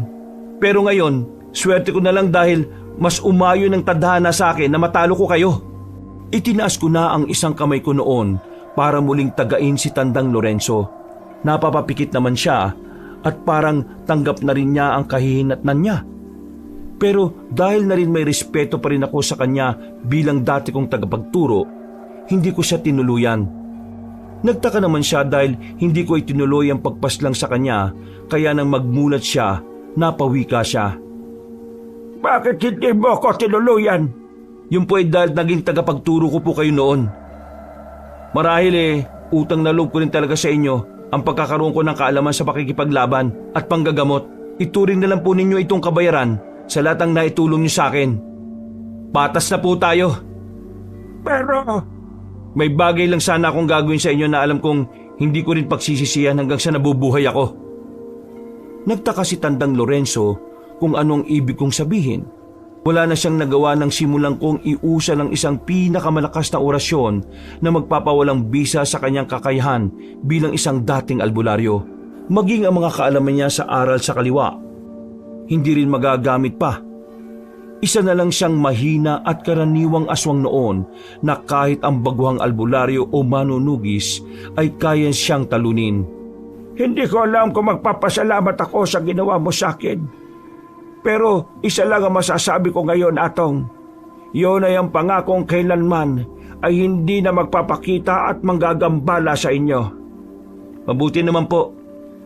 Pero ngayon, swerte ko na lang dahil mas umayo ng tadhana sa akin na matalo ko kayo. Itinaas ko na ang isang kamay ko noon para muling tagain si Tandang Lorenzo. Napapapikit naman siya at parang tanggap na rin niya ang kahihinatnan niya. Pero dahil na rin may respeto pa rin ako sa kanya bilang dati kong tagapagturo, hindi ko siya tinuluyan. Nagtaka naman siya dahil hindi ko itinuloy ang pagpaslang sa kanya, kaya nang magmulat siya, napawika siya. Bakit hindi mo ko tinuluyan? Yun po ay dahil naging tagapagturo ko po kayo noon. Marahil utang na loob ko rin talaga sa inyo ang pagkakaroon ko ng kaalaman sa pakikipaglaban at panggagamot. Ituring na lang po ninyo itong kabayaran sa lahat ng naitulong niyo sa akin. Patas na po tayo. Pero may bagay lang sana akong gagawin sa inyo na alam kong hindi ko rin pagsisisihan hanggang sa nabubuhay ako. Nagtaka si Tandang Lorenzo kung anong ibig kong sabihin. Wala na siyang nagawa nang simulang kong iusa ng isang pinakamalakas na orasyon na magpapawalang bisa sa kanyang kakayahan bilang isang dating albularyo. Maging ang mga kaalaman niya sa aral sa kaliwa, hindi rin magagamit pa. Isa na lang siyang mahina at karaniwang aswang noon na kahit ang baguhang albularyo o manunugis ay kaya siyang talunin. Hindi ko alam kung magpapasalamat ako sa ginawa mo sa akin. Pero isa lang ang masasabi ko ngayon, Atong. Yun ay ang pangakong kailanman ay hindi na magpapakita at manggagambala sa inyo. Mabuti naman po.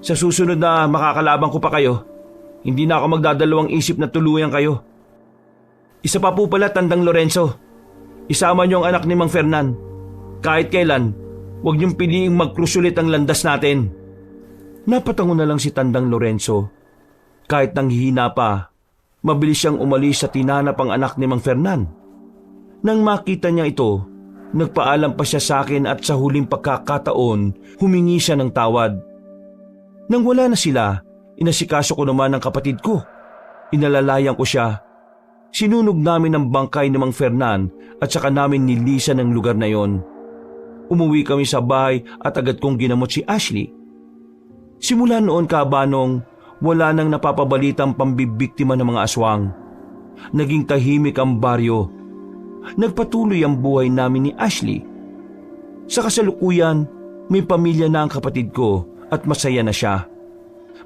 Sa susunod na makakalaban ko pa kayo, hindi na ako magdadalawang isip na tuluyan kayo. Isa pa po pala, Tandang Lorenzo. Isama niyo ang anak ni Mang Fernan. Kahit kailan, huwag niyong piliing magkrusulit ang landas natin. Napatango na lang si Tandang Lorenzo. Kahit nanghihina pa, mabilis siyang umalis sa tinanap ang anak ni Mang Fernan. Nang makita niya ito, nagpaalam pa siya sa akin at sa huling pagkakataon, humingi siya ng tawad. Nang wala na sila, inasikaso ko naman ang kapatid ko. Inalalayan ko siya. Sinunog namin ang bangkay ni Mang Fernan at saka namin nilisan ang lugar na yon. Umuwi kami sa bahay at agad kong ginamot si Ashley. Simula noon, Kabanong, wala nang napapabalitang pambibiktima ng mga aswang. Naging tahimik ang baryo. Nagpatuloy ang buhay namin ni Ashley. Sa kasalukuyan, may pamilya na ang kapatid ko at masaya na siya.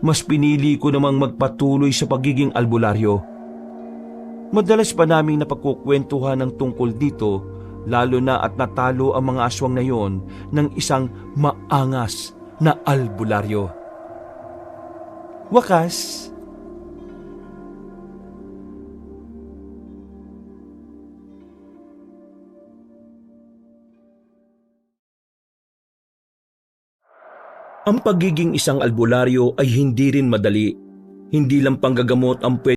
mas pinili ko namang magpatuloy sa pagiging albularyo. Madalas pa naming napagkukwentuhan ng tungkol dito, lalo na at natalo ang mga aswang na yon ng isang maangas na albularyo. Wakas, Ang pagiging isang albularyo ay hindi rin madali. Hindi lang panggagamot ang pwede